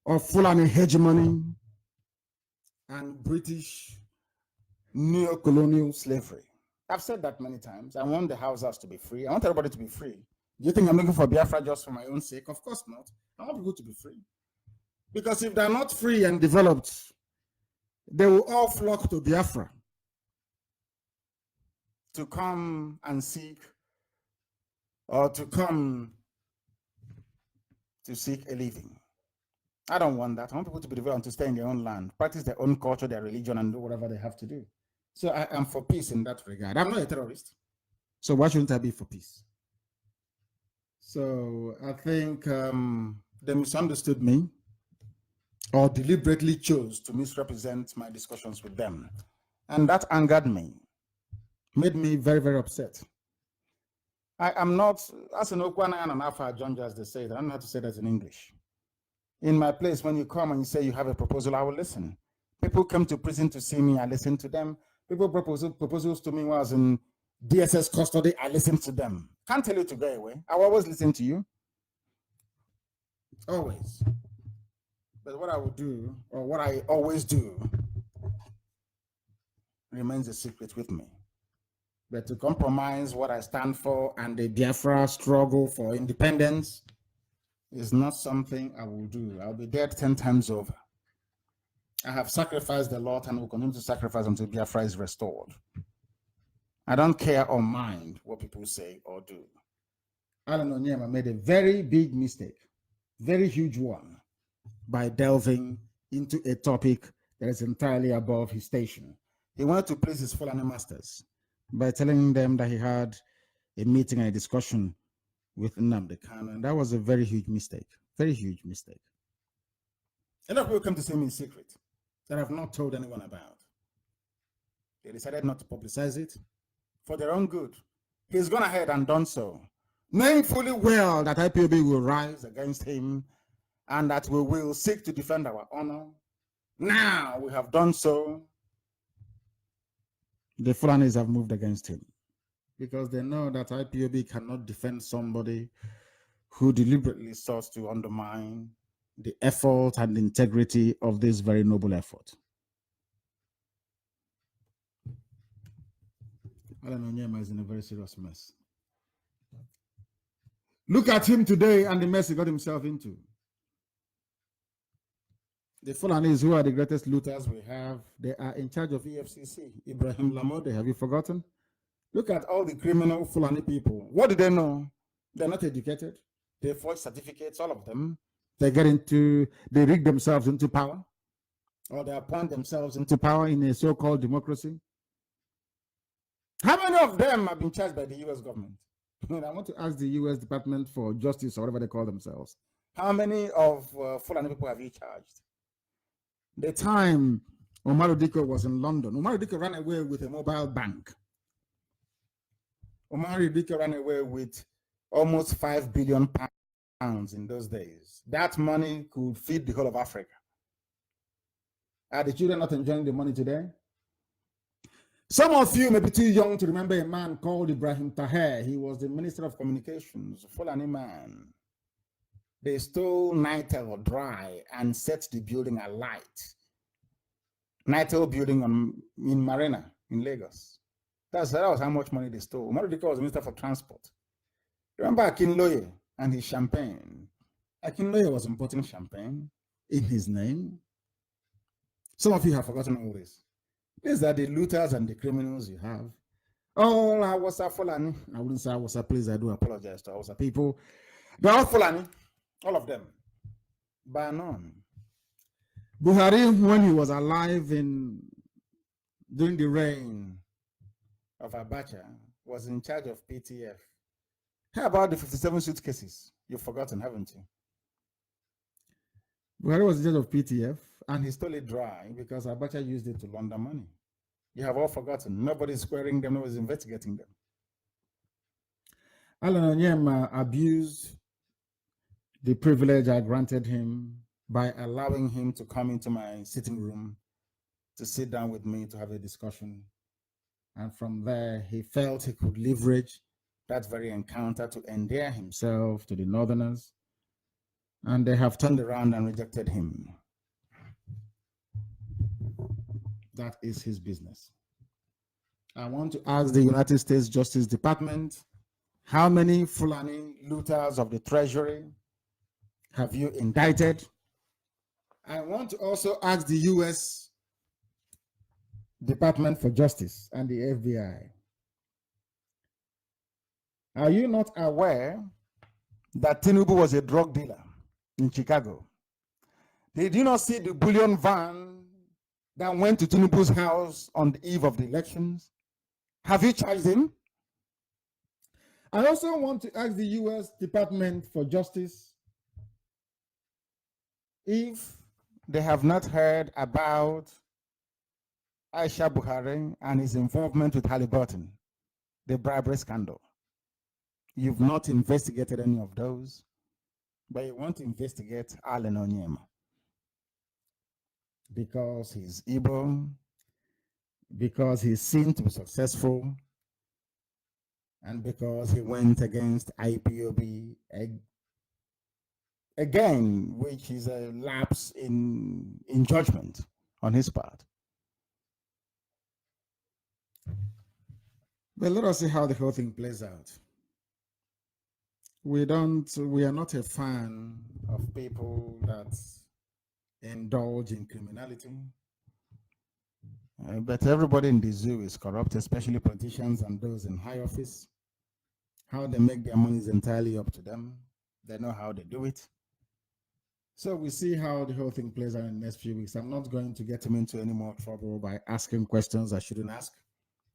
of Fulani hegemony and British neo-colonial slavery. I've said that many times. I want the Hausas to be free. I want everybody to be free. Do you think I'm looking for Biafra just for my own sake? Of course not. I want people to be free. Because if they're not free and developed, they will all flock to Biafra to come and seek, or to come to seek a living. I don't want that. I want people to be developed, to stay in their own land, practice their own culture, their religion, and do whatever they have to do. So I am for peace in that regard. I'm not a terrorist. So why shouldn't I be for peace? So I think they misunderstood me or deliberately chose to misrepresent my discussions with them. And that angered me, made me very, very upset. I am not, as an Okwana and an Alpha John, as they say, I don't know how to say that in English. In my place, when you come and you say you have a proposal, I will listen. People come to prison to see me, I listen to them. People propose proposals to me when I was in DSS custody, I listen to them. Can't tell you to go away. I will always listen to you. Always. But what I will do, or what I always do, remains a secret with me. But to compromise what I stand for and the Biafra struggle for independence is not something I will do. I'll be dead 10 times over. I have sacrificed a lot and will continue to sacrifice until Biafra is restored. I don't care or mind what people say or do. Alan Onyema made a very big mistake, very huge one, by delving into a topic that is entirely above his station. He wanted to please his Fulani masters by telling them that he had a meeting and a discussion with Nnamdi Kanu, and that was a very huge mistake, very huge mistake. A lot of people come to see me in secret that I've not told anyone about. They decided not to publicize it for their own good. He's gone ahead and done so, knowing fully well that IPOB will rise against him and that we will seek to defend our honor. Now we have done so. The Fulanis have moved against him because they know that IPOB cannot defend somebody who deliberately sought to undermine the effort and integrity of this very noble effort. Alan Onyema is in a very serious mess. Look at him today and the mess he got himself into. The Fulanis, who are the greatest looters we have, they are in charge of EFCC. Ibrahim Lamode, have you forgotten? Look at all the criminal Fulani people. What do they know? They're not educated. They forge certificates, all of them. They rig themselves into power, or they appoint themselves into power in a so-called democracy. How many of them have been charged by the US government? I want to ask the US Department for Justice, or whatever they call themselves. How many of Fulani people have you charged? The time Omar Diko was in London, Omar Diko ran away with a mobile bank. Omar Diko ran away with almost 5 billion pounds in those days. That money could feed the whole of Africa. Are the children not enjoying the money today? Some of you may be too young to remember a man called Ibrahim Taher. He was the Minister of Communications, Fulani man. They stole Nitel dry and set the building alight. Nitel building in Marina in Lagos. That was how much money they stole. Umar Diko was Minister for Transport. Remember Akinloye and his champagne? Akinloye was importing champagne in his name. Some of you have forgotten all this. These are the looters and the criminals you have. Oh, I was a Fulani. I wouldn't say I was a, please, I do apologize to our people. They're all Fulani, all of them. By none. Buhari, when he was alive during the reign of Abacha, was in charge of PTF. How about the 57 suitcases? You've forgotten, haven't you? Buhari was in charge of PTF, and he stole it dry because Abacha used it to launder money. You have all forgotten. Nobody's squaring them, nobody's investigating them. Alan Onyema abused the privilege I granted him by allowing him to come into my sitting room to sit down with me to have a discussion. And from there, he felt he could leverage that very encounter to endear himself to the Northerners. And they have turned around and rejected him. That is his business. I want to ask the United States Justice Department, how many Fulani looters of the Treasury have you indicted? I want to also ask the US Department for Justice and the FBI. Are you not aware that Tinubu was a drug dealer in Chicago? Did you not see the bullion van that went to Tinubu's house on the eve of the elections? Have you charged him? I also want to ask the US Department for Justice if they have not heard about Aisha Buhari and his involvement with Halliburton, the bribery scandal. You've not investigated any of those, but you want to investigate Alan Onyema because he's Igbo, because he's seen to be successful, and because he went against IPOB again, which is a lapse in judgment on his part. But let us see how the whole thing plays out. We are not a fan of people that indulge in criminality. But everybody in the zoo is corrupt, especially politicians and those in high office. How they make their money is entirely up to them. They know how they do it. So we see how the whole thing plays out in the next few weeks. I'm not going to get him into any more trouble by asking questions I shouldn't ask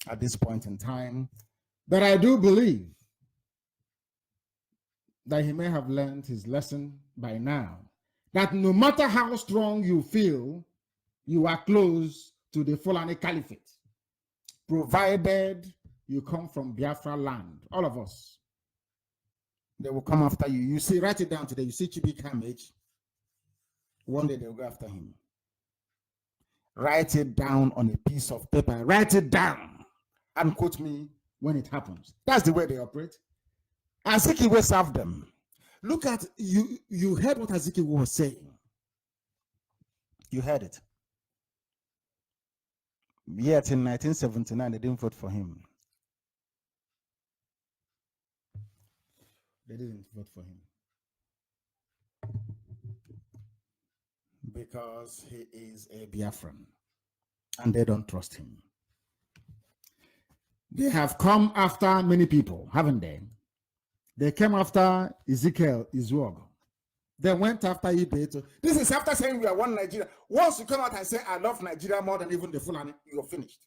at this point in time. But I do believe that he may have learned his lesson by now, that no matter how strong you feel, you are close to the Fulani Caliphate, provided you come from Biafra land, all of us. They will come after you. You see, write it down today. You see Chibi Kamage. One day they'll go after him. Write it down on a piece of paper. Write it down and quote me when it happens. That's the way they operate. Azikiwe served them. Look at, you heard what Azikiwe was saying. You heard it. Yet in 1979, they didn't vote for him. They didn't vote for him because he is a Biafran and they don't trust him. They have come after many people, haven't they? They came after Ezekiel Izuogo. They went after Ibeto. This is after saying we are one Nigeria. Once you come out and say, I love Nigeria more than even the Fulani, you're finished.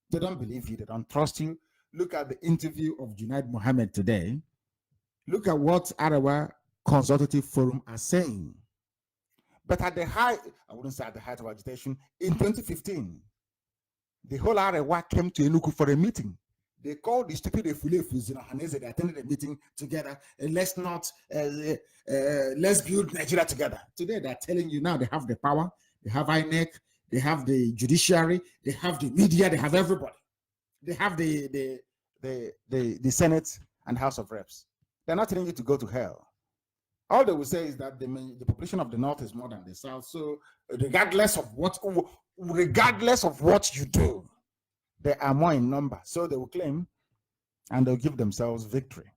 They don't believe you. They don't trust you. Look at the interview of Junaid Mohammed today. Look at what Arawa Consultative Forum are saying. But at the height, I wouldn't say at the height of agitation, in 2015, the whole Arawa came to Enugu for a meeting. They called the stupid Efulefus in Ohanese. They attended a meeting together. And let's build Nigeria together. Today, they're telling you now they have the power. They have INEC. They have the judiciary. They have the media. They have everybody. They have the Senate and House of Reps. They're not telling you to go to hell. All they will say is that the population of the North is more than the South. So regardless of what you do, they are more in number. So they will claim and they'll give themselves victory.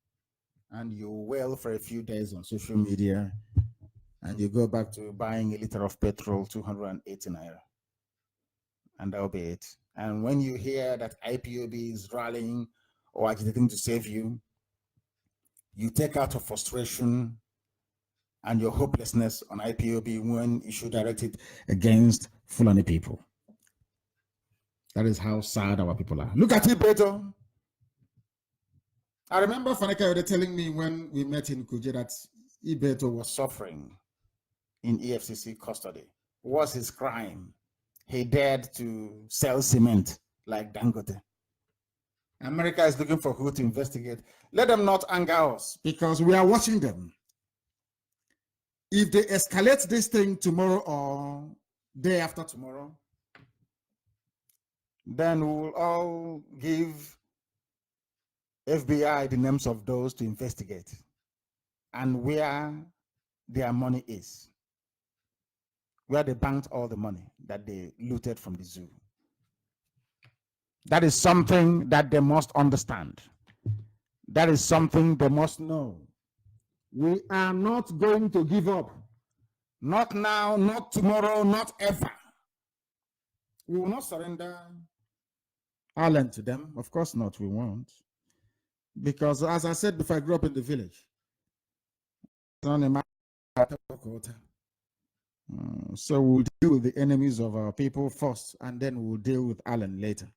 And you wail for a few days on social media and you go back to buying a liter of petrol, 280 naira. And that'll be it. And when you hear that IPOB is rallying or agitating to save you, you take out of frustration and your hopelessness on IPOB when you should direct it against Fulani people. That is how sad our people are. Look at Ibeto. I remember Faneka telling me when we met in Kuje that Ibeto was suffering in EFCC custody. What was his crime? He dared to sell cement like Dangote. America is looking for who to investigate. Let them not anger us because we are watching them. If they escalate this thing tomorrow or day after tomorrow, then we will all give FBI the names of those to investigate and where their money is, where they banked all the money that they looted from the zoo. That is something that they must understand. That is something they must know. We are not going to give up. Not now, not tomorrow, not ever. We will not surrender Ireland to them. Of course not, we won't. Because as I said before, I grew up in the village. So we'll deal with the enemies of our people first, and then we'll deal with Ireland later.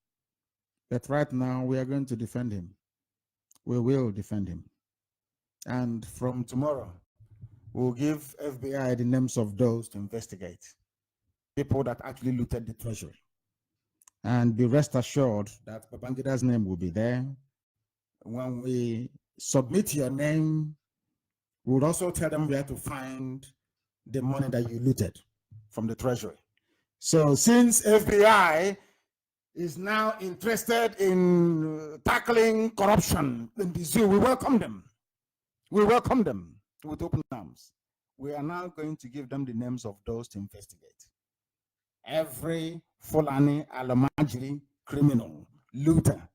But right now, we are going to defend him. We will defend him. And from tomorrow, we'll give FBI the names of those to investigate. People that actually looted the treasury. And be rest assured that Babangida's name will be there. When we submit your name, we'll also tell them where to find the money that you looted from the treasury. So since FBI is now interested in tackling corruption in the zoo, we welcome them. We welcome them with open arms. We are now going to give them the names of those to investigate. Every Fulani, Alamajiri, criminal, looter,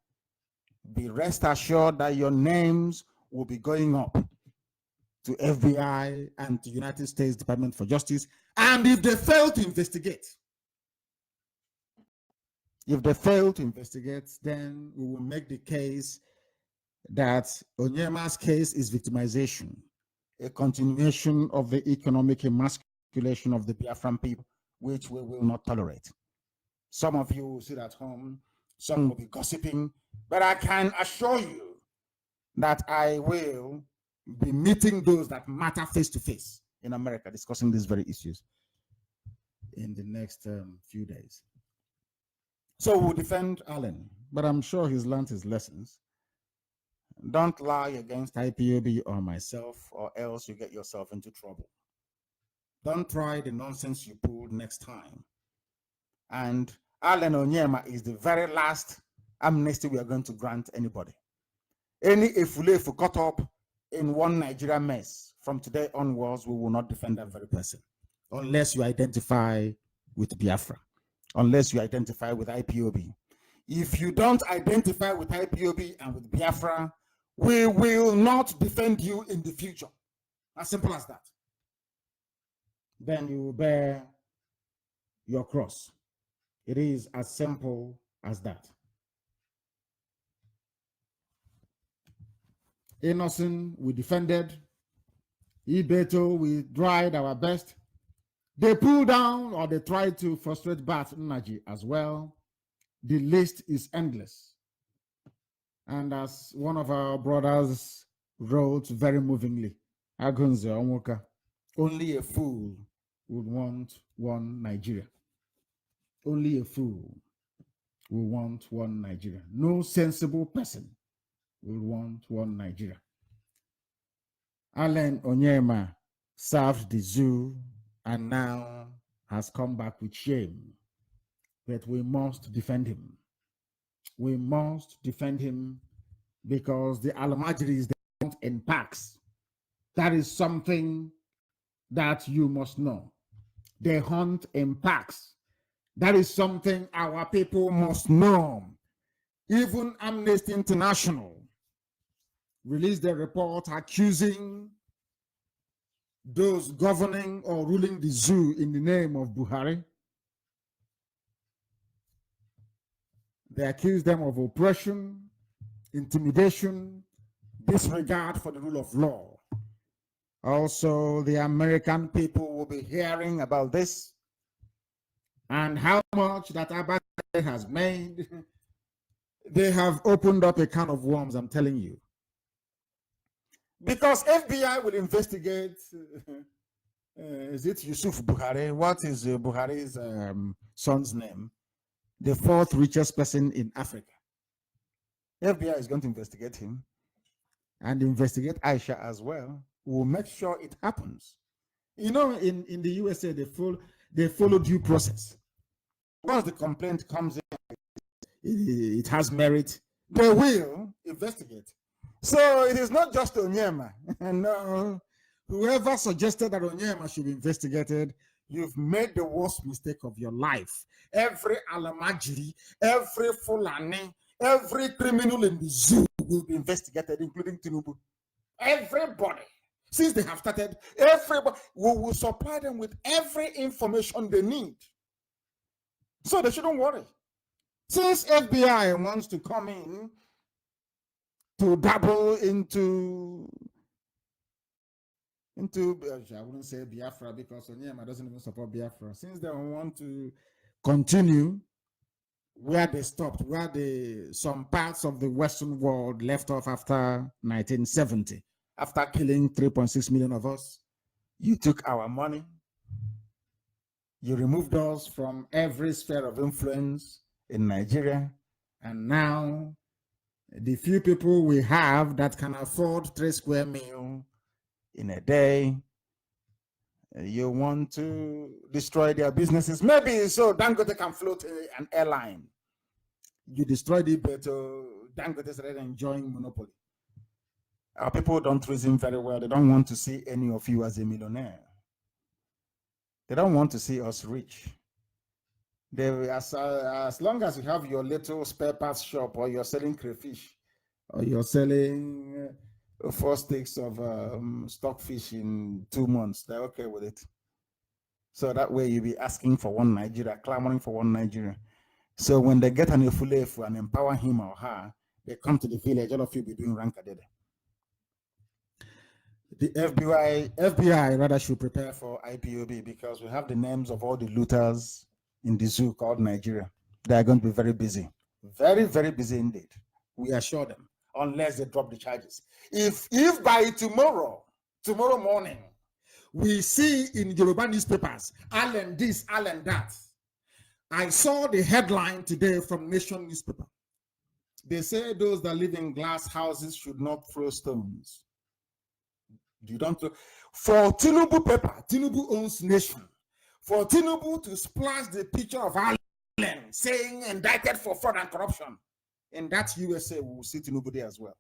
be rest assured that your names will be going up to FBI and to United States Department for Justice. And if they fail to investigate, then we will make the case that Onyema's case is victimization, a continuation of the economic emasculation of the Biafran people, which we will not tolerate. Some of you will sit at home, some will be gossiping, but I can assure you that I will be meeting those that matter face to face in America, discussing these very issues in the next few days. So we'll defend Allen, but I'm sure he's learned his lessons. Don't lie against IPOB or myself, or else you get yourself into trouble. Don't try the nonsense you pulled next time. And Allen Onyema is the very last amnesty we are going to grant anybody. Any Efulefu caught up in one Nigeria mess, from today onwards, we will not defend that very person. Unless you identify with Biafra. Unless you identify with IPOB. If you don't identify with IPOB and with Biafra, We will not defend you in the future. As simple as that. Then you bear your cross. It is as simple as that. Innocent, we defended. Ibeto, we tried our best. They pulled down or they tried to frustrate Bat Nnaji as well. The list is endless. And as one of our brothers wrote very movingly, Agunze Onwoka, only a fool would want one Nigeria. Only a fool will want one Nigeria. No sensible person will want one Nigeria. Allen Onyema served the zoo and now has come back with shame. But we must defend him. We must defend him because the Almajiris, they hunt in packs. That is something that you must know. They hunt in packs. That is something our people must know. Even Amnesty International released a report accusing those governing or ruling the zoo in the name of Buhari. They accuse them of oppression, intimidation, disregard for the rule of law. Also, the American people will be hearing about this and how much that Abacha has made. They have opened up a can of worms, I'm telling you. Because FBI will investigate, is it Yusuf Buhari? What is Buhari's son's name? The fourth richest person in Africa. FBI is going to investigate him and investigate Aisha as well. We'll make sure it happens. You know, in the USA, they follow due process. Once the complaint comes in, it has merit, they will investigate. So it is not just Onyema. No, whoever suggested that Onyema should be investigated, you've made the worst mistake of your life. Every Alamajiri, every Fulani, every criminal in the zoo will be investigated, including Tinubu. Everybody. Since they have started, everybody, we will supply them with every information they need. So they shouldn't worry. Since FBI wants to come in to dabble into I wouldn't say Biafra because Onyema doesn't even support Biafra. Since they want to continue where they stopped, where some parts of the Western world left off after 1970, after killing 3.6 million of us, you took our money, you removed us from every sphere of influence in Nigeria, and now the few people we have that can afford 3 square meals in a day, you want to destroy their businesses. Maybe so Dangote can float an airline. You destroyed it, but Dangote started enjoying monopoly. Our people don't reason very well. They don't want to see any of you as a millionaire. They don't want to see us rich. As long as you have your little spare parts shop, or you're selling crayfish, or you're selling 4 sticks of stockfish in 2 months, they're okay with it. So that way you'll be asking for one Nigeria, clamoring for one Nigeria. So when they get an Efulefu and empower him or her, they come to the village, all of you be doing rankadede. The FBI rather should prepare for IPOB because we have the names of all the looters in the zoo called Nigeria. They are going to be very busy. Very, very busy indeed. We assure them, unless they drop the charges. If by tomorrow morning, we see in Yoruba newspapers, Allen this, Allen that. I saw the headline today from Nation newspaper. They say those that live in glass houses should not throw stones. You don't throw. For Tinubu paper, Tinubu owns Nation. For Tinubu to splash the picture of Allen saying indicted for fraud and corruption, in that USA, we will see Tinubu there as well.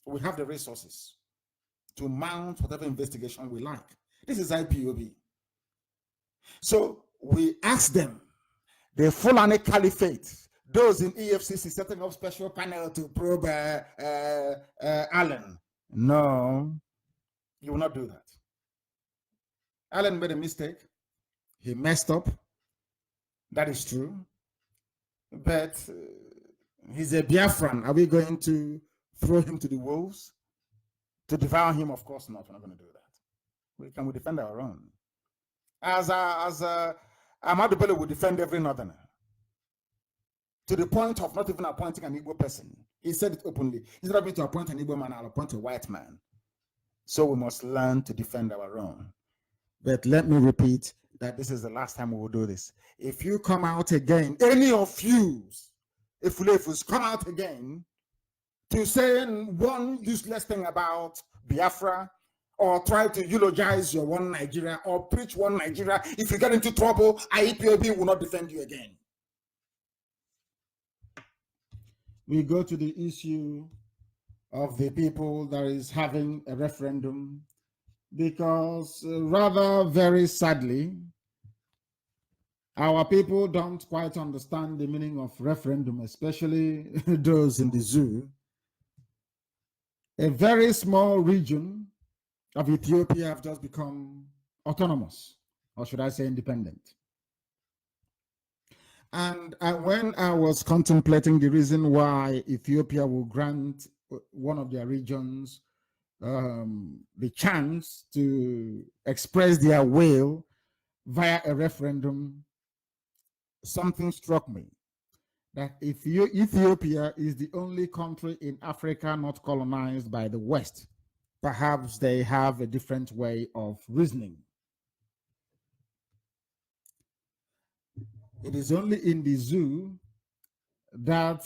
We have the resources to mount whatever investigation we like. This is IPOB. So we ask them, the Fulani Caliphate, those in EFCC setting up special panel to probe Allen. No, you will not do that. Allen made a mistake. He messed up. That is true. But he's a Biafran. Are we going to throw him to the wolves? To devour him? Of course not. We're not going to do that. We can defend our own. As Ahmadu Bello would defend every northerner. To the point of not even appointing an Igbo person. He said it openly. Instead of me to appoint an Igbo man, I'll appoint a white man. So we must learn to defend our own. But let me repeat that this is the last time we will do this. If you come out again, any of you, if you come out again to say one useless thing about Biafra, or try to eulogize your one Nigeria, or preach one Nigeria, if you get into trouble, IEPOB will not defend you again. We go to the issue of the people that is having a referendum, because rather very sadly, our people don't quite understand the meaning of referendum, especially those in the zoo. A very small region of Ethiopia have just become autonomous, or should I say independent. And when I was contemplating the reason why Ethiopia will grant one of their regions the chance to express their will via a referendum, something struck me. That if Ethiopia is the only country in Africa not colonized by the West, perhaps they have a different way of reasoning. It is only in the zoo that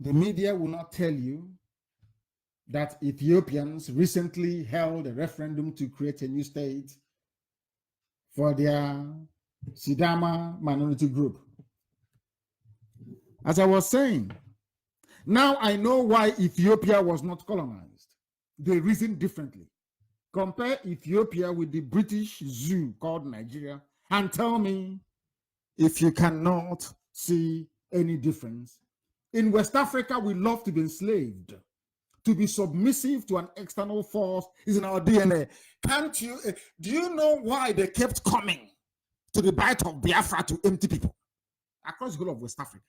the media will not tell you that Ethiopians recently held a referendum to create a new state for their Sidama minority group. As I was saying, now I know why Ethiopia was not colonized. They reasoned differently. Compare Ethiopia with the British zoo called Nigeria and tell me if you cannot see any difference. In West Africa, we love to be enslaved. To be submissive to an external force is in our DNA. Can't you? Do you know why they kept coming to the Bight of Biafra to empty people across the whole of West Africa?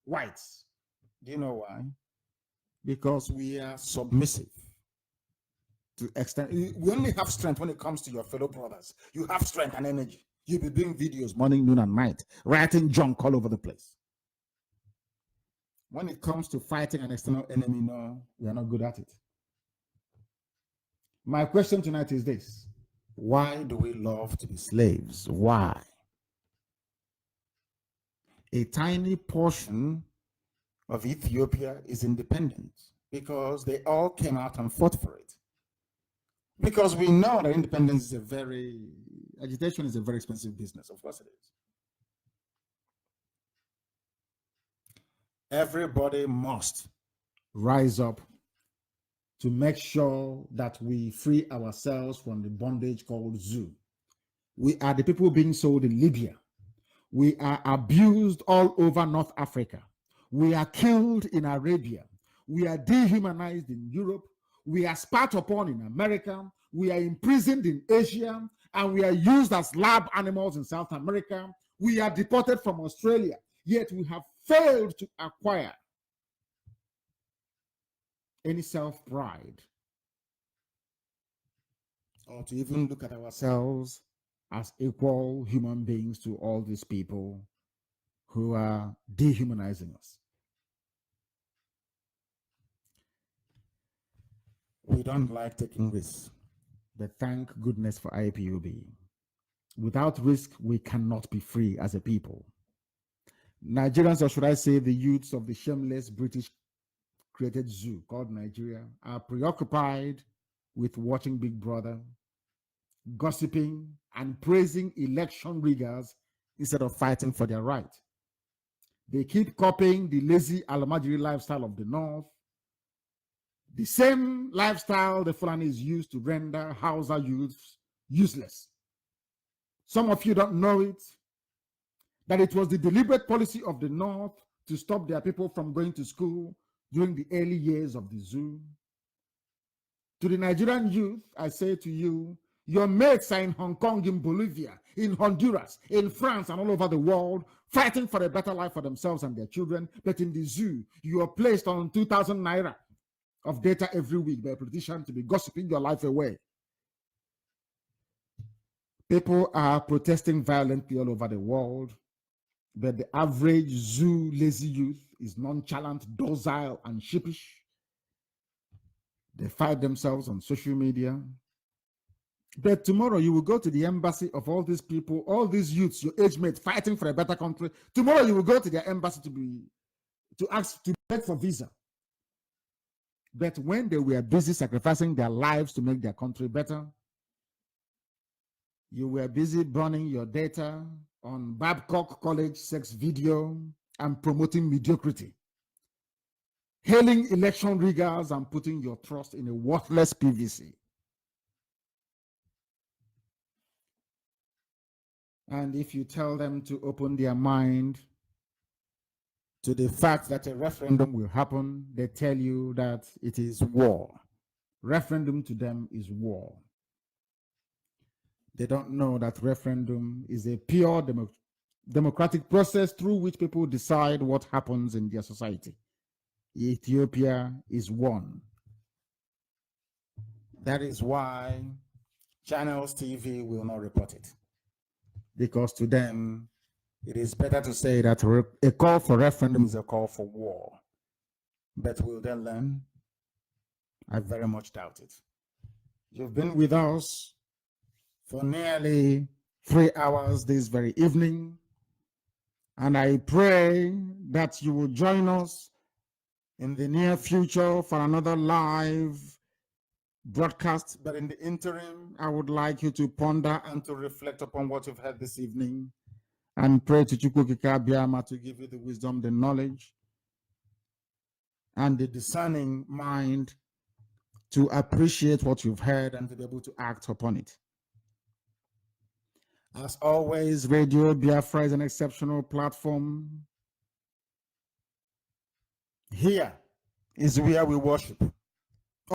Whites. Do you know why? Because we are submissive to extend. We only have strength when it comes to your fellow brothers. You have strength and energy. You'll be doing videos morning, noon, and night, writing junk all over the place. When it comes to fighting an external enemy, no, we are not good at it. My question tonight is this: why do we love to be slaves? Why? A tiny portion of Ethiopia is independent because they all came out and fought for it. Because we know that independence is agitation is a very expensive business. Of course it is. Everybody must rise up to make sure that we free ourselves from the bondage called zoo. We are the people being sold in Libya. We are abused all over North Africa. We are killed in Arabia. We are dehumanized in Europe. We are spat upon in America. We are imprisoned in Asia. And we are used as lab animals in South America. We are deported from Australia. Yet we have failed to acquire any self-pride or to even look at ourselves as equal human beings to all these people who are dehumanizing us. We don't like taking risks, but thank goodness for IPOB. Without risk, we cannot be free as a people. Nigerians, or should I say the youths of the shameless British created zoo called Nigeria, are preoccupied with watching Big Brother, gossiping, and praising election riggers instead of fighting for their right. They keep copying the lazy Alamajiri lifestyle of the North, the same lifestyle the Fulanis used to render Hausa youths useless. Some of you don't know it, that it was the deliberate policy of the North to stop their people from going to school during the early years of the zoo. To the Nigerian youth, I say to you, your mates are in Hong Kong, in Bolivia, in Honduras, in France, and all over the world, fighting for a better life for themselves and their children. But in the zoo, you are placed on 2,000 naira of data every week by a politician to be gossiping your life away. People are protesting violently all over the world, but the average zoo lazy youth is nonchalant, docile, and sheepish. They fight themselves on social media. But tomorrow you will go to the embassy of all these people, all these youths, your age mates fighting for a better country. Tomorrow you will go to their embassy to ask to beg for visa. But when they were busy sacrificing their lives to make their country better, you were busy burning your data on Babcock College sex video and promoting mediocrity, hailing election riggers and putting your trust in a worthless PVC. And if you tell them to open their mind to the fact that a referendum will happen, they tell you that it is war. Referendum to them is war. They don't know that referendum is a pure democratic process through which people decide what happens in their society. Ethiopia is one. That is why Channels TV will not report it. Because to them, it is better to say that a call for referendum is a call for war. But will they learn? I very much doubt it. You've been with us for nearly 3 hours this very evening, and I pray that you will join us in the near future for another live broadcast. But in the interim, I would like you to ponder and to reflect upon what you've heard this evening and pray to Chukwukika Abiyama to give you the wisdom, the knowledge, and the discerning mind to appreciate what you've heard and to be able to act upon it. As always, Radio Biafra is an exceptional platform. Here is where we worship.